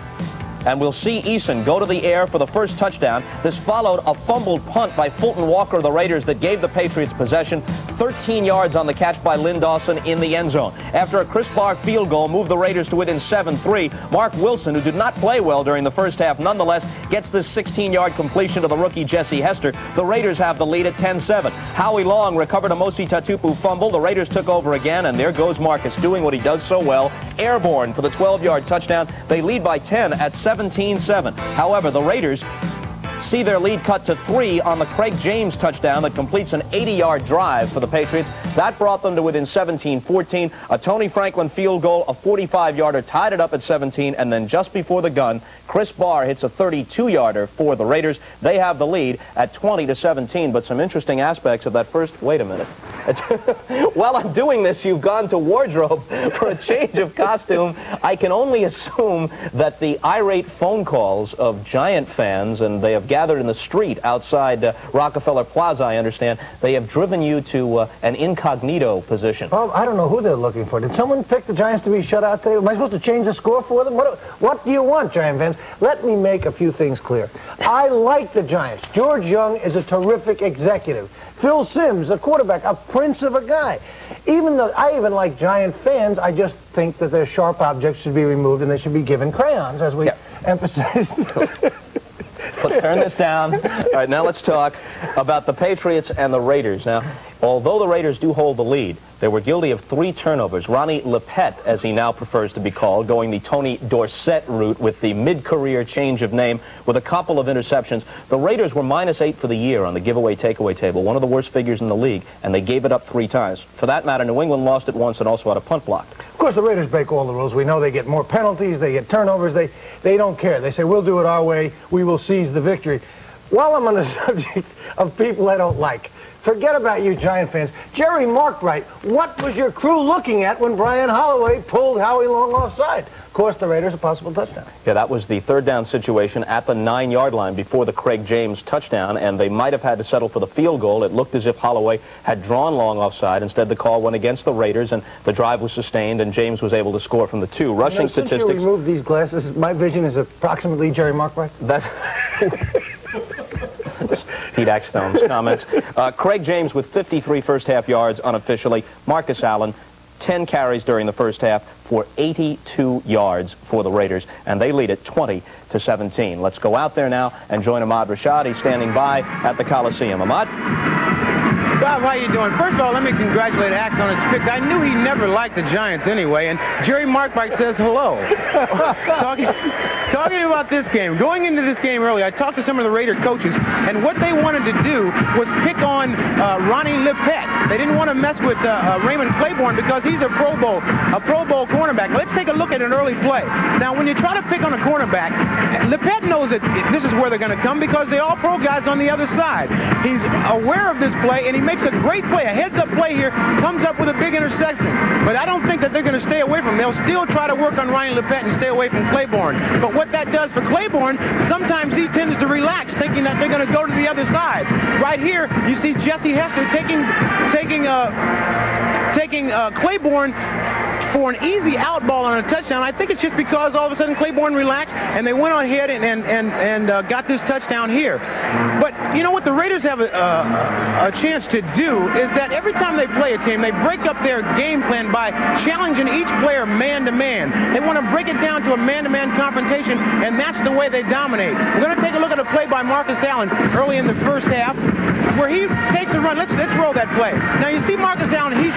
And we'll see Eason go to the air for the first touchdown. This followed a fumbled punt by Fulton Walker of the Raiders that gave the Patriots possession. 13 yards on the catch by Lynn Dawson in the end zone. After a Chris Barr field goal moved the Raiders to within 7-3, Mark Wilson, who did not play well during the first half, nonetheless gets this 16-yard completion to the rookie Jesse Hester. The Raiders have the lead at 10-7. Howie Long recovered a Mosi Tatupu fumble. The Raiders took over again, and there goes Marcus doing what he does so well. Airborne for the 12-yard touchdown. They lead by 10 at 17-7. However, the Raiders see their lead cut to 3 on the Craig James touchdown that completes an 80-yard drive for the Patriots. That brought them to within 17-14. A Tony Franklin field goal, a 45-yarder, tied it up at 17, and then just before the gun, Chris Barr hits a 32-yarder for the Raiders. They have the lead at 20-17, but some interesting aspects of that first. Wait a minute. While I'm doing this, you've gone to wardrobe for a change of costume. I can only assume that the irate phone calls of Giant fans, and they have gathered in the street outside Rockefeller Plaza, I understand, they have driven you to an incognito position. Well, I don't know who they're looking for. Did someone pick the Giants to be shut out today? Am I supposed to change the score for them? What do you want, Giant fans? Let me make a few things clear. I like the Giants. George Young is a terrific executive. Phil Simms, a quarterback, a prince of a guy. Even though I even like Giant fans, I just think that their sharp objects should be removed and they should be given crayons, as we emphasize. Turn this down. All right, now let's talk about the Patriots and the Raiders. Now, although the Raiders do hold the lead, they were guilty of 3 turnovers. Ronnie Lepet, as he now prefers to be called, going the Tony Dorsett route with the mid-career change of name with a couple of interceptions. The Raiders were -8 for the year on the giveaway-takeaway table, one of the worst figures in the league, and they gave it up 3 times. For that matter, New England lost it once and also had a punt blocked. Of course, the Raiders break all the rules. We know they get more penalties, they get turnovers. They don't care. They say, we'll do it our way. We will seize the victory. While I'm on the subject of people I don't like, forget about you Giant fans. Jerry Markwright, what was your crew looking at when Brian Holloway pulled Howie Long offside? Of course, the Raiders a possible touchdown. Yeah, that was the 3rd down situation at the 9-yard line before the Craig James touchdown, and they might have had to settle for the field goal. It looked as if Holloway had drawn Long offside. Instead, the call went against the Raiders, and the drive was sustained, and James was able to score from the 2. Rushing statistics. Since you removed these glasses, my vision is approximately Jerry Markwright. That's Pete Axthelm's comments. Craig James with 53 first-half yards unofficially. Marcus Allen, 10 carries during the first half for 82 yards for the Raiders, and they lead it 20-17. Let's go out there now and join Ahmad Rashad. He's standing by at the Coliseum. Ahmad? Bob, how you doing? First of all, let me congratulate Axe on his pick. I knew he never liked the Giants anyway, and Jerry Markwright says hello. Talking about this game, going into this game early, I talked to some of the Raider coaches, and what they wanted to do was pick on Ronnie Lippett. They didn't want to mess with Raymond Claiborne because he's a Pro Bowl cornerback. Let's take a look at an early play. Now, when you try to pick on a cornerback, Lippett knows that this is where they're going to come because they're all pro guys on the other side. He's aware of this play, and he makes a great play. A heads-up play here, comes up with a big interception. But I don't think that they're going to stay away from him. They'll still try to work on Ronnie Lippett and stay away from Claiborne. But what that does for Claiborne, sometimes he tends to relax, thinking that they're going to go to the other side. Right here, you see Jesse Hester taking Claiborne for an easy out ball on a touchdown. I think it's just because all of a sudden Claiborne relaxed and they went on ahead and got this touchdown here. But you know what the Raiders have a chance to do is that every time they play a team, they break up their game plan by challenging each player man-to-man. They want to break it down to a man-to-man confrontation, and that's the way they dominate. We're going to take a look at a play by Marcus Allen early in the first half where he takes a run. Let's roll that play. Now you see Marcus Allen, he's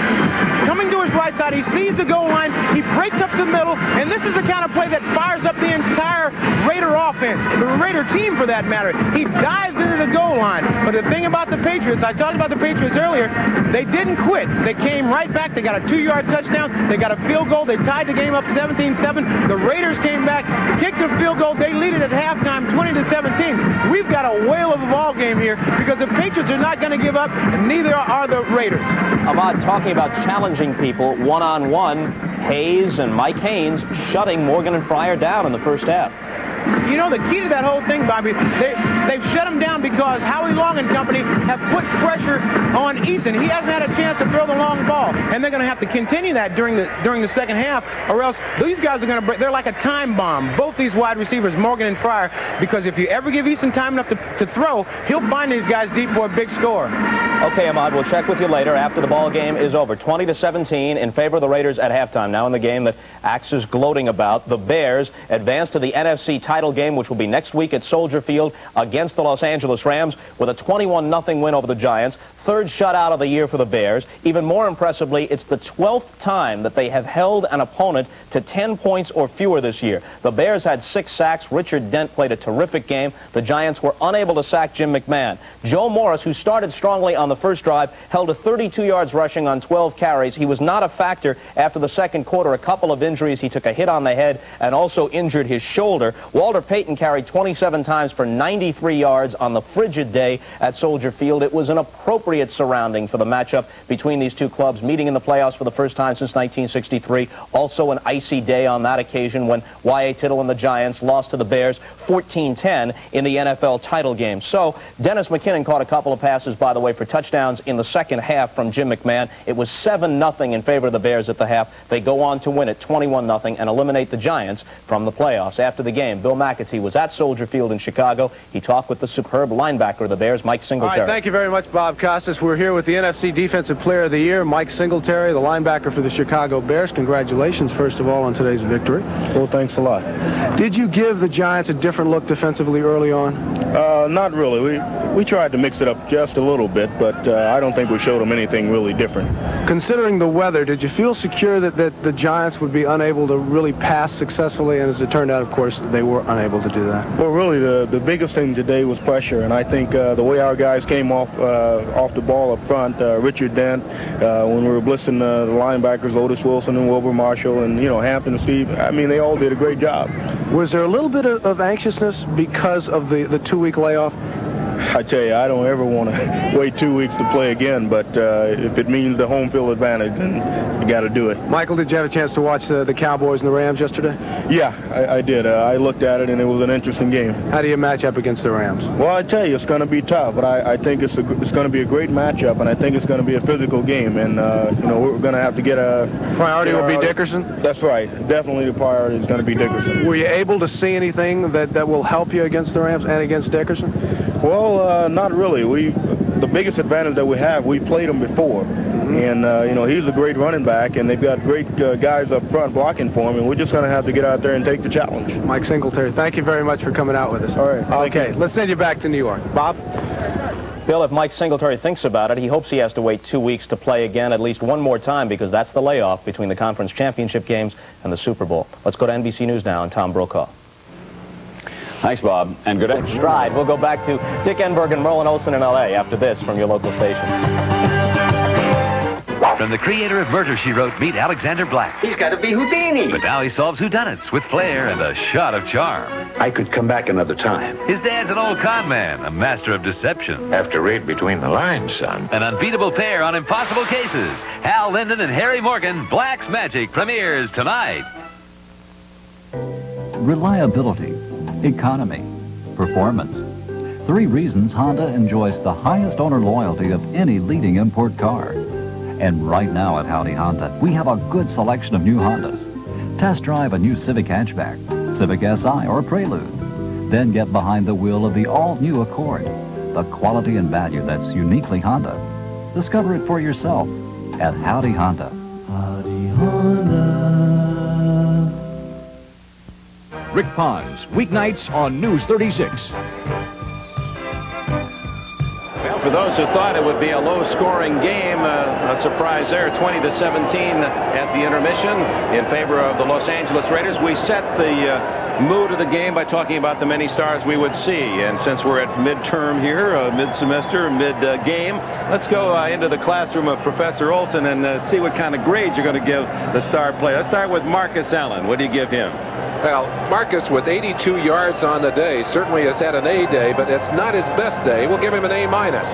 coming to his right side. He sees the goal line. He breaks up the middle, and this is the kind of play that fires up the entire Raider offense, the Raider team for that matter. He dives into the goal line. But the thing about the Patriots, I talked about the Patriots earlier, they didn't quit. They came right back. They got a 2-yard touchdown. They got a field goal. They tied the game up 17-7. The Raiders came back, kicked a field goal. They lead it at halftime 20-17. We've got a whale of a ball game here because the Patriots are not going to give up, and neither are the Raiders. Ahmad, talking about challenging people one-on-one, Hayes and Mike Haynes shutting Morgan and Fryer down in the first half. You know, the key to that whole thing, Bobby, they've shut him down because Howie Long and company have put pressure on Eason. He hasn't had a chance to throw the long ball, and they're going to have to continue that during the second half, or else these guys are going to break. They're like a time bomb, both these wide receivers, Morgan and Fryer, because if you ever give Eason time enough to throw, he'll find these guys deep for a big score. Okay, Ahmad, we'll check with you later after the ball game is over. 20-17 in favor of the Raiders at halftime. Now in the game that Axe is gloating about, the Bears advance to the NFC title game, which will be next week at Soldier Field against the Los Angeles Rams with a 21-0 win over the Giants. Third shutout of the year for the Bears. Even more impressively, it's the 12th time that they have held an opponent to 10 points or fewer this year. The Bears had 6 sacks. Richard Dent played a terrific game. The Giants were unable to sack Jim McMahon. Joe Morris, who started strongly on the first drive, held to 32 yards rushing on 12 carries. He was not a factor after the second quarter. A couple of injuries. He took a hit on the head and also injured his shoulder. Walter Payton carried 27 times for 93 yards on the frigid day at Soldier Field. It was an appropriate surrounding for the matchup between these two clubs, meeting in the playoffs for the first time since 1963. Also an icy day on that occasion when Y.A. Tittle and the Giants lost to the Bears 14-10 in the NFL title game. So Dennis McKinnon caught a couple of passes, by the way, for touchdowns in the second half from Jim McMahon. It was 7-0 in favor of the Bears at the half. They go on to win it 21-0 and eliminate the Giants from the playoffs. After the game, Bill McAtee was at Soldier Field in Chicago. He talked with the superb linebacker of the Bears, Mike Singletary. All right, thank you very much, Bob Costas. We're here with the NFC Defensive Player of the Year, Mike Singletary, the linebacker for the Chicago Bears. Congratulations, first of all, on today's victory. Well, thanks a lot. Did you give the Giants a different look defensively early on? Not really. We tried to mix it up just a little bit, but I don't think we showed them anything really different. Considering the weather, did you feel secure that the Giants would be unable to really pass successfully? And as it turned out, of course, they were unable to do that. Well, really, the biggest thing today was pressure, and I think the way our guys came off the ball up front, Richard Dent, when we were blitzing the linebackers, Otis Wilson and Wilbur Marshall, and, you know, Hampton and Steve, I mean, they all did a great job. Was there a little bit of anxiousness because of the 2-week layoff? I tell you, I don't ever want to wait 2 weeks to play again, but if it means the home field advantage, then you got to do it. Michael, did you have a chance to watch the Cowboys and the Rams yesterday? Yeah, I did. I looked at it, and it was an interesting game. How do you match up against the Rams? Well, I tell you, it's going to be tough, but I think it's going to be a great matchup, and I think it's going to be a physical game, and you know, we're going to have to get a priority. Will be Dickerson. That's right. Definitely the priority is going to be Dickerson. Were you able to see anything that will help you against the Rams and against Dickerson? Well, not really. The biggest advantage that we have, we played him before. And, you know, he's a great running back, and they've got great guys up front blocking for him, and we're just going to have to get out there and take the challenge. Mike Singletary, thank you very much for coming out with us. All right. Okay, let's send you back to New York. Bob? Bill, if Mike Singletary thinks about it, he hopes he has to wait 2 weeks to play again at least one more time because that's the layoff between the conference championship games and the Super Bowl. Let's go to NBC News now and Tom Brokaw. Thanks, Bob, and good day. Stride. We'll go back to Dick Enberg and Merlin Olsen in L.A. after this from your local station. From the creator of Murder, She Wrote, meet Alexander Black. He's got to be Houdini. But now he solves whodunits with flair and a shot of charm. I could come back another time. His dad's an old con man, a master of deception. Have to read between the lines, son. An unbeatable pair on impossible cases. Hal Linden and Harry Morgan, Black's Magic, premieres tonight. Reliability, economy, performance. 3 reasons Honda enjoys the highest owner loyalty of any leading import car. And right now at Howdy Honda, we have a good selection of new Hondas. Test drive a new Civic hatchback, Civic Si, or Prelude. Then get behind the wheel of the all-new Accord, the quality and value that's uniquely Honda. Discover it for yourself at Howdy Honda. Howdy Honda. Rick Pons, weeknights on News 36. Well, for those who thought it would be a low-scoring game, a surprise there, 20-17 at the intermission in favor of the Los Angeles Raiders. We set the mood of the game by talking about the many stars we would see. And since we're at midterm here, mid-semester, mid-game, let's go into the classroom of Professor Olsen and see what kind of grades you're going to give the star player. Let's start with Marcus Allen. What do you give him? Well, Marcus, with 82 yards on the day, certainly has had an A day, but it's not his best day. We'll give him an A-.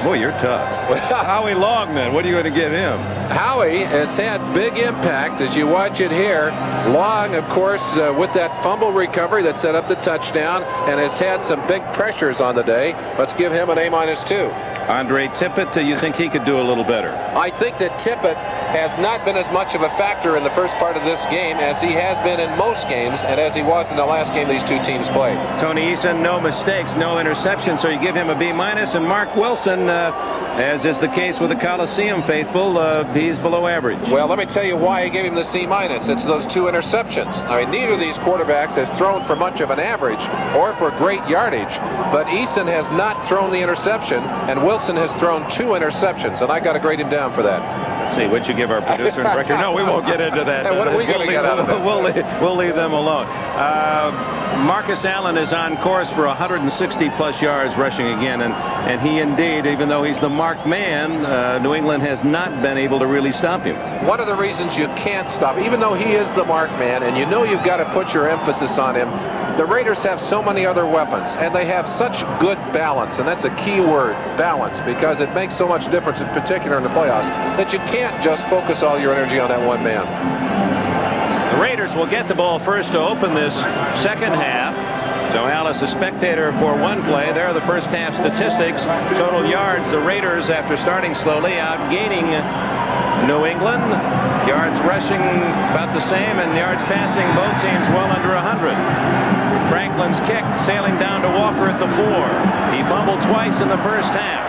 Boy, you're tough. Howie Longman, what are you going to give him? Howie has had big impact as you watch it here. Long, of course, with that fumble recovery that set up the touchdown, and has had some big pressures on the day. Let's give him an A- too. Andre Tippett, you think he could do a little better? I think that Tippett has not been as much of a factor in the first part of this game as he has been in most games and as he was in the last game these two teams played. Tony Eason, no mistakes, no interceptions, so you give him a B-. And Mark Wilson, as is the case with the Coliseum faithful, he's below average. Well, let me tell you why I gave him the C-. It's those 2 interceptions. I mean, neither of these quarterbacks has thrown for much of an average or for great yardage, but Eason has not thrown the interception, and Wilson has thrown 2 interceptions, and I got to grade him down for that. Let's see, what you give our producer and director? No, we won't get into that. Hey, what are we going to get out of this? We'll leave them alone. Marcus Allen is on course for 160-plus yards rushing again, and he indeed, even though he's the marked man, New England has not been able to really stop him. One of the reasons you can't stop, even though he is the marked man, and you know you've got to put your emphasis on him, the Raiders have so many other weapons, and they have such good balance, and that's a key word, balance, because it makes so much difference, in particular in the playoffs, that you can't just focus all your energy on that one man. The Raiders will get the ball first to open this second half. So Alice, a spectator for one play. There are the first half statistics. Total yards, the Raiders, after starting slowly, outgaining New England. Yards rushing about the same, and yards passing, both teams well under 100. Franklin's kick sailing down to Walker at the 4. He fumbled twice in the first half.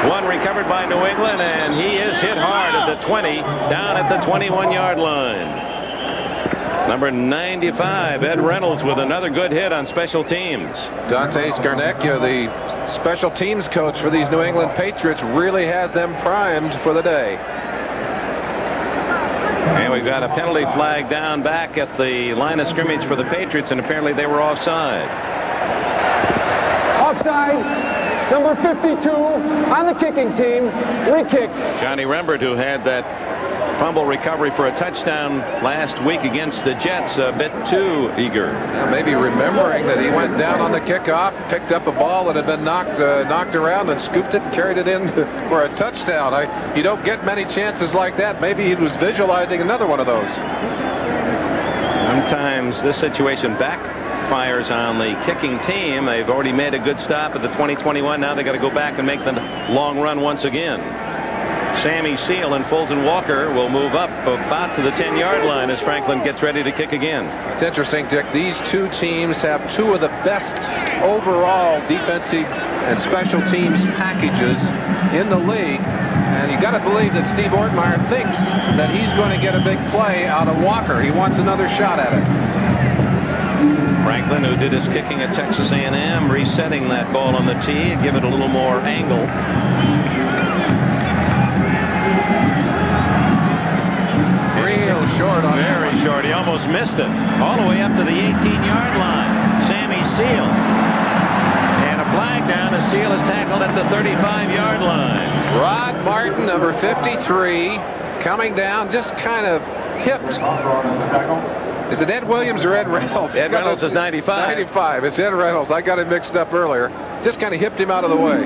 One recovered by New England, and he is hit hard at the 20, down at the 21-yard line. Number 95, Ed Reynolds, with another good hit on special teams. Dante Scarnecchia, the special teams coach for these New England Patriots, really has them primed for the day. And we've got a penalty flag down back at the line of scrimmage for the Patriots, and apparently they were offside. Offside. Number 52 on the kicking team. Re-kick. Johnny Rembert, who had that fumble recovery for a touchdown last week against the Jets, a bit too eager. Yeah, maybe remembering that he went down on the kickoff, picked up a ball that had been knocked around, and scooped it and carried it in for a touchdown. You don't get many chances like that. Maybe he was visualizing another one of those. Sometimes this situation backfires on the kicking team. They've already made a good stop at the 20-21. Now they got to go back and make the long run once again. Sammy Seal and Fulton Walker will move up about to the 10-yard line as Franklin gets ready to kick again. It's interesting, Dick. These two teams have 2 of the best overall defensive and special teams packages in the league. And you got to believe that Steve Ortmeyer thinks that he's going to get a big play out of Walker. He wants another shot at it. Franklin, who did his kicking at Texas A&M, resetting that ball on the tee and give it a little more angle. Real short on Very short. He almost missed it. All the way up to the 18-yard line. Sammy Seal 35-yard line. Rod Martin, number 53, coming down, just kind of hipped. Is it Ed Williams or Ed Reynolds? Ed Reynolds is 95. 95. It's Ed Reynolds. I got him mixed up earlier. Just kind of hipped him out of the way.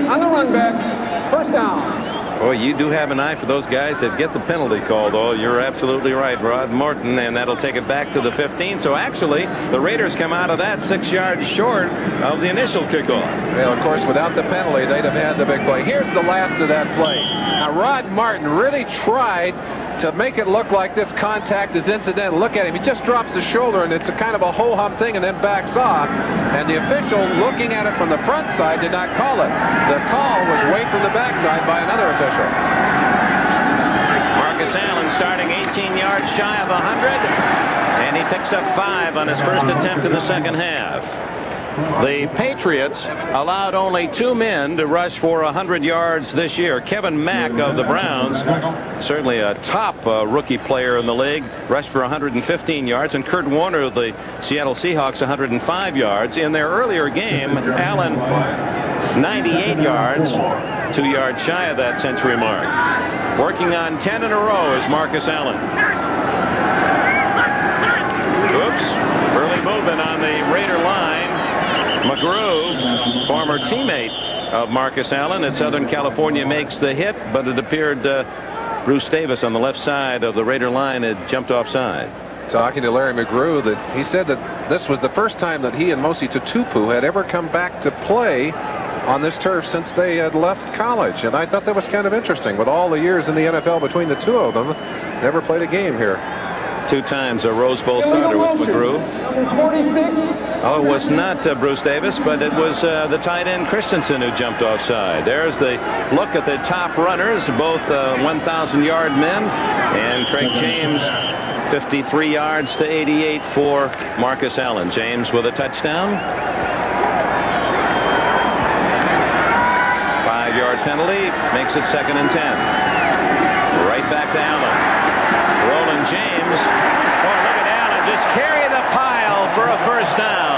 On the run back. First down. Boy, you do have an eye for those guys that get the penalty call, though. You're absolutely right, Rod Martin, and that'll take it back to the 15. So actually, the Raiders come out of that 6 yards short of the initial kickoff. Well, of course, without the penalty, they'd have had the big play. Here's the last of that play. Now, Rod Martin really tried to make it look like this contact is incidental. Look at him. He just drops his shoulder, and it's a kind of a ho-hum thing and then backs off. And the official, looking at it from the front side, did not call it. The call was way from the backside by another official. Marcus Allen starting 18 yards shy of 100, and he picks up 5 on his first attempt in the second half. The Patriots allowed only 2 men to rush for 100 yards this year. Kevin Mack of the Browns, certainly a top rookie player in the league, rushed for 115 yards, and Kurt Warner of the Seattle Seahawks 105 yards. In their earlier game, Allen 98 yards, 2 yards shy of that century mark. Working on 10 in a row is Marcus Allen. Oops, early movement on the Raider line. McGrew, former teammate of Marcus Allen at Southern California, makes the hit, but it appeared Bruce Davis on the left side of the Raider line had jumped offside. Talking to Larry McGrew, that he said that this was the first time that he and Mosi Tutupu had ever come back to play on this turf since they had left college. And I thought that was kind of interesting. With all the years in the NFL between the two of them, never played a game here. 2 times a Rose Bowl starter with McGrew. Number 46. Oh, it was not Bruce Davis, but it was the tight end Christensen who jumped offside. There's the look at the top runners, both 1,000-yard men, and Craig James, 53 yards to 88 for Marcus Allen. James with a touchdown. 5-yard penalty makes it 2nd and 10. Right back to Allen. Roland James. Oh, look at Allen just carry the pile for a first down.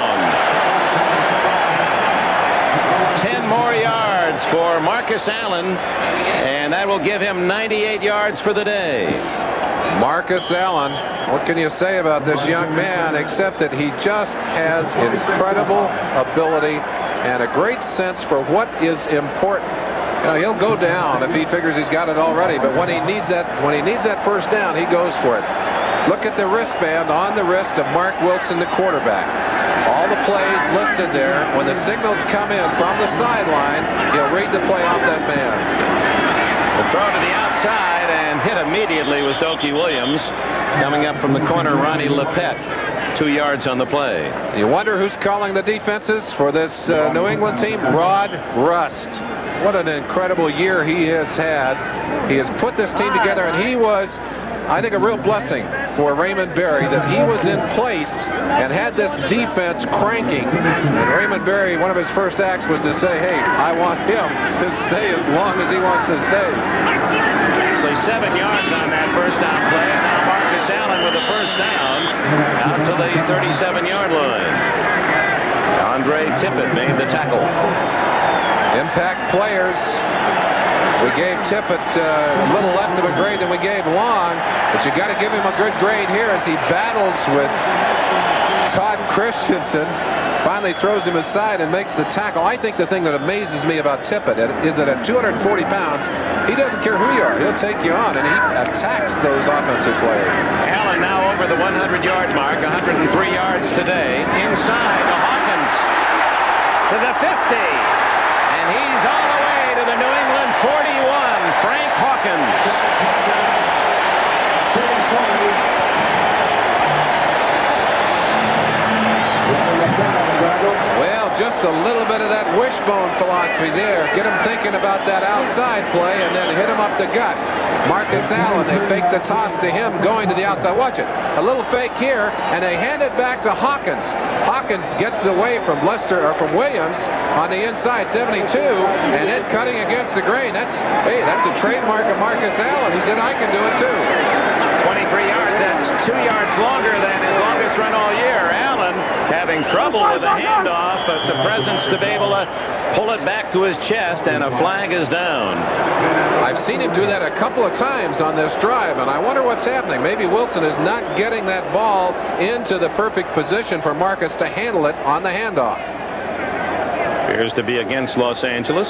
10 more yards for Marcus Allen, and that will give him 98 yards for the day. Marcus Allen, what can you say about this young man except that he just has incredible ability and a great sense for what is important. You know, he'll go down if he figures he's got it already, but when he needs that first down, he goes for it. Look at the wristband on the wrist of Mark Wilson, the quarterback. All the plays listed there. When the signals come in from the sideline, he'll read the play off that man. The throw to the outside and hit immediately was Dokie Williams. Coming up from the corner, Ronnie Lepet. 2 yards on the play. You wonder who's calling the defenses for this New England team? Rod Rust. What an incredible year he has had. He has put this team together, and he was, I think, a real blessing for Raymond Berry that he was in place and had this defense cranking. And Raymond Berry, one of his first acts was to say, hey, I want him to stay as long as he wants to stay. Actually 7 yards on that first down play, and now Marcus Allen with the first down out to the 37-yard line. Andre Tippett made the tackle. Impact players. We gave Tippett a little less of a grade than we gave Long, but you got to give him a good grade here as he battles with Todd Christensen. Finally throws him aside and makes the tackle. I think the thing that amazes me about Tippett is that at 240 pounds, he doesn't care who you are. He'll take you on, and he attacks those offensive players. Allen now over the 100-yard mark, 103 yards today. Inside to Hawkins to the 50. And he's all the way to the New England 41, Frank Hawkins. Well, just a little bit of that wishbone philosophy there. Get him thinking about that outside play and then hit him up the gut. Marcus Allen, they fake the toss to him going to the outside. Watch it. A little fake here, and they hand it back to Hawkins. Hawkins gets away from Williams on the inside, 72, and then cutting against the grain. That's a trademark of Marcus Allen. He said, I can do it too. 23 yards, that's 2 yards longer than his longest run all year. Allen having trouble with the handoff, but the presence to be able to pull it back to his chest, and a flag is down. I've seen him do that a couple of times on this drive, and I wonder what's happening. Maybe Wilson is not getting that ball into the perfect position for Marcus to handle it on the handoff. Appears to be against Los Angeles.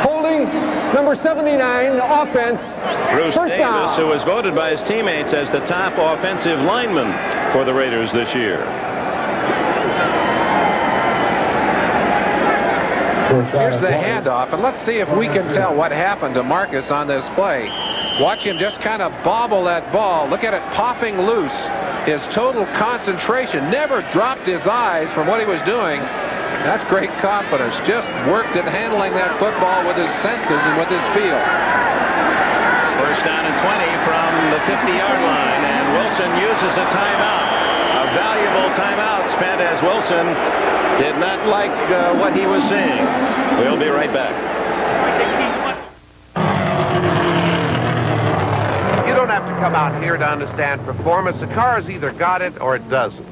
Holding number 79, offense. Bruce First Davis, down. who was voted by his teammates as the top offensive lineman for the Raiders this year. Here's the handoff, and let's see if we can tell what happened to Marcus on this play. Watch him just kind of bobble that ball. Look at it popping loose. His total concentration, never dropped his eyes from what he was doing. That's great confidence. Just worked at handling that football with his senses and with his feel. First down and 20 from the 50-yard line, and Wilson uses a timeout. A valuable timeout spent as Wilson did not like what he was seeing. We'll be right back. You don't have to come out here to understand performance. The car's either got it or it doesn't.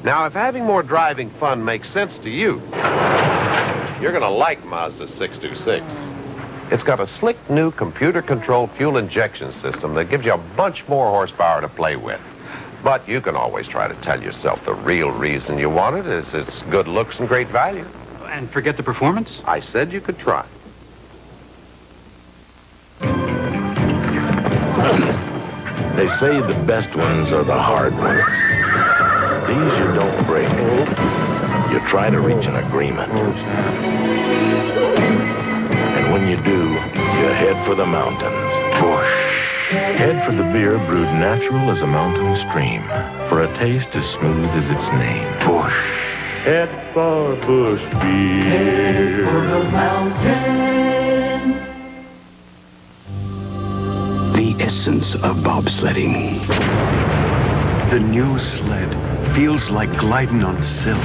Now, if having more driving fun makes sense to you, you're going to like Mazda 626. It's got a slick new computer-controlled fuel injection system that gives you a bunch more horsepower to play with. But you can always try to tell yourself the real reason you want it is its good looks and great value. And forget the performance? I said you could try. They say the best ones are the hard ones. These you don't break. You try to reach an agreement. And when you do, you head for the mountains. Whoosh. Head for the beer brewed natural as a mountain stream, for a taste as smooth as its name. Bush. Head for Bush beer. Head for the mountain. The essence of bobsledding. The new sled feels like gliding on silk.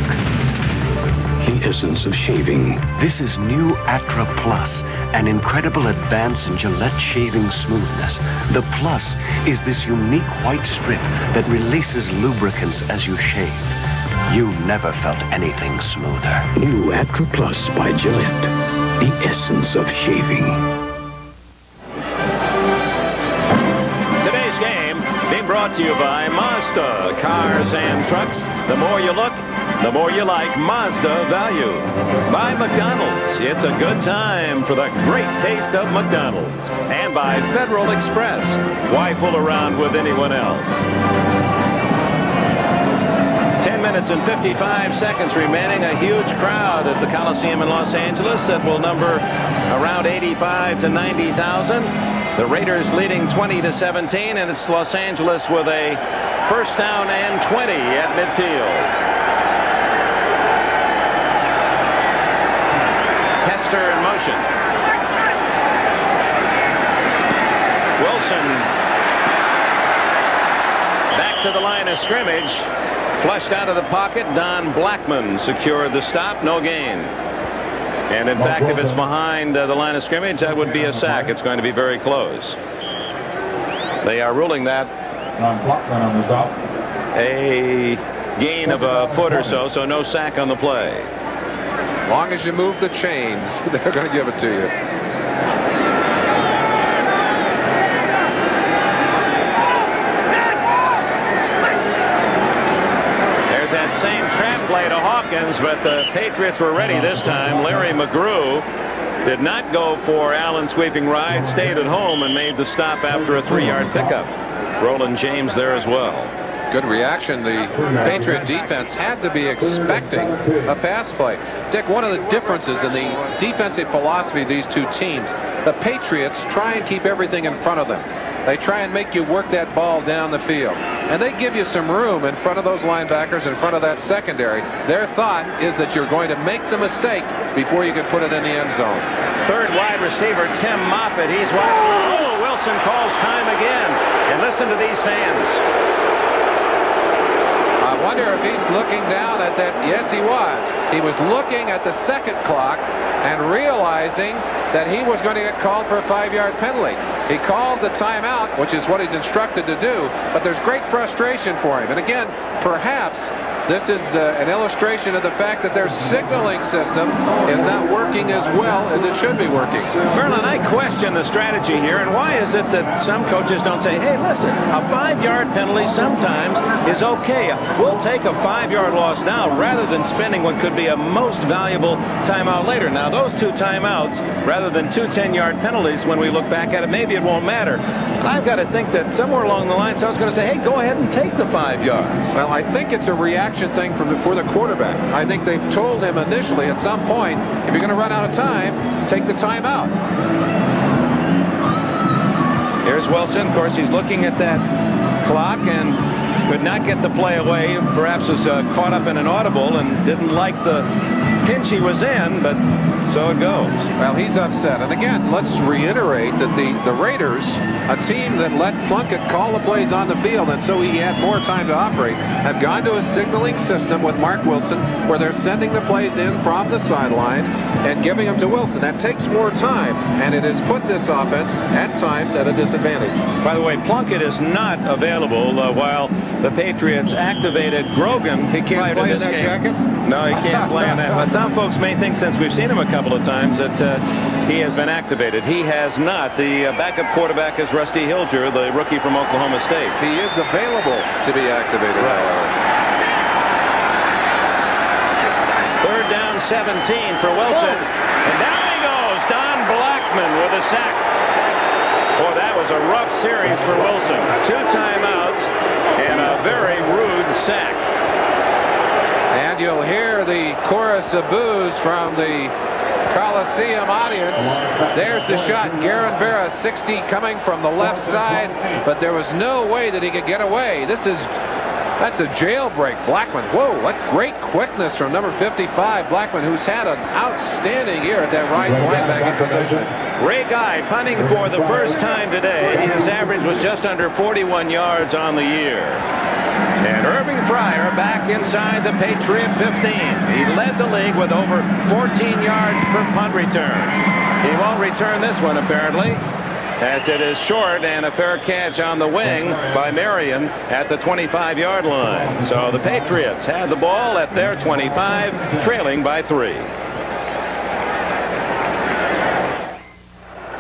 The essence of shaving. This is new Atra Plus, an incredible advance in Gillette shaving smoothness. The Plus is this unique white strip that releases lubricants as you shave. You never felt anything smoother. New Atra Plus by Gillette. The essence of shaving. Today's game being brought to you by Mazda. Cars and trucks. The more you look, the more you like Mazda value. By McDonald's, it's a good time for the great taste of McDonald's. And by Federal Express, why fool around with anyone else? 10 minutes and 55 seconds remaining. A huge crowd at the Coliseum in Los Angeles that will number around 85 to 90,000. The Raiders leading 20-17, and it's Los Angeles with a first down and 20 at midfield. Hester in motion. Wilson back to the line of scrimmage. Flushed out of the pocket. Don Blackman secured the stop. No gain. And in fact, if it's behind the line of scrimmage, that would be a sack. It's going to be very close. They are ruling that a gain of a foot or so, so no sack on the play. As long as you move the chains, they're going to give it to you. There's that same trap play to Hawkins, but the Patriots were ready this time. Larry McGrew did not go for Allen sweeping ride, stayed at home and made the stop after a 3-yard pickup. Roland James there as well. Good reaction. The Patriot defense had to be expecting a pass play. Dick, one of the differences in the defensive philosophy of these two teams, the Patriots try and keep everything in front of them. They try and make you work that ball down the field. And they give you some room in front of those linebackers, in front of that secondary. Their thought is that you're going to make the mistake before you can put it in the end zone. Third wide receiver, Tim Moffitt. He's wide. Oh, Wilson calls time again. And listen to these fans. I wonder if he's looking down at that. Yes, he was. He was looking at the second clock and realizing that he was going to get called for a 5-yard penalty. He called the timeout, which is what he's instructed to do, but there's great frustration for him. And again, perhaps this is an illustration of the fact that their signaling system is not working as well as it should be working. Merlin, I question the strategy here, and why is it that some coaches don't say, hey, listen, a 5-yard penalty sometimes is okay. We'll take a 5-yard loss now rather than spending what could be a most valuable timeout later. Now, those 2 timeouts, rather than 2 10-yard penalties, when we look back at it, maybe it won't matter. But I've got to think that somewhere along the line, someone's going to say, hey, go ahead and take the 5 yards. Well, I think it's a reaction thing for the quarterback. I think they've told him initially at some point, if you're going to run out of time, take the timeout. Here's Wilson. Of course, he's looking at that clock and could not get the play away. Perhaps was caught up in an audible and didn't like the pinch he was in, but so it goes. Well, he's upset. And again, let's reiterate that the Raiders, a team that let Plunkett call the plays on the field, and so he had more time to operate, have gone to a signaling system with Mark Wilson where they're sending the plays in from the sideline and giving them to Wilson. That takes more time, and it has put this offense at times at a disadvantage. By the way, Plunkett is not available while the Patriots activated Grogan. He can't play in that jacket? No, he can't play in that. But some folks may think, since we've seen him a couple of times, that he has been activated. He has not. The backup quarterback is Rusty Hilger, the rookie from Oklahoma State. He is available to be activated. Right. Third down 17 for Wilson. Whoa. And down he goes. Don Blackman with a sack. Boy, that was a rough series for Wilson. 2 timeouts and a very rude sack. And you'll hear the chorus of boos from the Coliseum audience. There's the shot. Garen Vera, 60, coming from the left side, but there was no way that he could get away. That's a jailbreak. Blackman, whoa, what great quickness from number 55, Blackman, who's had an outstanding year at that right linebacking position. Ray Guy punting for the first time today. His average was just under 41 yards on the year. And Irving Fryer back inside the Patriot 15. He led the league with over 14 yards per punt return. He won't return this one, apparently, as it is short and a fair catch on the wing by Marion at the 25-yard line. So the Patriots had the ball at their 25, trailing by 3.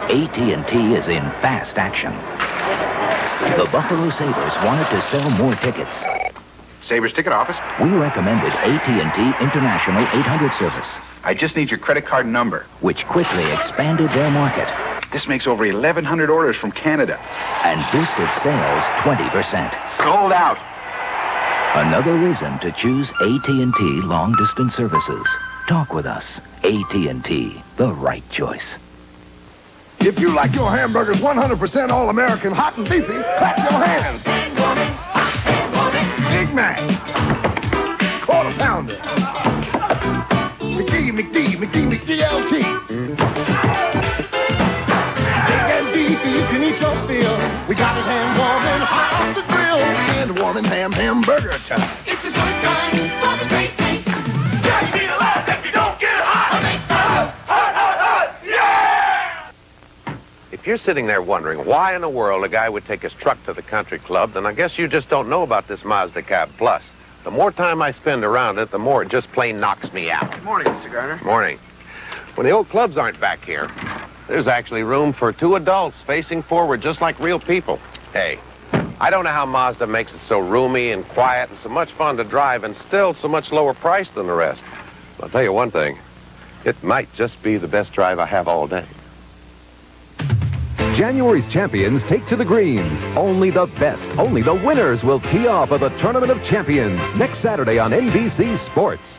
AT&T is in fast action. The Buffalo Sabres wanted to sell more tickets. Sabres ticket office? We recommended AT&T International 800 service. I just need your credit card number. Which quickly expanded their market. This makes over 1,100 orders from Canada. And boosted sales 20%. Sold out. Another reason to choose AT&T long-distance services. Talk with us. AT&T, the right choice. If you like your hamburgers 100% all-American, hot and beefy, clap your hands. Big Mac. Quarter pounder. McDLT. Big and beefy, you can eat your fill. We got it hand warm and hot off the grill. And warm and hamburger time. It's a good time for the great taste. Yeah, you need a laugh if you don't get hot. Hot, yeah! If you're sitting there wondering why in the world a guy would take his truck to the country club, then I guess you just don't know about this Mazda Cab Plus. The more time I spend around it, the more it just plain knocks me out. Good morning, Mr. Garner. Morning. When the old clubs aren't back here, there's actually room for 2 adults facing forward just like real people. Hey, I don't know how Mazda makes it so roomy and quiet and so much fun to drive and still so much lower price than the rest. I'll tell you one thing, it might just be the best drive I have all day. January's champions take to the greens. Only the best, only the winners will tee off at the Tournament of Champions next Saturday on NBC Sports.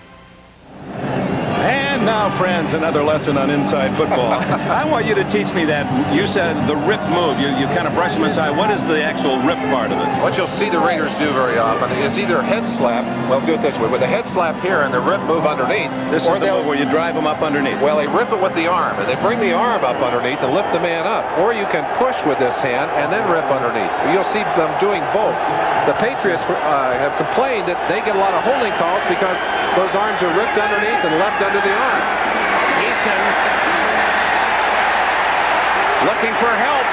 And now, friends, another lesson on inside football. I want you to teach me that. You said the rip move. You kind of brush them aside. What is the actual rip part of it? What you'll see the Raiders do very often is either head slap, well, do it this way, with a head slap here and the rip move underneath. This is the move where you drive them up underneath. Well, they rip it with the arm, and they bring the arm up underneath and lift the man up. Or you can push with this hand and then rip underneath. You'll see them doing both. The Patriots have complained that they get a lot of holding calls because those arms are ripped underneath and left under the arm. Eason looking for help.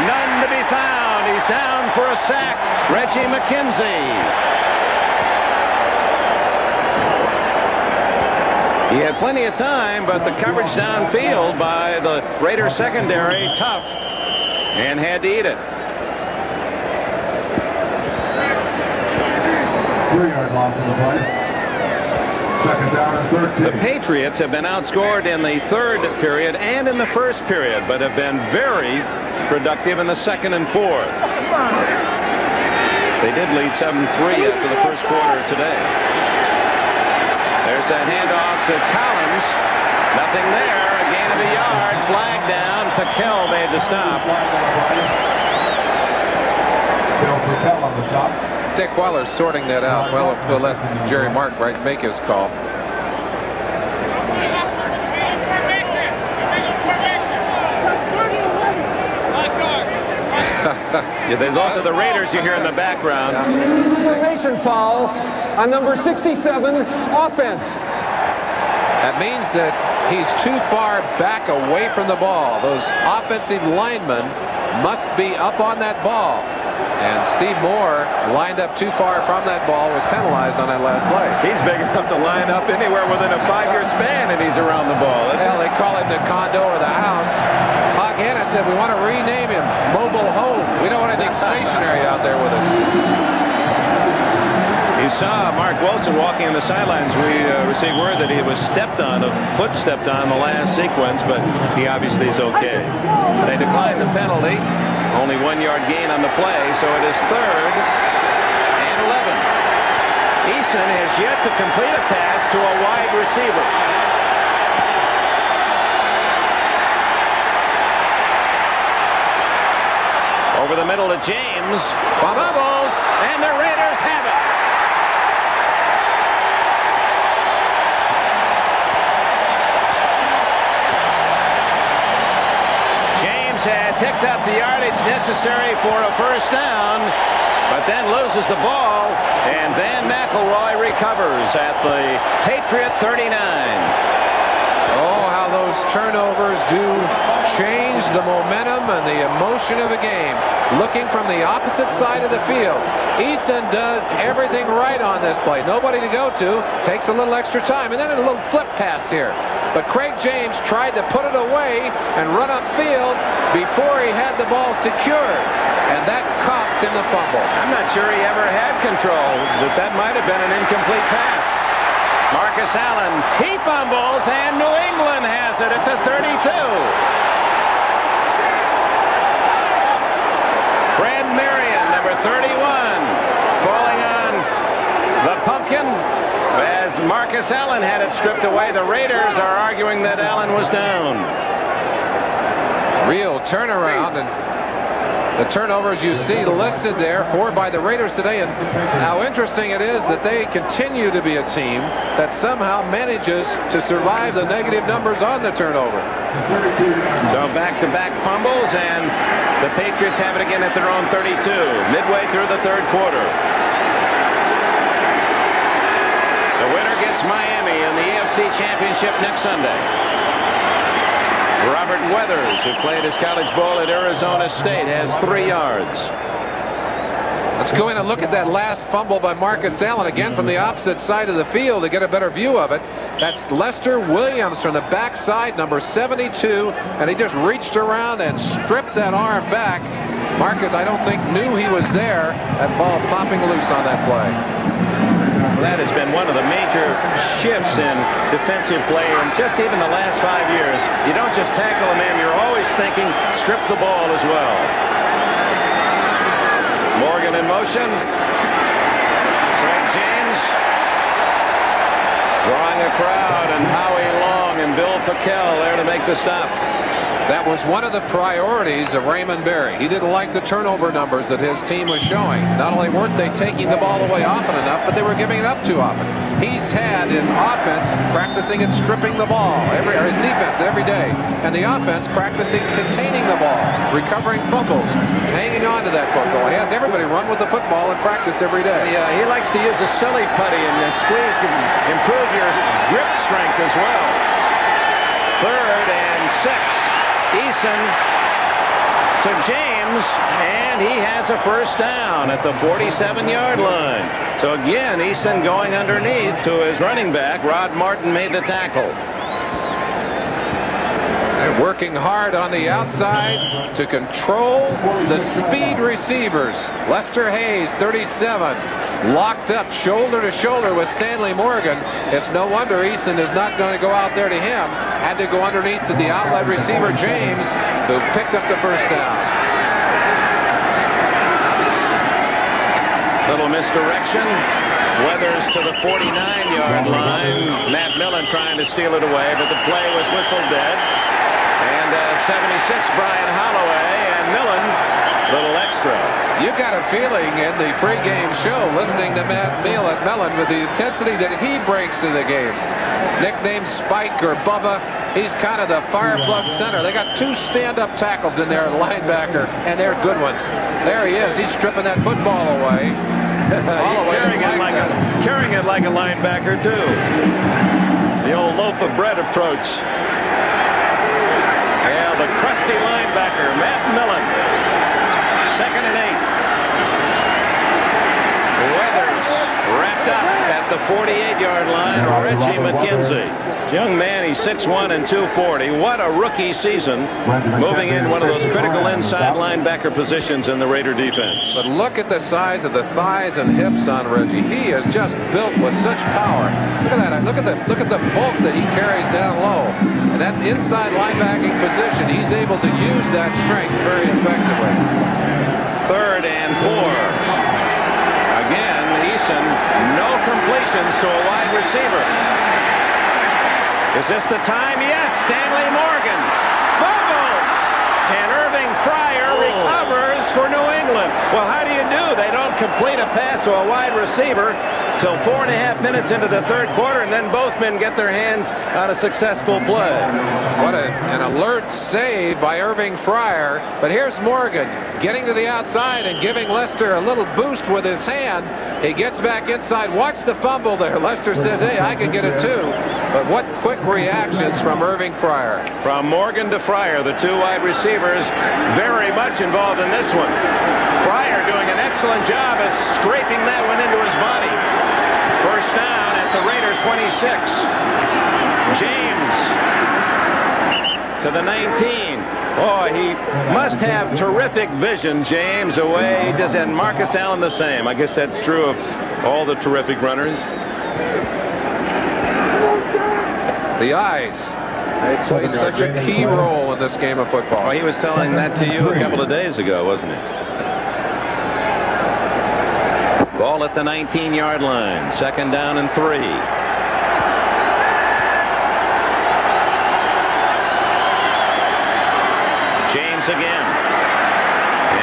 None to be found. He's down for a sack. Reggie McKenzie. He had plenty of time, but the coverage downfield by the Raiders secondary, tough, and had to eat it. 3-yard loss on the play. Second down and 13. The Patriots have been outscored in the third period and in the first period, but have been very productive in the second and fourth. They did lead 7-3 after the first quarter today. There's that handoff to Collins. Nothing there. A gain of a yard. Flag down. Paquel made the stop. Paquel on the stop. Dick Weiler's sorting that out. Well, we'll let Jerry Markwright make his call. Yeah, those are the Raiders you hear in the background. Formation foul on number 67, offense. That means that he's too far back away from the ball. Those offensive linemen must be up on that ball. And Steve Moore lined up too far from that ball, was penalized on that last play. He's big enough to line up anywhere within a 5-year span, and he's around the ball. Well, they call him the condo or the house. Hog Hanna said, we want to rename him Mobile Home. We don't want anything stationary out there with us. You saw Mark Wilson walking on the sidelines. We received word that he was stepped on, a foot stepped on the last sequence, but he obviously is okay. They declined the penalty. Only 1-yard gain on the play, so it is 3rd and 11. Eason has yet to complete a pass to a wide receiver. Over the middle to James. Bubbles, and the Raiders have it. Had picked up the yardage necessary for a first down, but then loses the ball, and Van McElroy recovers at the Patriot 39. Oh, how those turnovers do change the momentum and the emotion of a game. Looking from the opposite side of the field, Eason does everything right on this play. Nobody to go to, takes a little extra time, and then a little flip pass here. But Craig James tried to put it away and run upfield before he had the ball secured, and that cost him the fumble. I'm not sure he ever had control. That might have been an incomplete pass. Marcus Allen, he fumbles, and New England has it at the 32. Fred Marion, number 31, falling on the pumpkin. As Marcus Allen had it stripped away, the Raiders are arguing that Allen was down. Real turnaround, and the turnovers you see listed there, 4 by the Raiders today, and how interesting it is that they continue to be a team that somehow manages to survive the negative numbers on the turnover. So back-to-back fumbles, and the Patriots have it again at their own 32, midway through the third quarter. The winner gets Miami in the AFC Championship next Sunday. Robert Weathers, who played his college ball at Arizona State, has 3 yards. Let's go in and look at that last fumble by Marcus Allen again from the opposite side of the field to get a better view of it. That's Lester Williams from the backside, number 72, and he just reached around and stripped that arm back. Marcus, I don't think, knew he was there. That ball popping loose on that play. That has been one of the major shifts in defensive play in just even the last 5 years. You don't just tackle a man, you're always thinking strip the ball as well. Morgan in motion. Craig James drawing a crowd, and Howie Long and Bill Paquel there to make the stop. That was one of the priorities of Raymond Berry. He didn't like the turnover numbers that his team was showing. Not only weren't they taking the ball away often enough, but they were giving it up too often. He's had his offense practicing and stripping the ball, or his defense every day, and the offense practicing containing the ball, recovering fumbles, hanging on to that football. He has everybody run with the football in practice every day. Yeah, he likes to use the silly putty, and the squeeze can improve your grip strength as well. 3rd and 6. Eason to James. James, and he has a first down at the 47-yard line. So again, Eason going underneath to his running back. Rod Martin made the tackle. They're working hard on the outside to control the speed receivers. Lester Hayes, 37, locked up shoulder to shoulder with Stanley Morgan. It's no wonder Eason is not going to go out there to him. Had to go underneath to the outlet receiver, James, who picked up the first down. Little misdirection. Weathers to the 49-yard line. Matt Millen trying to steal it away, but the play was whistled dead. And 76, Brian Holloway, and Millen, little extra. You got a feeling in the pregame show listening to Matt Millen with the intensity that he brings to the game. Nicknamed Spike or Bubba, he's kind of the fireplug center. They got two stand-up tackles in there at linebacker, and they're good ones. There he is. He's stripping that football away. Carrying it like a linebacker, too. The old loaf of bread approach. Yeah, the crusty linebacker, Matt Millen. 2nd and 8. Weathers wrapped up at the 48-yard line. Reggie McKenzie. Young man, he's 6'1" and 240. What a rookie season. Moving in one of those critical inside linebacker positions in the Raider defense. But look at the size of the thighs and hips on Reggie. He is just built with such power. Look at that. Look at the bulk that he carries down low. And that inside linebacking position, he's able to use that strength very effectively. 3rd and 4. Again, Eason, no completions to a wide receiver. Is this the time? Yes, Stanley Morgan fumbles, and Irving Fryer recovers for New England. Well, how do you do? They don't complete a pass to a wide receiver till 4.5 minutes into the 3rd quarter, and then both men get their hands on a successful play. What an alert save by Irving Fryer. But here's Morgan getting to the outside and giving Lester a little boost with his hand. He gets back inside. Watch the fumble there. Lester says, hey, I could get it too. But what quick reactions from Irving Fryer. From Morgan to Fryer, the two wide receivers very much involved in this one. Fryer doing an excellent job of scraping that one into his body. First down at the Raider 26. James to the 19. Oh, he must have terrific vision, James, away. And Marcus Allen the same. I guess that's true of all the terrific runners. The eyes. They play such a key role in this game of football. Well, he was telling that to you a couple of days ago, wasn't he? Ball at the 19-yard line. 2nd down and 3. James again.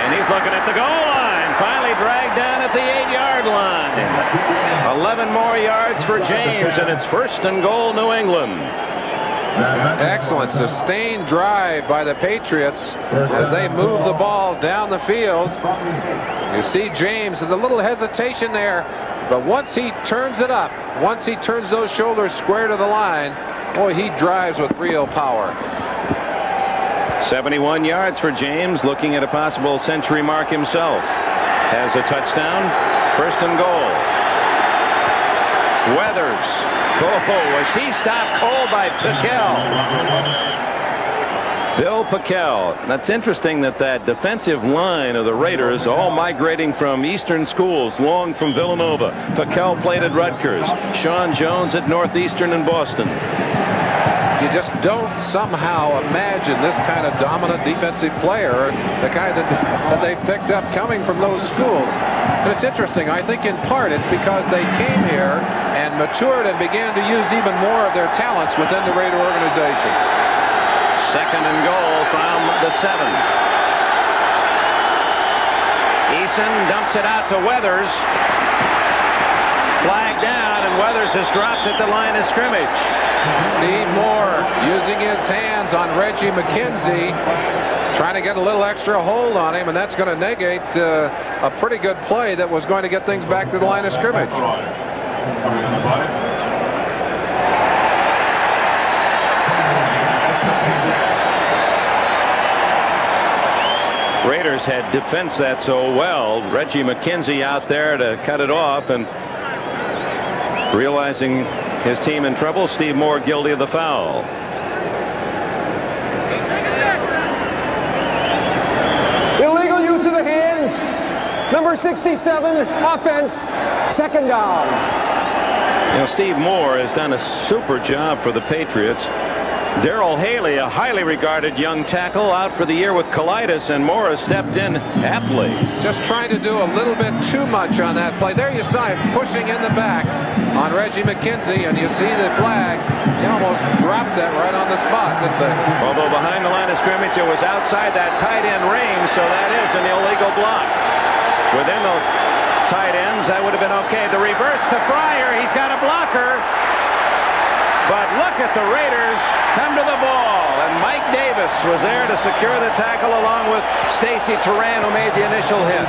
And he's looking at the goal line. Finally dragged down at the 8-yard line. 11 more yards for James, and it's 1st and goal, New England. Excellent sustained drive by the Patriots as they move the ball down the field. You see James with a little hesitation there, but once he turns it up, once he turns those shoulders square to the line, boy, he drives with real power. 71 yards for James, looking at a possible century mark himself. Has a touchdown. 1st and goal. Weathers. Oh, was he stopped cold by Piquel. Bill Piquel. That's interesting that defensive line of the Raiders, all migrating from Eastern schools, Long from Villanova. Piquel played at Rutgers. Sean Jones at Northeastern and Boston. You just don't somehow imagine this kind of dominant defensive player, the kind that they picked up coming from those schools. But it's interesting. I think in part it's because they came here and matured and began to use even more of their talents within the Raider organization. 2nd and goal from the 7. Eason dumps it out to Weathers. Flag down, and Weathers has dropped at the line of scrimmage. Steve Moore using his hands on Reggie McKenzie, trying to get a little extra hold on him, and that's going to negate a pretty good play that was going to get things back to the line of scrimmage. Raiders had defensed that so well. Reggie McKenzie out there to cut it off, and realizing his team in trouble, Steve Moore guilty of the foul. Illegal use of the hands. Number 67, offense, second down. You know, Steve Moore has done a super job for the Patriots. Darrell Haley, a highly regarded young tackle, out for the year with colitis, and Moore has stepped in aptly. Just trying to do a little bit too much on that play. There you saw him pushing in the back on Reggie McKenzie, and you see the flag. He almost dropped that right on the spot, didn't they? Although behind the line of scrimmage, it was outside that tight end range, so that is an illegal block. Within the tight ends, that would have been okay. The reverse to Fryer. He's got a blocker. But look at the Raiders come to the ball, and Mike Davis was there to secure the tackle along with Stacy Turan, who made the initial hit.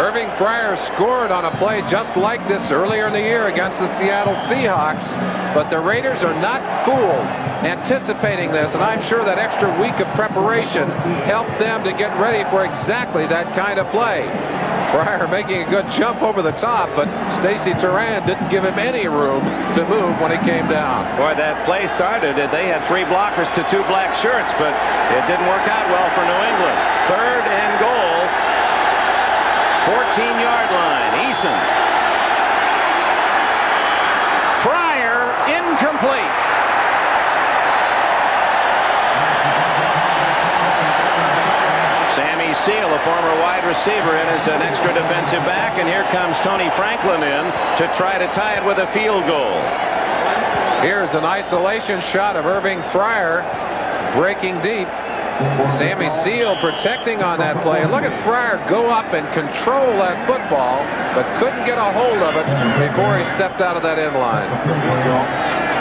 Irving Fryer scored on a play just like this earlier in the year against the Seattle Seahawks, but the Raiders are not fooled anticipating this, and I'm sure that extra week of preparation helped them to get ready for exactly that kind of play. Fryer making a good jump over the top, but Stacy Turan didn't give him any room to move when he came down. Boy, that play started, and they had 3 blockers to 2 black shirts, but it didn't work out well for New England. 3rd and goal, 14-yard line. Eason. Fryer, incomplete. Seal, a former wide receiver, in as an extra defensive back, and here comes Tony Franklin in to try to tie it with a field goal. Here's an isolation shot of Irving Fryer breaking deep. Sammy Seal protecting on that play. And look at Fryer go up and control that football, but couldn't get a hold of it before he stepped out of that end line.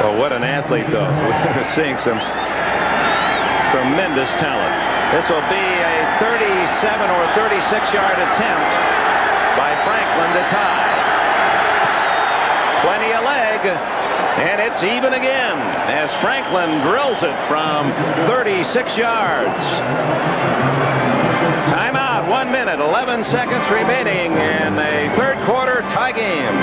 Well, what an athlete, though. We're seeing some tremendous talent. This will be a 37 or 36-yard attempt by Franklin to tie. Plenty of leg, and it's even again as Franklin drills it from 36 yards. Timeout, 1 minute, 11 seconds remaining in a third quarter tie game.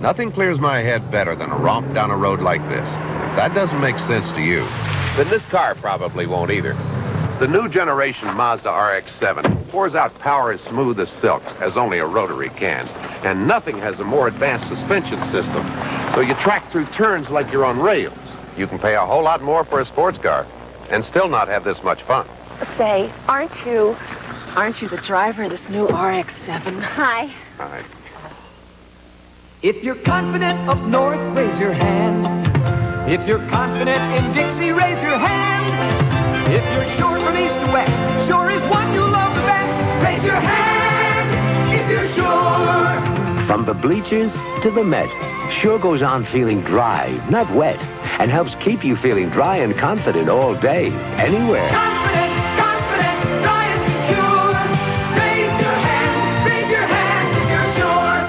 Nothing clears my head better than a romp down a road like this. If that doesn't make sense to you, then this car probably won't either. The new generation Mazda RX-7 pours out power as smooth as silk, as only a rotary can. And nothing has a more advanced suspension system, so you track through turns like you're on rails. You can pay a whole lot more for a sports car and still not have this much fun. Say, aren't you the driver of this new RX-7? Hi. Hi. If you're confident up north, raise your hand. If you're confident in Dixie, raise your hand. If you're sure from east to west, sure is one you love the best. Raise your hand if you're sure. From the bleachers to the Met, Sure goes on feeling dry, not wet, and helps keep you feeling dry and confident all day, anywhere. Confident, dry and secure. Raise your hand if you're sure.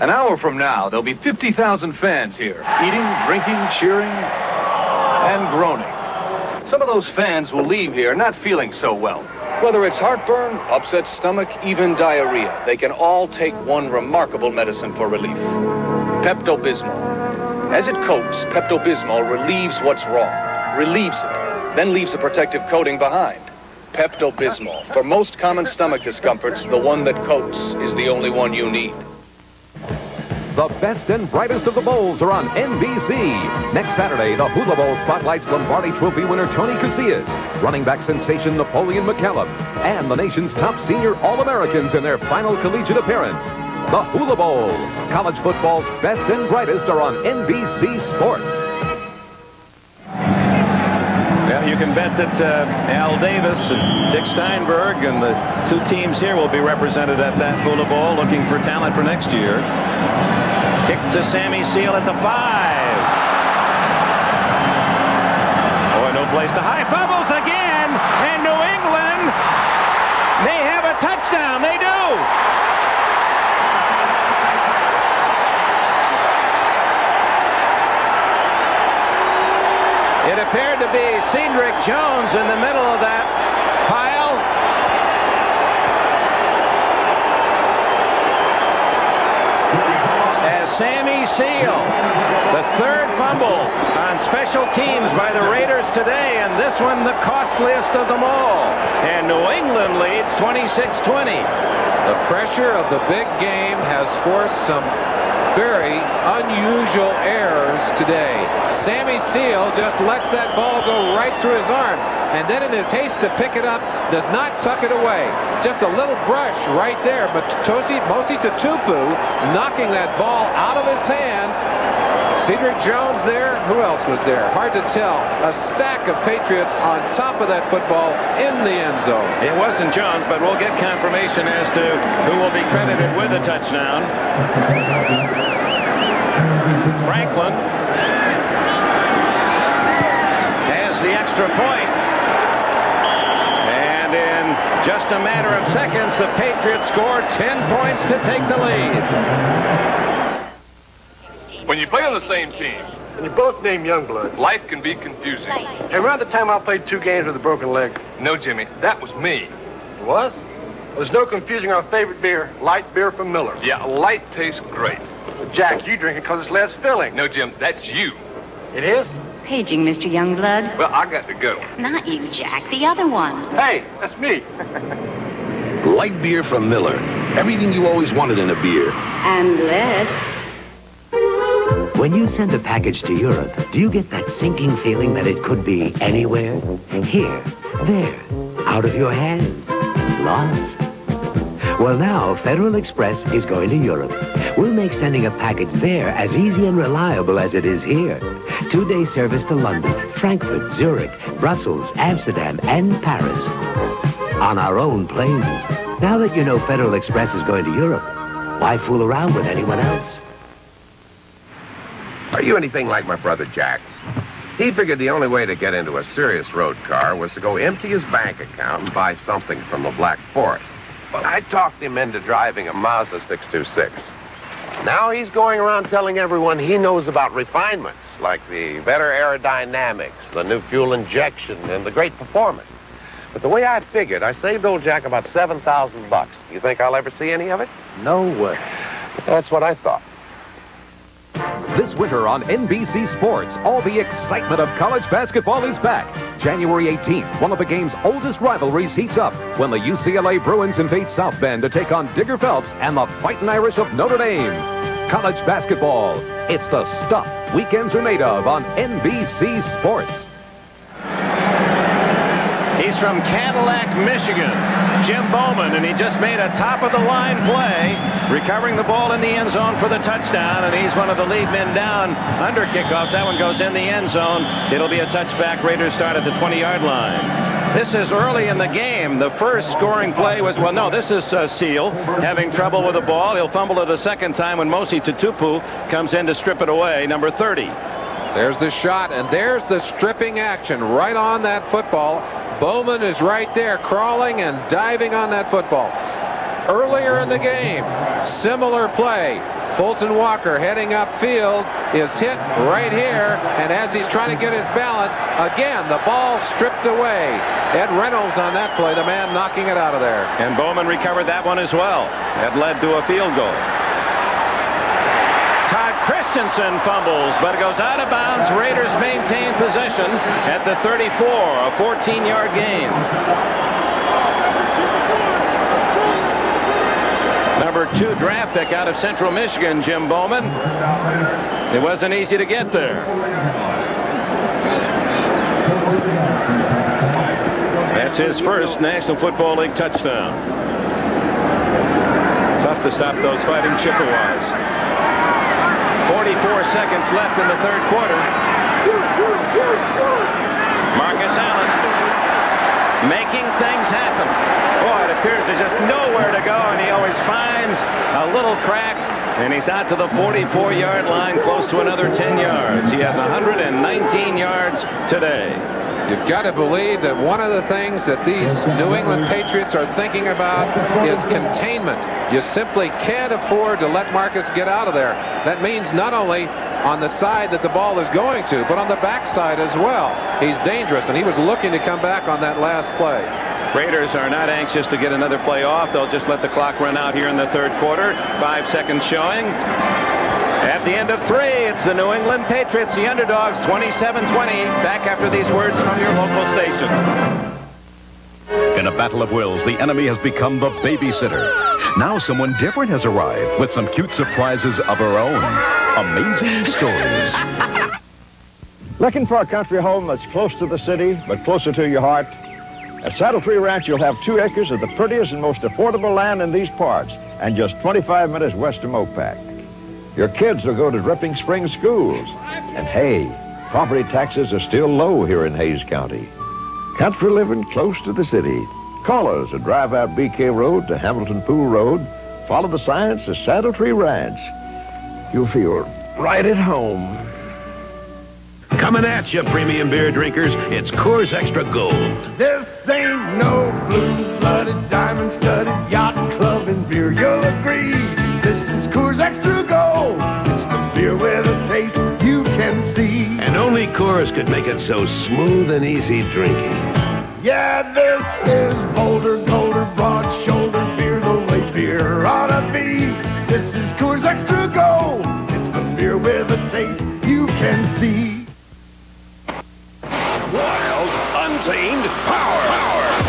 An hour from now, there'll be 50,000 fans here, eating, drinking, cheering, and groaning. Some of those fans will leave here not feeling so well. Whether it's heartburn, upset stomach, even diarrhea, they can all take one remarkable medicine for relief. Pepto-Bismol. As it coats, Pepto-Bismol relieves what's wrong, relieves it, then leaves a protective coating behind. Pepto-Bismol. For most common stomach discomforts, the one that coats is the only one you need. The best and brightest of the bowls are on NBC. Next Saturday, the Hula Bowl spotlights Lombardi Trophy winner Tony Casillas, running back sensation Napoleon McCallum, and the nation's top senior All-Americans in their final collegiate appearance. The Hula Bowl. College football's best and brightest are on NBC Sports. Well, you can bet that Al Davis and Dick Steinberg and the two teams here will be represented at that Hula Bowl, looking for talent for next year. Kick to Sammy Seal at the 5. Oh, no place to hide. Bubbles again, and New England may have a touchdown. They do. It appeared to be Cedric Jones in the middle of that pile. As Sammy Seal, the third fumble on special teams by the Raiders today, and this one the costliest of them all. And New England leads 26-20. The pressure of the big game has forced some very unusual errors today. Sammy Seal just lets that ball go right through his arms, and then in his haste to pick it up, does not tuck it away. Just a little brush right there, but Mosi Tutupu knocking that ball out of his hands. Cedric Jones there. Who else was there? Hard to tell. A stack of Patriots on top of that football in the end zone. It wasn't Jones, but we'll get confirmation as to who will be credited with a touchdown. Franklin has the extra point. And in just a matter of seconds, the Patriots score 10 points to take the lead. When you play on the same team, And you're both named Youngblood. life can be confusing. Hey, around the time I played 2 games with a broken leg. No, Jimmy, that was me. It was? Well, there's no confusing our favorite beer, light beer from Miller. Yeah, light tastes great. But Jack, you drink it because it's less filling. No, Jim, that's you. It is? Paging, Mr. Youngblood. Well, I got to go. Not you, Jack. The other one. Hey, that's me. Light beer from Miller. Everything you always wanted in a beer. And less. When you send a package to Europe, do you get that sinking feeling that it could be anywhere? Here, there, out of your hands, lost. Well, now Federal Express is going to Europe. We'll make sending a package there as easy and reliable as it is here. 2-day service to London, Frankfurt, Zurich, Brussels, Amsterdam, and Paris. On our own planes. Now that you know Federal Express is going to Europe, why fool around with anyone else? Are you anything like my brother Jack? He figured the only way to get into a serious road car was to go empty his bank account and buy something from the Black Forest. But I talked him into driving a Mazda 626. Now he's going around telling everyone he knows about refinements, like the better aerodynamics, the new fuel injection, and the great performance. But the way I figured, I saved old Jack about $7,000. You think I'll ever see any of it? No way. That's what I thought. This winter on NBC Sports, all the excitement of college basketball is back. January 18th, one of the game's oldest rivalries heats up when the UCLA Bruins invade South Bend to take on Digger Phelps and the Fightin' Irish of Notre Dame. College basketball, it's the stuff weekends are made of on NBC Sports. He's from Cadillac, Michigan, Jim Bowman, and he just made a top-of-the-line play, recovering the ball in the end zone for the touchdown, and he's one of the lead men down under kickoff. That one goes in the end zone. It'll be a touchback. Raiders start at the 20-yard line. This is early in the game. The first scoring play was, well, no, this is Seal having trouble with the ball. He'll fumble it a second time when Mosi Tutupu comes in to strip it away, number 30. There's the shot, and there's the stripping action right on that football. Bowman is right there, crawling and diving on that football. Earlier in the game, similar play. Fulton Walker heading upfield is hit right here, and as he's trying to get his balance, again, the ball stripped away. Ed Reynolds on that play, the man knocking it out of there. And Bowman recovered that one as well. That led to a field goal. Todd Christensen fumbles, but it goes out of bounds. Raiders maintain possession at the 34, a 14-yard gain. Number 2 draft pick out of Central Michigan, Jim Bowman. It wasn't easy to get there. That's his first National Football League touchdown. Tough to stop those fighting Chippewas. 44 seconds left in the third quarter. Marcus Allen making things happen. Boy, it appears there's just nowhere to go, and he always finds a little crack, and he's out to the 44-yard line, close to another 10 yards. He has 119 yards today. You've got to believe that one of the things that these New England Patriots are thinking about is containment. You simply can't afford to let Marcus get out of there. That means not only on the side that the ball is going to, but on the backside as well. He's dangerous, and he was looking to come back on that last play. Raiders are not anxious to get another play off. They'll just let the clock run out here in the third quarter. 5 seconds showing. At the end of 3, it's the New England Patriots, the underdogs, 27-20. Back after these words from your local station. In a battle of wills, the enemy has become the babysitter. Now someone different has arrived with some cute surprises of her own. Amazing stories. Looking for a country home that's close to the city, but closer to your heart? At Saddle Tree Ranch, you'll have 2 acres of the prettiest and most affordable land in these parts, and just 25 minutes west of Mopac. Your kids will go to Dripping Springs schools. And hey, property taxes are still low here in Hayes County. Country living close to the city. Call us or drive out BK Road to Hamilton Pool Road. Follow the signs to Saddle Tree Ranch. You'll feel right at home. Coming at you, premium beer drinkers, it's Coors Extra Gold. This ain't no blue-blooded, diamond-studded yacht club and beer, you'll agree. This is Coors Extra Gold. It's the beer with a taste you can see. And only Coors could make it so smooth and easy drinking. Yeah, this is bolder, golder, broad-shouldered beer, the way beer ought to be. This is Coors Extra Gold. It's the beer with a taste you can see. Wild, untamed power.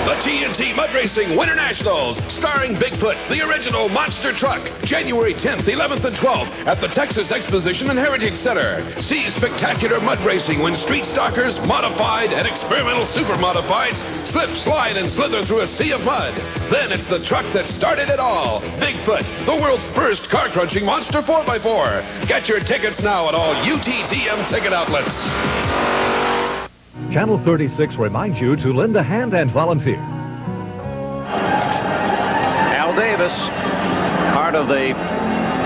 The TNT Mud Racing Winter Nationals, starring Bigfoot, the original monster truck, January 10th, 11th, and 12th at the Texas Exposition and Heritage Center. See spectacular mud racing when street stalkers, modified, and experimental super modifieds slip, slide, and slither through a sea of mud. Then it's the truck that started it all, Bigfoot, the world's first car-crunching monster 4x4. Get your tickets now at all UTTM ticket outlets. Channel 36 reminds you to lend a hand and volunteer. Al Davis, part of the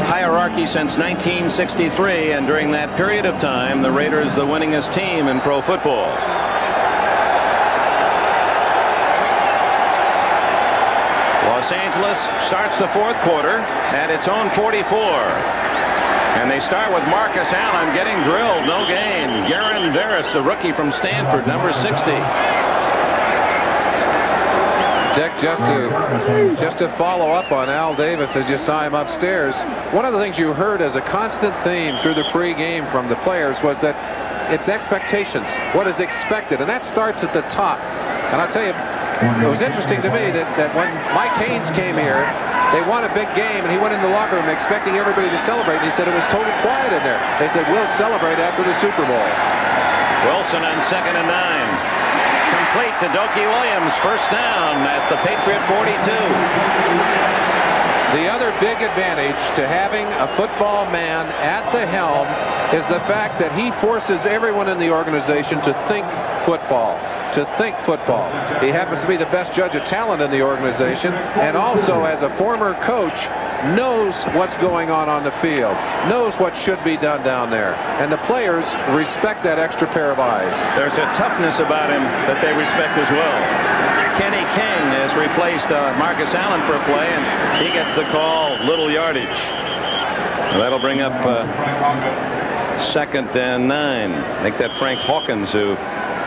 hierarchy since 1963, and during that period of time, the Raiders the winningest team in pro football. Los Angeles starts the fourth quarter at its own 44. And they start with Marcus Allen getting drilled, no gain. Garen Veras, the rookie from Stanford, number 60. Dick, just to follow up on Al Davis as you saw him upstairs, one of the things you heard as a constant theme through the pregame from the players was that it's expectations, what is expected, and that starts at the top. And I'll tell you, it was interesting to me that when Mike Haynes came here, they won a big game, and he went in the locker room expecting everybody to celebrate, and he said it was totally quiet in there. They said, we'll celebrate after the Super Bowl. Wilson on 2nd and 9. Complete to Dokie Williams, first down at the Patriot 42. The other big advantage to having a football man at the helm is the fact that he forces everyone in the organization to think football. He happens to be the best judge of talent in the organization, and also as a former coach knows what's going on the field, knows what should be done down there, and the players respect that extra pair of eyes. There's a toughness about him that they respect as well. Kenny King has replaced Marcus Allen for a play, and he gets the call, little yardage. That'll bring up 2nd and 9. I think that Frank Hawkins who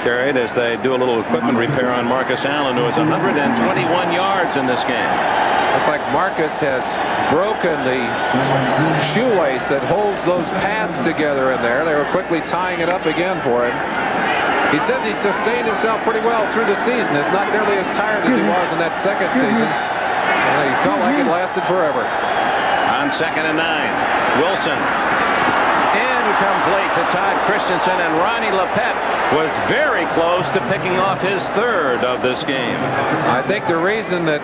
carried as they do a little equipment repair on Marcus Allen, who has 121 yards in this game. Looks like Marcus has broken the shoelace that holds those pads together in there. They were quickly tying it up again for him. He says he sustained himself pretty well through the season. It's not nearly as tired as he was in that second season. And he felt like it lasted forever. On 2nd and 9, Wilson. Incomplete to Todd Christensen, and Ronnie Lepet was very close to picking off his 3rd of this game. I think the reason that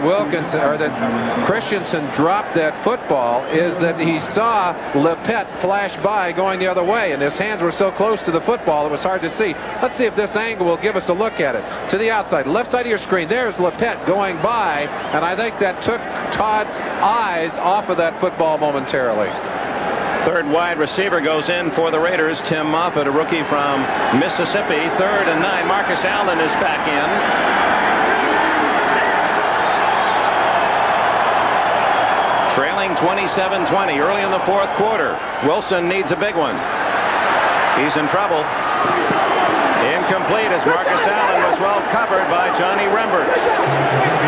Christensen dropped that football is that he saw Lepet flash by going the other way, and his hands were so close to the football it was hard to see. Let's see if this angle will give us a look at it. To the outside, left side of your screen, there's Lepet going by, and I think that took Todd's eyes off of that football momentarily. 3rd wide receiver goes in for the Raiders. Tim Moffitt, a rookie from Mississippi. 3rd and 9. Marcus Allen is back in. Trailing 27-20 early in the fourth quarter. Wilson needs a big one. He's in trouble. Incomplete as Marcus Allen was well covered by Johnny Rembert.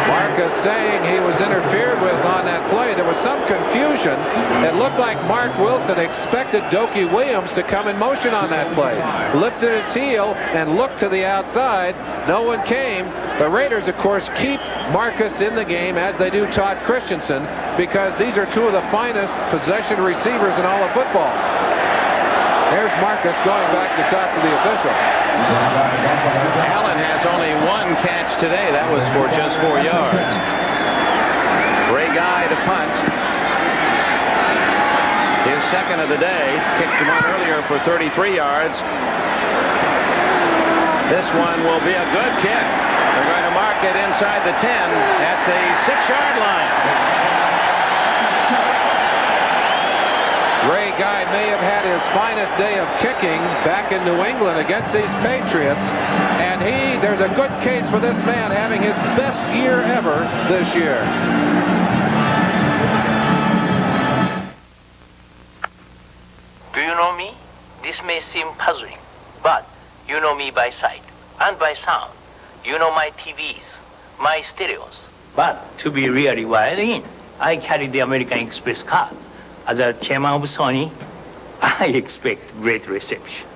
Marcus saying he was interfered with on that play. There was some confusion. It looked like Mark Wilson expected Dokie Williams to come in motion on that play. Lifted his heel and looked to the outside. No one came. The Raiders, of course, keep Marcus in the game, as they do Todd Christensen, because these are two of the finest possession receivers in all of football. There's Marcus going back to talk to the official. Allen has only one catch today. That was for just 4 yards. Ray Guy to punt. His second of the day. Kicked him on earlier for 33 yards. This one will be a good kick. They're going to mark it inside the 10 at the 6-yard line. Ray Guy may have had his finest day of kicking back in New England against these Patriots, and there's a good case for this man having his best year ever this year. Do you know me? This may seem puzzling, but you know me by sight and by sound. You know my TVs, my stereos. But to be really wired in, I carry the American Express card. As a chairman of Sony, I expect great reception.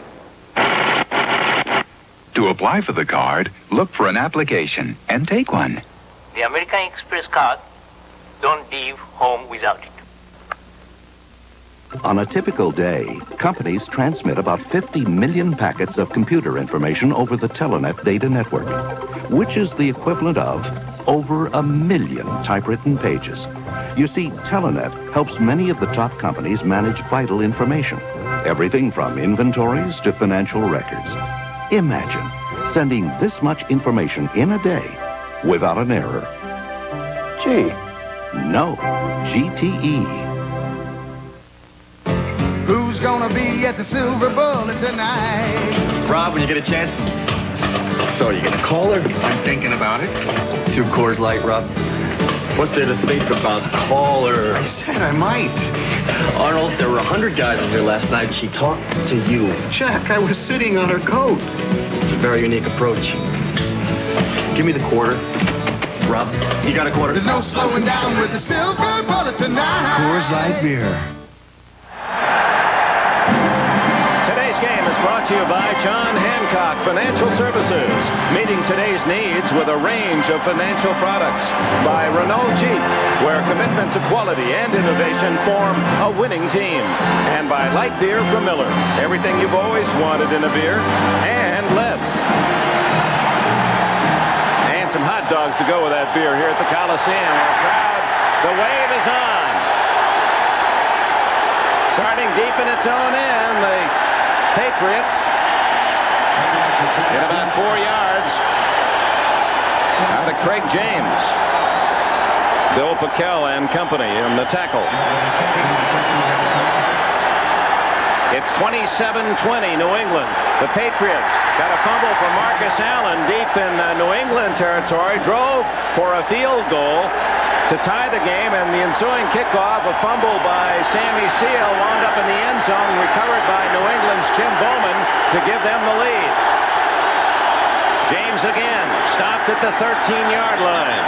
To apply for the card, look for an application and take one. The American Express card, don't leave home without it. On a typical day, companies transmit about 50 million packets of computer information over the Telenet data network, which is the equivalent of over 1 million typewritten pages. You see, Telenet helps many of the top companies manage vital information, everything from inventories to financial records. Imagine sending this much information in a day without an error. G. No, GTE. Who's gonna be at the Silver Bullet tonight? Rob, when you get a chance. So, are you gonna call her? I'm thinking about it. 2 Coors Light, Rob. What's there to think about? Call her. I said I might. Arnold, there were 100 guys in here last night. She talked to you. Jack, I was sitting on her coat. It's a very unique approach. Give me the quarter. Rob, you got a quarter? There's no slowing down with the Silver Bullet tonight. Coors Light beer. Today's game is brought to you by John Hancock Financial Services, meeting today's needs with a range of financial products. By Renault Jeep, where commitment to quality and innovation form a winning team. And by light beer from Miller, everything you've always wanted in a beer and less. And some hot dogs to go with that beer here at the Coliseum. Our crowd, the wave is on. Starting deep in its own end, the Patriots in about 4 yards out of Craig James. Bill Pickell and company in the tackle. It's 27-20 New England. The Patriots got a fumble from Marcus Allen deep in New England territory. Drove for a field goal to tie the game, and the ensuing kickoff, a fumble by Sammy Seal, wound up in the end zone, recovered by New England's Jim Bowman to give them the lead. James again, stopped at the 13-yard line.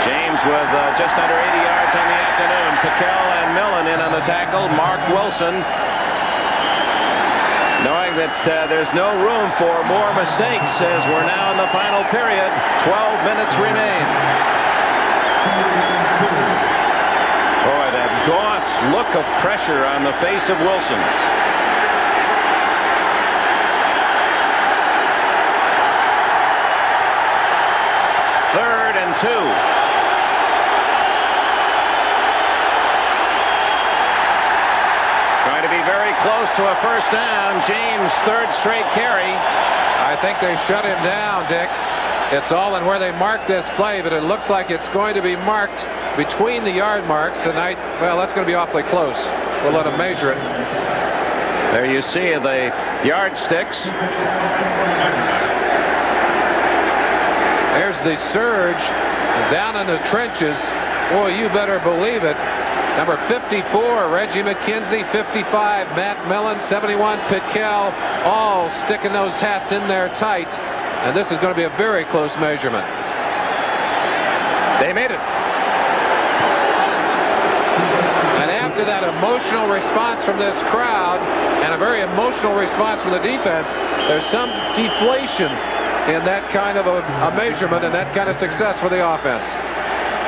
James with just under 80 yards on the afternoon. Pickell and Millen in on the tackle. Mark Wilson, knowing that there's no room for more mistakes as we're now in the final period. 12 minutes remain. Boy, that gaunt look of pressure on the face of Wilson. Third and 2. Trying to be very close to a first down. James' third straight carry. I think they shut him down, Dick. It's all in where they mark this play, but it looks like it's going to be marked between the yard marks, and well, that's going to be awfully close. We'll let them measure it. There you see the yardsticks. There's the surge down in the trenches. Boy, you better believe it. Number 54, Reggie McKenzie. 55, Matt Millen. 71, Pitkel. All sticking those hats in there tight. And this is going to be a very close measurement. They made it. And after that emotional response from this crowd and a very emotional response from the defense, there's some deflation in that kind of a measurement and that kind of success for the offense.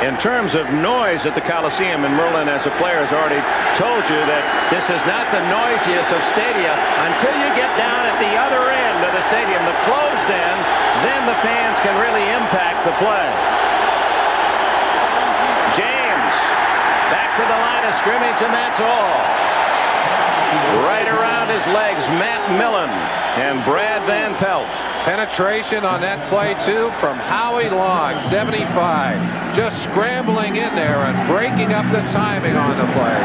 In terms of noise at the Coliseum, and Merlin as a player has already told you that this is not the noisiest of stadia until you get down at the other end of the stadium, the closed end, then the fans can really impact the play. James back to the line of scrimmage, and that's all. Right around his legs, Matt Millen and Brad Van Pelt. Penetration on that play, too, from Howie Long, 75. Just scrambling in there and breaking up the timing on the play.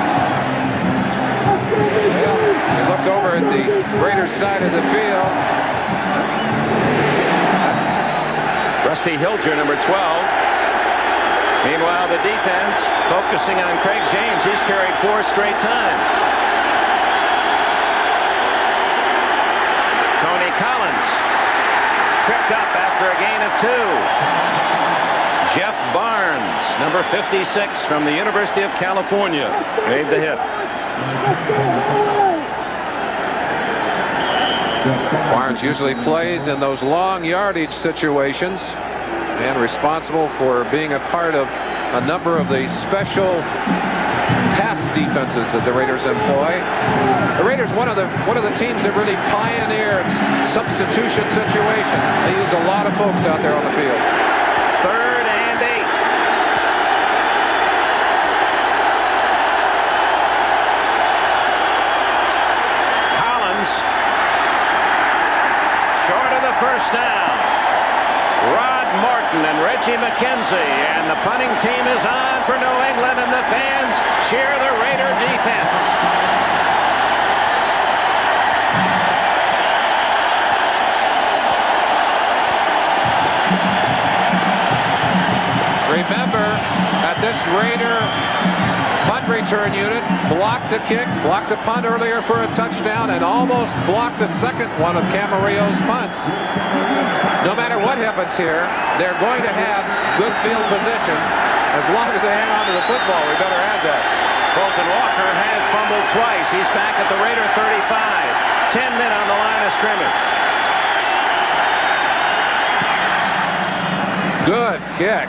Well, you look over at the Raiders side of the field. That's Rusty Hilger, number 12. Meanwhile, the defense focusing on Craig James. He's carried 4 straight times. Tony Collins tripped up after a gain of 2. Jeff Barnes, number 56 from the University of California, made the hit. Barnes usually plays in those long yardage situations and responsible for being a part of a number of the special pass defenses that the Raiders employ. The Raiders, one of the teams that really pioneered substitution situation. They use a lot of folks out there on the field. 3rd and 8. Collins short of the first down. Rod Morton and Reggie McKenzie, and the punting team is on for New England, and the fans cheer the Raider defense. Remember that this Raider punt return unit blocked the kick, blocked the punt earlier for a touchdown, and almost blocked the second one of Camarillo's punts. No matter what happens here, they're going to have good field position as long as they hang on to the football. We better add that. Colton Walker has fumbled twice. He's back at the Raider 35. 10 men on the line of scrimmage. Good kick.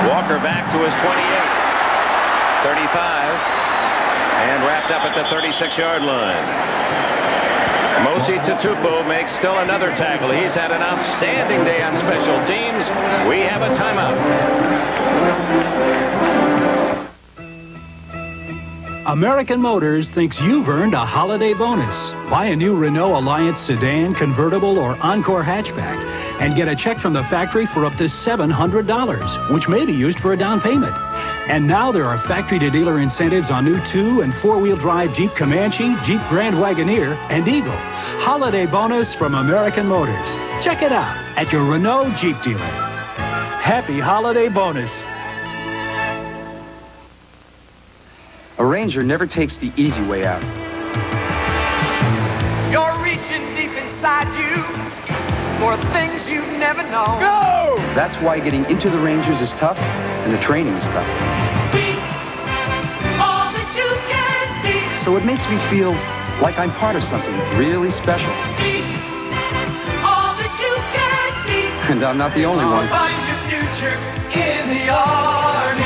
Walker back to his 28. 35. And wrapped up at the 36-yard line. Mosi Tutupo makes still another tackle. He's had an outstanding day on special teams. We have a timeout. American Motors thinks you've earned a holiday bonus. Buy a new Renault Alliance sedan, convertible, or Encore hatchback and get a check from the factory for up to $700, which may be used for a down payment. And now there are factory-to-dealer incentives on new 2- and 4-wheel drive Jeep Comanche, Jeep Grand Wagoneer, and Eagle. Holiday bonus from American Motors. Check it out at your Renault Jeep dealer. Happy holiday bonus. A Ranger never takes the easy way out. You're reaching deep inside you for things you've never known. Go! That's why getting into the Rangers is tough, and the training is tough. Be all that you can be. So it makes me feel like I'm part of something really special. Be all that you can be. And I'm not the only one. Find your future in the Army.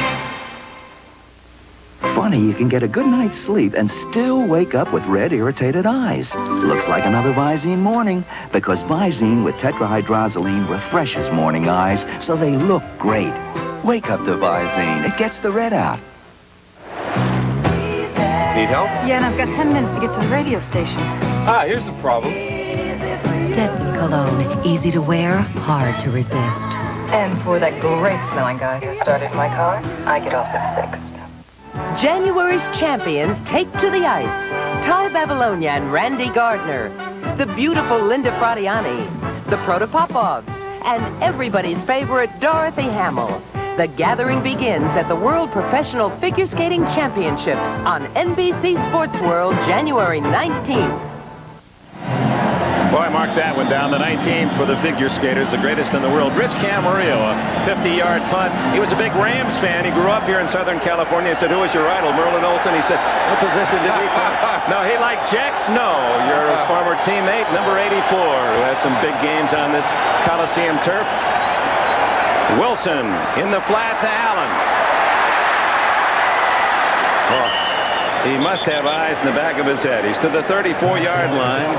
Funny, you can get a good night's sleep and still wake up with red, irritated eyes. Looks like another Visine morning, because Visine with tetrahydrozoline refreshes morning eyes so they look great. Wake up to Visine. It gets the red out. Need help? Yeah, and I've got 10 minutes to get to the radio station. Ah, here's the problem. Stetson cologne. Easy to wear, hard to resist. And for that great smelling guy who started my car, I get off at 6. January's champions take to the ice. Ty Babylonia and Randy Gardner. The beautiful Linda Fratiani. The Protopopovs. And everybody's favorite Dorothy Hamill. The gathering begins at the World Professional Figure Skating Championships on NBC Sports World, January 19th. Boy, mark that one down. The 19th for the figure skaters, the greatest in the world. Rich Camarillo, a 50-yard punt. He was a big Rams fan. He grew up here in Southern California. He said, who was your idol? Merlin Olsen. He said, what position did he play? No, he liked Jack Snow, your former teammate, number 84, who had some big games on this Coliseum turf. Wilson in the flat to Allen. Oh, he must have eyes in the back of his head. He's to the 34-yard line.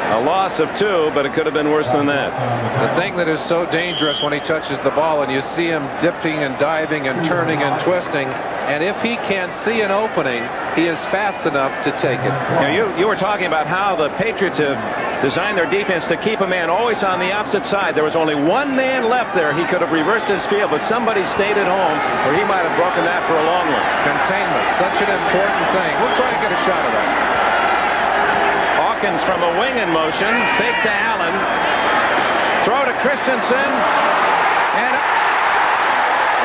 A loss of 2, but it could have been worse than that. The thing that is so dangerous when he touches the ball and you see him dipping and diving and turning and twisting, and if he can't see an opening, he is fast enough to take it. You were talking about how the Patriots have designed their defense to keep a man always on the opposite side. There was only one man left there. He could have reversed his field, but somebody stayed at home, or he might have broken that for a long one. Containment, such an important thing. We'll try and get a shot of that. Hawkins from a wing in motion. Fake to Allen. Throw to Christensen. And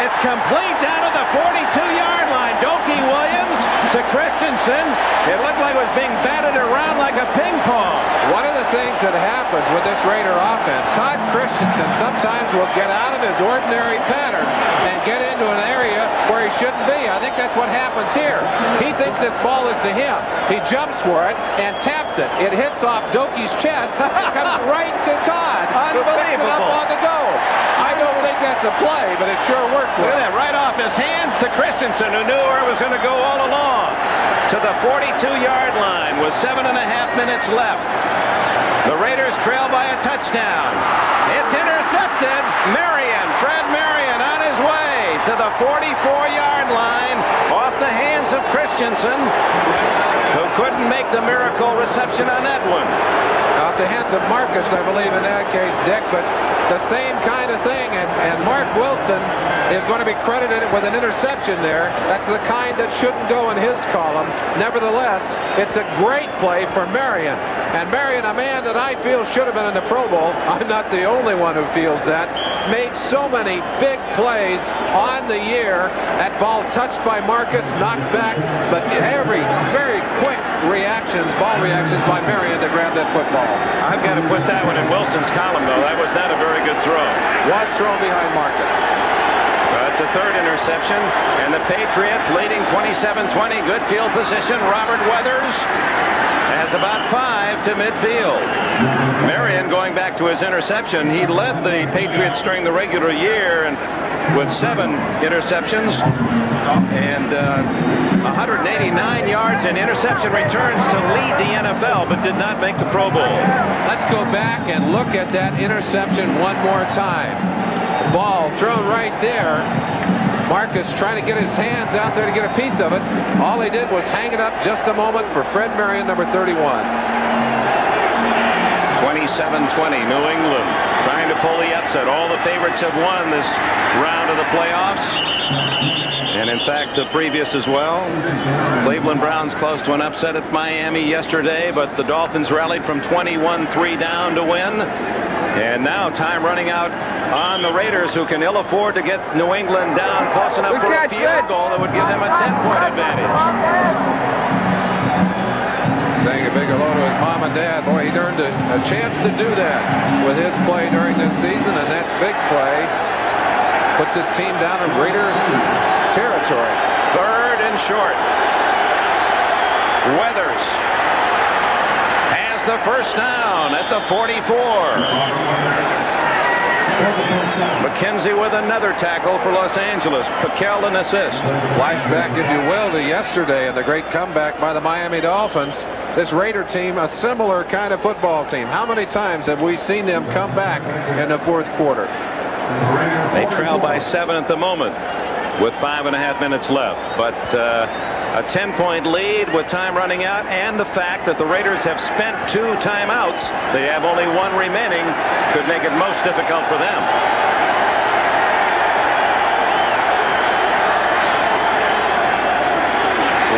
it's complete down to the 42-yard line. Doki Williams to Christensen. It looked like it was being batted around like a ping pong. One of the things that happens with this Raider offense, Todd Christensen sometimes will get out of his ordinary pattern and get into an area where he shouldn't be. I think that's what happens here. He thinks this ball is to him. He jumps for it and taps it. It hits off Doki's chest and comes right to Todd. Unbelievable. Who picks it up on the goal. I don't think that's a play, but it sure worked. Look at that, right off his hands to Christensen, who knew where it was going to go all along. To the 42-yard line with 7.5 minutes left. The Raiders trail by a touchdown. It's intercepted. Fred Marion on his way to the 44-yard line off the hands of Christensen, who couldn't make the miracle reception on that one. Off the hands of Marcus, I believe, in that case, Dick, but the same kind of thing, and Mark Wilson is going to be credited with an interception there. That's the kind that shouldn't go in his column. Nevertheless, it's a great play for Marion. And Marion, a man that I feel should have been in the Pro Bowl, I'm not the only one who feels that, made so many big plays on the year. That ball touched by Marcus, knocked back, but very quick ball reactions by Marion to grab that football. I've got to put that one in Wilson's column, though. That was not a very good throw. Was thrown behind Marcus. It's a third interception, and the Patriots leading 27-20. Good field position. Robert Weathers has about 5 to midfield. Marion, going back to his interception, he led the Patriots during the regular year and with 7 interceptions and 189 yards in interception returns to lead the NFL, but did not make the Pro Bowl. Let's go back and look at that interception one more time. Ball thrown right there. Marcus trying to get his hands out there to get a piece of it. All he did was hang it up just a moment for Fred Marion, number 31. 27-20, New England trying to pull the upset. All the favorites have won this round of the playoffs. And in fact, the previous as well. Cleveland Browns close to an upset at Miami yesterday, but the Dolphins rallied from 21-3 down to win. And now time running out on the Raiders, who can ill afford to get New England down close enough for a field goal that would give them a 10-point advantage. Saying a big hello to his mom and dad. Boy, he earned a chance to do that with his play during this season, and that big play puts his team down in Raider territory. Third and short. Weathers has the first down at the 44. McKenzie with another tackle for Los Angeles. Piquel an assist. Flashback, if you will, to yesterday and the great comeback by the Miami Dolphins. This Raider team, a similar kind of football team. How many times have we seen them come back in the fourth quarter? They trail by 7 at the moment with 5.5 minutes left. But a 10-point lead with time running out, and the fact that the Raiders have spent 2 timeouts, they have only 1 remaining, could make it most difficult for them.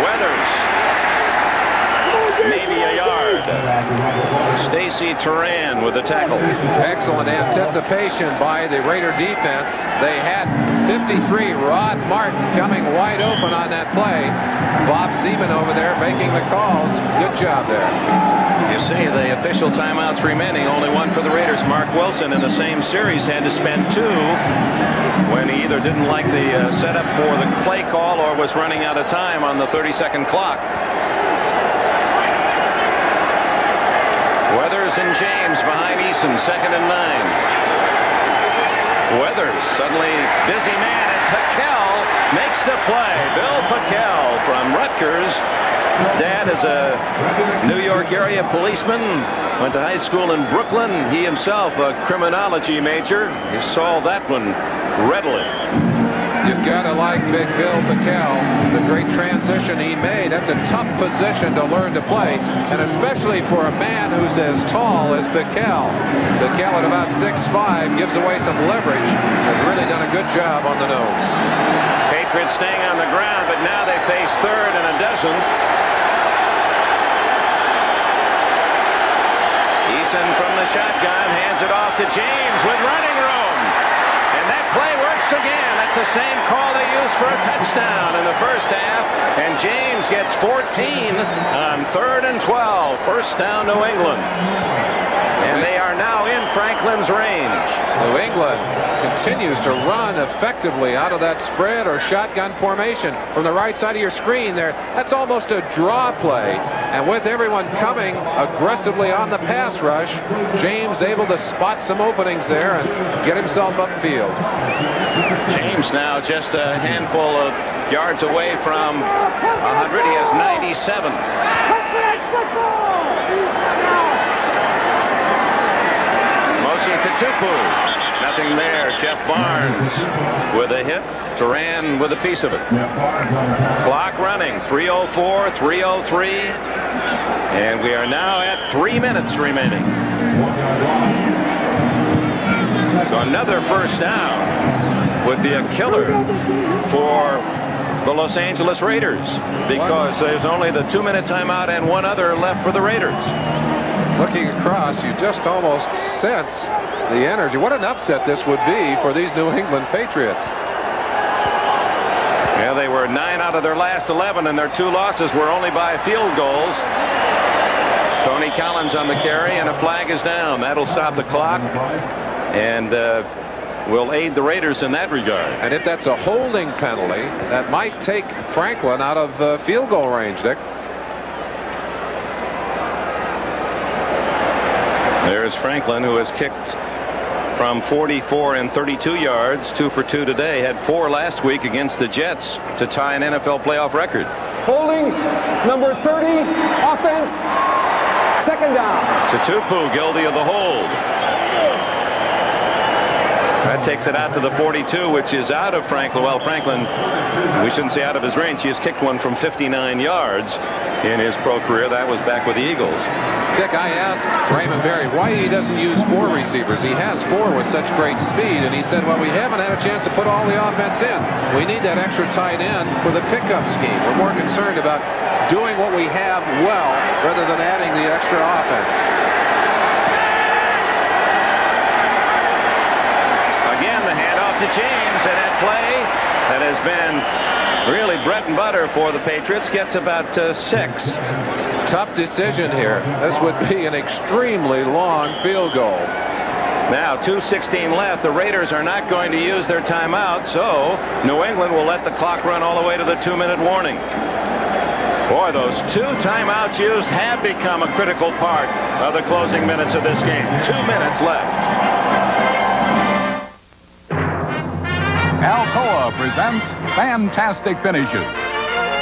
Weathers, maybe a yard. Stays J.C. Turan with the tackle. Excellent anticipation by the Raider defense. They had 53, Rod Martin, coming wide open on that play. Bob Seaman over there making the calls. Good job there. You see the official timeouts remaining, only one for the Raiders. Mark Wilson in the same series had to spend 2 when he either didn't like the setup for the play call or was running out of time on the 30-second clock. Weathers and James behind Eason, 2nd and 9. Weathers suddenly busy man, and Paquel makes the play. Bill Paquel from Rutgers. Dad is a New York area policeman, went to high school in Brooklyn. He himself a criminology major. He saw that one readily. You've got to like Big Bill Paquel, the great transition he made. That's a tough position to learn to play, and especially for a man who's as tall as Paquel. Paquel at about 6'5", gives away some leverage. Has really done a good job on the nose. Patriots staying on the ground, but now they face 3rd and a dozen. Eason from the shotgun hands it off to James with running room. And that play works again. That's the same call they used for a touchdown in the first half. And James gets 14 on 3rd and 12. First down, New England. And they are now in Franklin's range. New England continues to run effectively out of that spread or shotgun formation from the right side of your screen there. That's almost a draw play. And with everyone coming aggressively on the pass rush, James able to spot some openings there and get himself upfield. James now just a handful of yards away from 100. He has 97. Motion to Tupu. Nothing there. Jeff Barnes with a hit. Turan with a piece of it. Clock running. 3:04, 3:03. And we are now at 3 minutes remaining. So another first down would be a killer for the Los Angeles Raiders, because there's only the 2-minute timeout and one other left for the Raiders. Looking across, you just almost sense the energy. What an upset this would be for these New England Patriots. Yeah, they were 9 out of their last 11, and their 2 losses were only by field goals. Tony Collins on the carry, and a flag is down. That'll stop the clock and will aid the Raiders in that regard. And if that's a holding penalty, that might take Franklin out of field goal range, Dick. There's Franklin, who has kicked from 44 and 32 yards, 2 for 2 today. Had 4 last week against the Jets to tie an NFL playoff record. Holding number 30, offense, 2nd down. Tupu guilty of the hold. That takes it out to the 42, which is out of Franklin. Well, Franklin, we shouldn't say out of his range. He has kicked one from 59 yards in his pro career. That was back with the Eagles. Dick, I asked Raymond Berry why he doesn't use 4 receivers. He has 4 with such great speed, and he said, well, we haven't had a chance to put all the offense in. We need that extra tight end for the pickup scheme. We're more concerned about doing what we have well rather than adding the extra offense. Again, the handoff to James, and that play that has been really bread and butter for the Patriots gets about 6. Tough decision here. This would be an extremely long field goal. Now 2:16 left. The Raiders are not going to use their timeout, so New England will let the clock run all the way to the 2-minute warning. Boy, those 2 timeouts used have become a critical part of the closing minutes of this game. 2 minutes left. Alcoa presents Fantastic Finishes.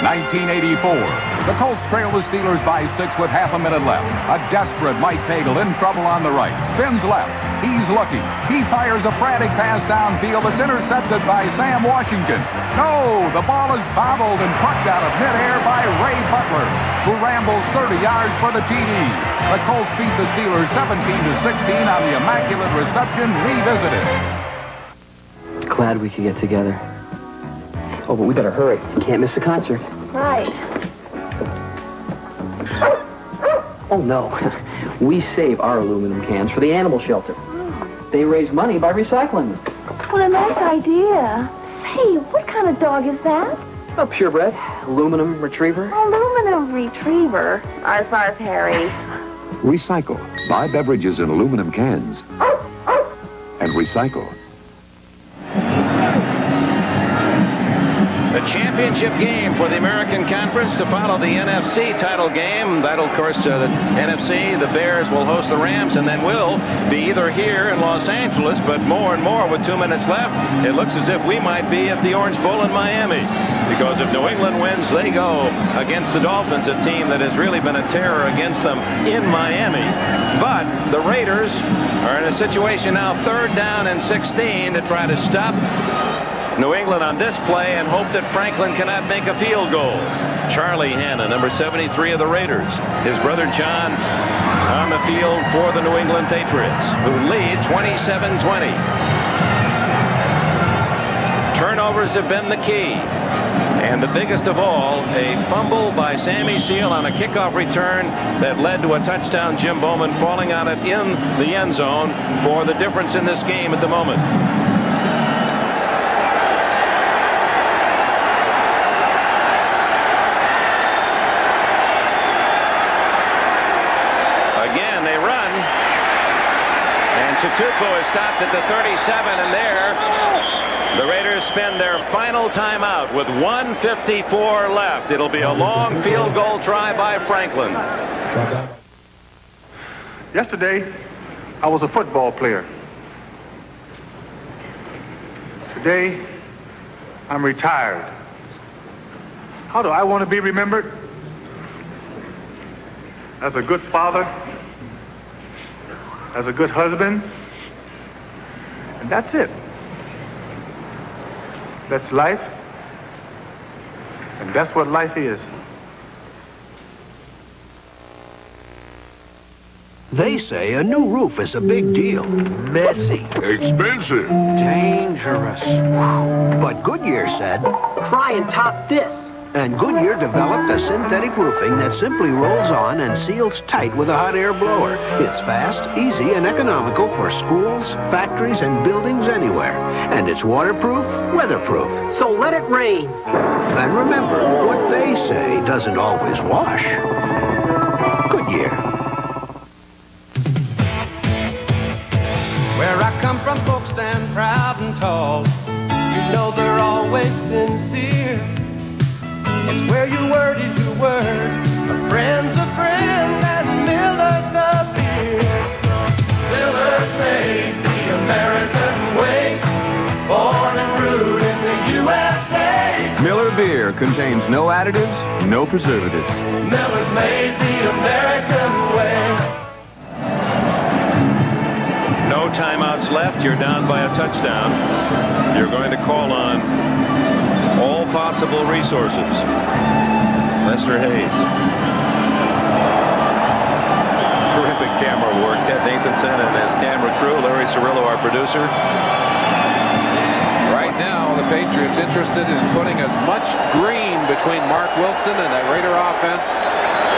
1984. The Colts trail the Steelers by 6 with half a minute left. A desperate Mike Cagle in trouble on the right. Spins left. He's looking. He fires a frantic pass downfield that's intercepted by Sam Washington. No, the ball is bobbled and plucked out of midair by Ray Butler, who rambles 30 yards for the TD. The Colts beat the Steelers 17-16 on the Immaculate Reception Revisited. Glad we could get together. Oh, but we better hurry. Can't miss the concert. Right. Oh, no. We save our aluminum cans for the animal shelter. They raise money by recycling them. What a nice idea. Say, what kind of dog is that? A purebred aluminum retriever. Aluminum retriever. Arf, arf, Harry. Recycle. Buy beverages in aluminum cans. And recycle. The championship game for the American Conference to follow the NFC title game. That'll, of course, the NFC, the Bears will host the Rams, and then we'll be either here in Los Angeles, but more and more with 2 minutes left, it looks as if we might be at the Orange Bowl in Miami. Because if New England wins, they go against the Dolphins, a team that has really been a terror against them in Miami. But the Raiders are in a situation now, 3rd down and 16, to try to stop New England on this play and hope that Franklin cannot make a field goal. Charlie Hanna, number 73 of the Raiders. His brother John on the field for the New England Patriots, who lead 27-20. Turnovers have been the key. And the biggest of all, a fumble by Sammy Seal on a kickoff return that led to a touchdown. Jim Bowman falling on it in the end zone for the difference in this game at the moment. Again, they run. And Tutupo is stopped at the 37, and there the Raiders spend their final timeout with 1:54 left. It'll be a long field goal try by Franklin. Yesterday, I was a football player. Today, I'm retired. How do I want to be remembered? As a good father, as a good husband, and that's it. That's life, and that's what life is. They say a new roof is a big deal. Messy. Expensive. Dangerous. But Goodyear said, try and top this. And Goodyear developed a synthetic roofing that simply rolls on and seals tight with a hot air blower. It's fast, easy, and economical for schools, factories, and buildings anywhere. And it's waterproof, weatherproof. So let it rain. And remember, what they say doesn't always wash. Goodyear. Where I come from, folks stand proud and tall. You know they're always sincere. It's where your word is your word. A friend's a friend, and Miller's the beer. Miller's made the American way. Born and brewed in the USA. Miller beer contains no additives, no preservatives. Miller's made the American way. No timeouts left. You're down by a touchdown. You're going to call on all possible resources. Lester Hayes. Terrific camera work. Ted Nathanson and his camera crew. Larry Cirillo, our producer. Right now, the Patriots interested in putting as much green between Mark Wilson and that Raider offense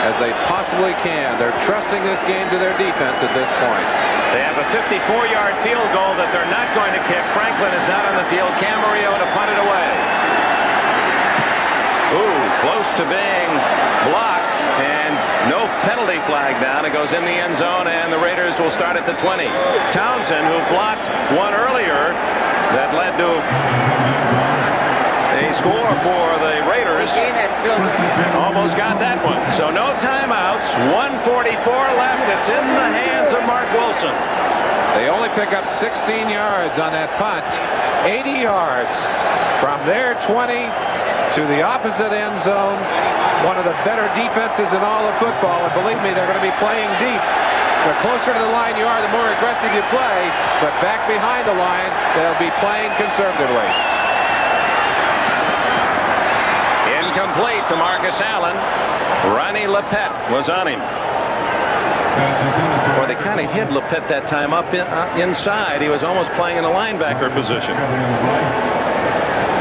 as they possibly can. They're trusting this game to their defense at this point. They have a 54-yard field goal that they're not going to kick. Franklin is not on the field. Camarillo to punt it away. Ooh, close to being blocked, and no penalty flag down. It goes in the end zone, and the Raiders will start at the 20. Townsend, who blocked one earlier that led to a score for the Raiders, almost got that one. So no timeouts, 1:44 left. It's in the hands of Mark Wilson. They only pick up 16 yards on that punt. 80 yards from their 20 to the opposite end zone. One of the better defenses in all of football. And believe me, they're going to be playing deep. The closer to the line you are, the more aggressive you play. But back behind the line, they'll be playing conservatively. Incomplete to Marcus Allen. Ronnie Lepet was on him. Or they kind of hid Lepet that time up inside. He was almost playing in the linebacker position.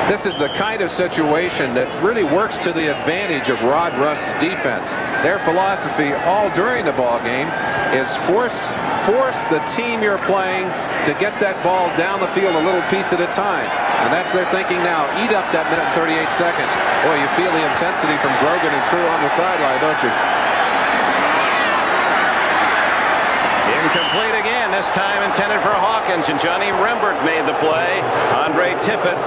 This is the kind of situation that really works to the advantage of Rod Russ's defense. Their philosophy all during the ball game is force the team you're playing to get that ball down the field a little piece at a time. And that's their thinking now. Eat up that minute and 38 seconds. Boy, you feel the intensity from Grogan and crew on the sideline, don't you? Incomplete again, this time intended for Hawkins, and Johnny Rembert made the play. Andre Tippett,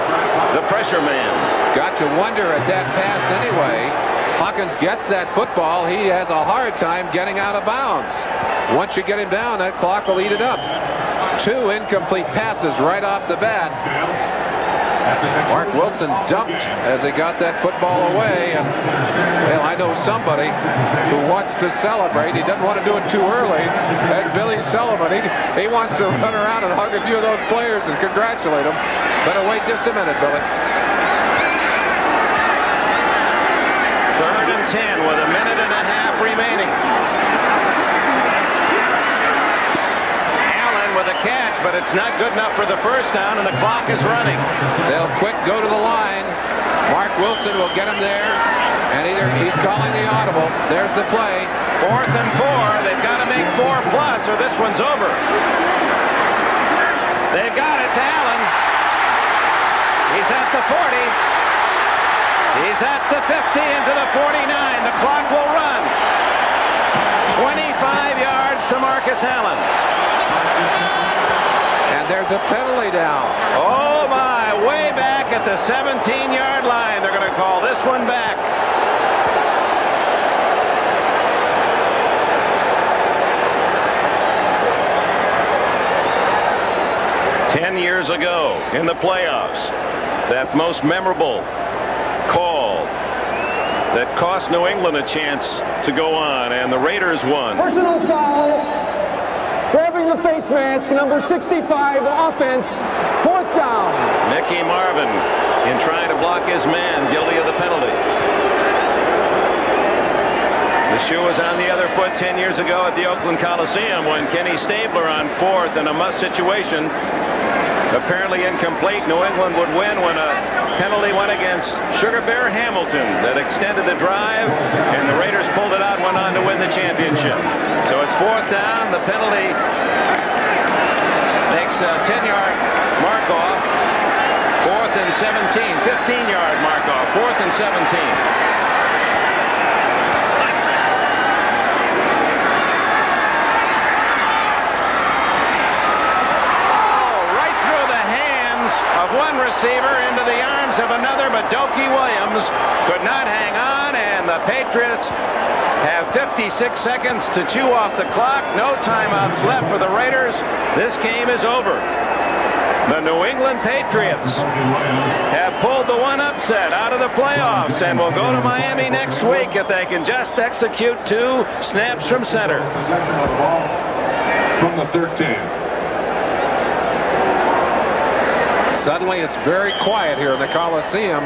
the pressure man. Got to wonder at that pass anyway. Hawkins gets that football. He has a hard time getting out of bounds. Once you get him down, that clock will eat it up. 2 incomplete passes right off the bat. Mark Wilson dumped as he got that football away, and well, I know somebody who wants to celebrate. He doesn't want to do it too early. That's Billy Sullivan. He wants to run around and hug a few of those players and congratulate them. Better wait just a minute, Billy. 3rd and 10 with a minute and a half remaining. With a catch, but it's not good enough for the first down, and the clock is running. They'll quick go to the line. Mark Wilson will get him there, and either he's calling the audible. There's the play. 4th and 4. They've got to make 4 plus, or this one's over. They've got it to Allen. He's at the 40. He's at the 50, into the 49. The clock will run. 25 yards to Marcus Allen. And there's a penalty down. Oh, my. Way back at the 17-yard line. They're going to call this one back. Years ago in the playoffs, that most memorable call that cost New England a chance to go on, and the Raiders won. Personal foul, grabbing the face mask, number 65, offense, 4th down. Mickey Marvin, in trying to block his man, guilty of the penalty. The shoe was on the other foot 10 years ago at the Oakland Coliseum when Kenny Stabler on 4th in a must situation. Apparently incomplete. New England would win when a penalty went against Sugar Bear Hamilton that extended the drive, and the Raiders pulled it out and went on to win the championship. So it's 4th down. The penalty makes a 10-yard mark off. 4th and 17. 15-yard mark off. 4th and 17. One receiver into the arms of another, but Dokie Williams could not hang on, and the Patriots have 56 seconds to chew off the clock. No timeouts left for the Raiders. This game is over. The New England Patriots have pulled the one upset out of the playoffs and will go to Miami next week if they can just execute 2 snaps from center. From the 13. Suddenly, it's very quiet here in the Coliseum.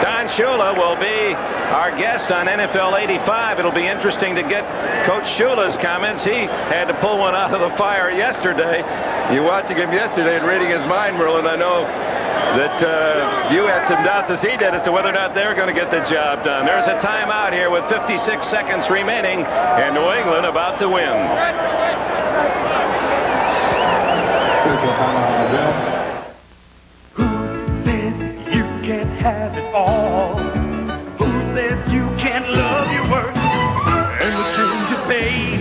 Don Shula will be our guest on NFL 85. It'll be interesting to get Coach Shula's comments. He had to pull one out of the fire yesterday. You're watching him yesterday and reading his mind, Merlin. I know that you had some doubts as he did as to whether or not they're going to get the job done. There's a timeout here with 56 seconds remaining, and New England about to win. Who says you can't have it all? Who says you can't love your work and the change of pace?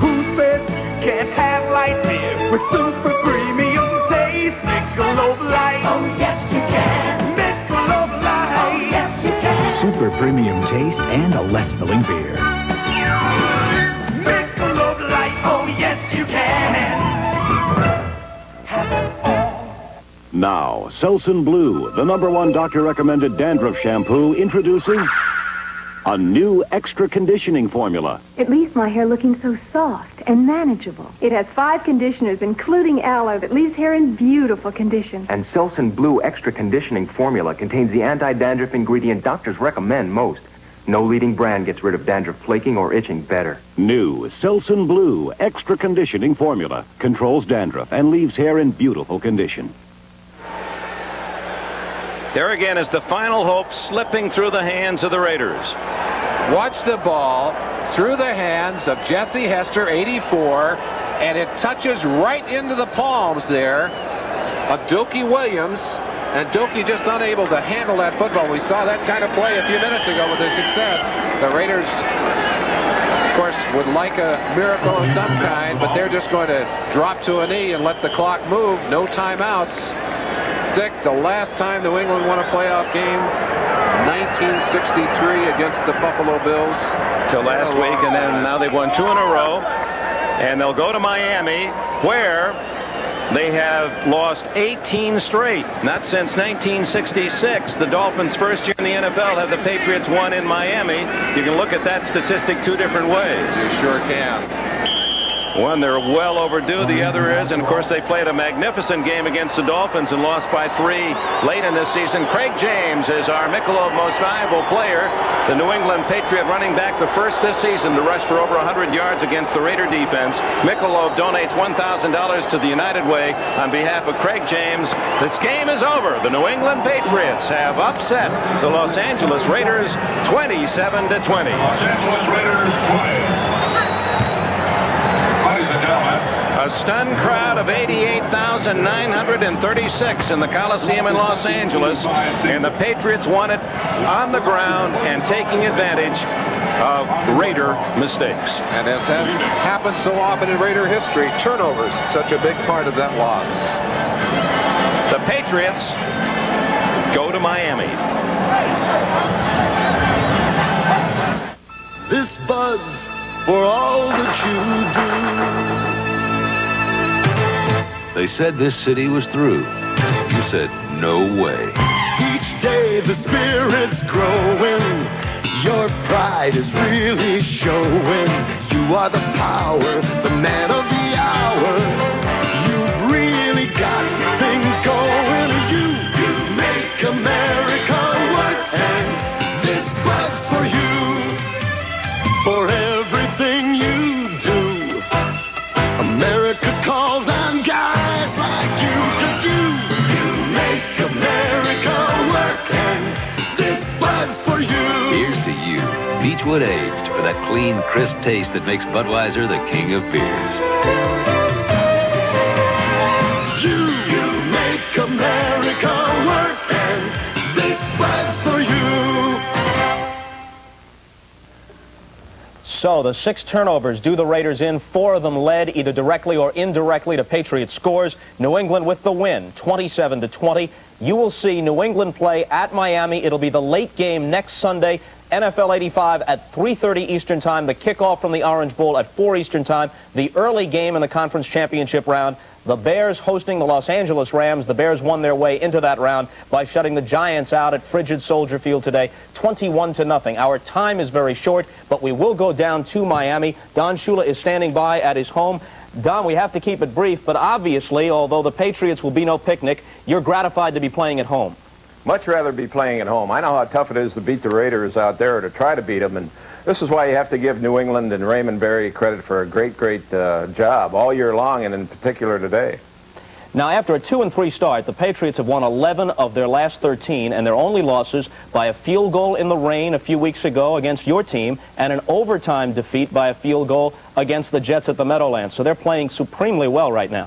Who says you can't have light beer with super premium taste? Michelob Light. Oh, yes, you can. Michelob Light. Oh, yes, you can. Super premium taste and a less filling beer. Michelob Light. Oh, yes, you can. Now, Selsun Blue, the #1 doctor-recommended dandruff shampoo, introduces a new extra conditioning formula. It leaves my hair looking so soft and manageable. It has 5 conditioners, including aloe, that leaves hair in beautiful condition. And Selsun Blue Extra Conditioning Formula contains the anti-dandruff ingredient doctors recommend most. No leading brand gets rid of dandruff flaking or itching better. New Selsun Blue Extra Conditioning Formula controls dandruff and leaves hair in beautiful condition. There again is the final hope slipping through the hands of the Raiders. Watch the ball. through the hands of Jesse Hester, 84, and it touches right into the palms there of Dookie Williams, and Dookie just unable to handle that football. We saw that kind of play a few minutes ago with the success. The Raiders, of course, would like a miracle of some kind, but they're just going to drop to a knee and let the clock move. No timeouts. Dick, the last time New England won a playoff game, 1963 against the Buffalo Bills. Till last week, and then now they've won 2 in a row, and they'll go to Miami, where they have lost 18 straight. Not since 1966. The Dolphins' first year in the NFL have the Patriots won in Miami. You can look at that statistic 2 different ways. You sure can. One, they're well overdue. The other is, and of course, they played a magnificent game against the Dolphins and lost by 3 late in this season. Craig James is our Michelob Most Valuable Player. The New England Patriot running back, the first this season to rush for over 100 yards against the Raider defense. Michelob donates $1,000 to the United Way on behalf of Craig James. This game is over. The New England Patriots have upset the Los Angeles Raiders 27-20. Los Angeles Raiders 20. A stunned crowd of 88,936 in the Coliseum in Los Angeles, and the Patriots won it on the ground and taking advantage of Raider mistakes. And as has happened so often in Raider history, turnovers such a big part of that loss. The Patriots go to Miami. This Bud's for all that you do. They said this city was through. You said, no way. Each day the spirit's growing. Your pride is really showing. You are the power, the man of the hour. You've really got things going. You make America work, and this Bud's for you. For everything you do, America calls on guys like you, 'cause you make America work, and this Bud's for you. Here's to you, Beechwood aged, for that clean, crisp taste that makes Budweiser the king of beers. You make America work, and this Bud's for you. So the 6 turnovers do the Raiders in. 4 of them led either directly or indirectly to Patriots scores. New England with the win, 27-20. You will see New England play at Miami. It'll be the late game next Sunday, NFL 85 at 3:30 Eastern Time. The kickoff from the Orange Bowl at 4 Eastern Time. The early game in the conference championship round. The Bears hosting the Los Angeles Rams. The Bears won their way into that round by shutting the Giants out at frigid Soldier Field today, 21-0. Our time is very short, but we will go down to Miami. Don Shula is standing by at his home. Don, we have to keep it brief, but obviously, although the Patriots will be no picnic, you're gratified to be playing at home. Much rather be playing at home. I know how tough it is to beat the Raiders out there, or to try to beat them, and this is why you have to give New England and Raymond Berry credit for a great job all year long, and in particular today. Now, after a 2-3 start, the Patriots have won 11 of their last 13, and their only losses by a field goal in the rain a few weeks ago against your team, and an overtime defeat by a field goal against the Jets at the Meadowlands. So they're playing supremely well right now.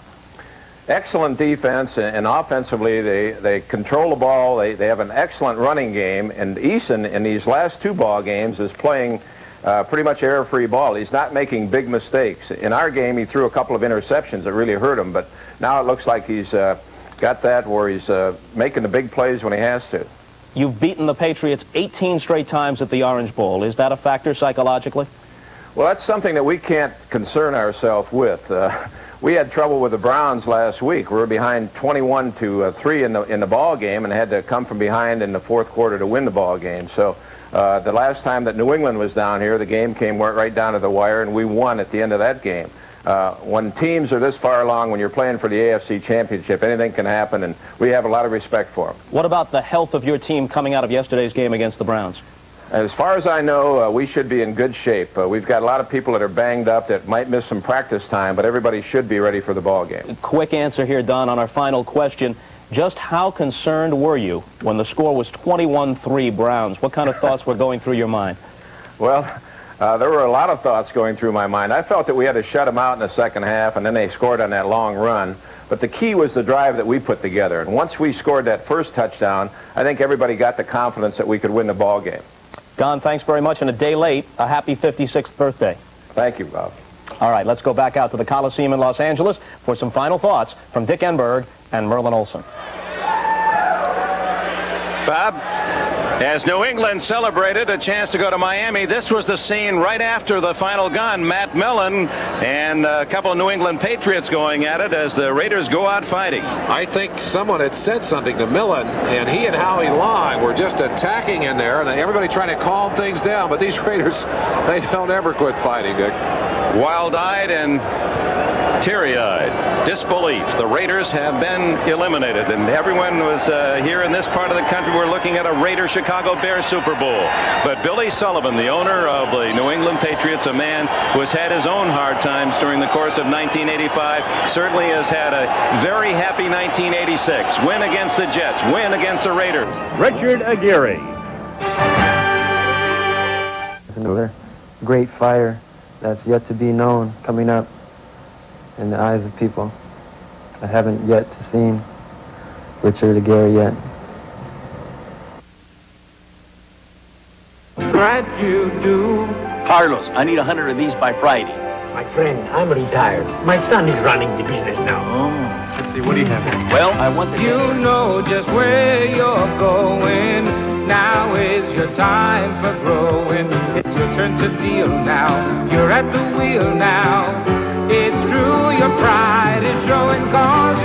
Excellent defense, and offensively they control the ball. They have an excellent running game, and Eason in these last 2 ball games is playing pretty much error-free ball. He's not making big mistakes. In our game, he threw a couple of interceptions that really hurt him, but now it looks like he's got that where he's making the big plays when he has to. You've beaten the Patriots 18 straight times at the Orange Bowl. Is that a factor psychologically? Well, that's something that we can't concern ourselves with. We had trouble with the Browns last week. We were behind 21-3 in the ball game, and had to come from behind in the 4th quarter to win the ball game. So the last time that New England was down here, the game came right down to the wire, and we won at the end of that game. When teams are this far along, when you're playing for the AFC Championship, anything can happen, and we have a lot of respect for them. What about the health of your team coming out of yesterday's game against the Browns? As far as I know, we should be in good shape. We've got a lot of people that are banged up that might miss some practice time, but everybody should be ready for the ball game. Quick answer here, Don, on our final question. Just how concerned were you when the score was 21-3 Browns? What kind of thoughts were going through your mind? Well, There were a lot of thoughts going through my mind. I felt that we had to shut them out in the second half, and then they scored on that long run. But the key was the drive that we put together. And once we scored that first touchdown, I think everybody got the confidence that we could win the ball game. Don, thanks very much. And a day late, a happy 56th birthday. Thank you, Bob. All right, let's go back out to the Coliseum in Los Angeles for some final thoughts from Dick Enberg and Merlin Olsen. Bob, as New England celebrated a chance to go to Miami, this was the scene right after the final gun. Matt Millen and a couple of New England Patriots going at it as the Raiders go out fighting. I think someone had said something to Millen, and he and Howie Long were just attacking in there, and everybody trying to calm things down. But these Raiders, they don't ever quit fighting, Dick. Wild-eyed and teary-eyed disbelief. The Raiders have been eliminated, and everyone was here in this part of the country. We're looking at a Raiders-Chicago Bears Super Bowl. But Billy Sullivan, the owner of the New England Patriots, a man who has had his own hard times during the course of 1985, certainly has had a very happy 1986. Win against the Jets, win against the Raiders. Richard Aguirre. Another great fire that's yet to be known coming up in the eyes of people. I haven't yet seen Richard Aguirre yet. Glad you do. Carlos, I need 100 of these by Friday. My friend, I'm retired. My son is running the business now. Oh. Let's see, what do you have here? Well, I want the... You know just where you're going. Now is your time for growing. It's your turn to deal now. You're at the wheel now. It's true, your pride is showing, 'cause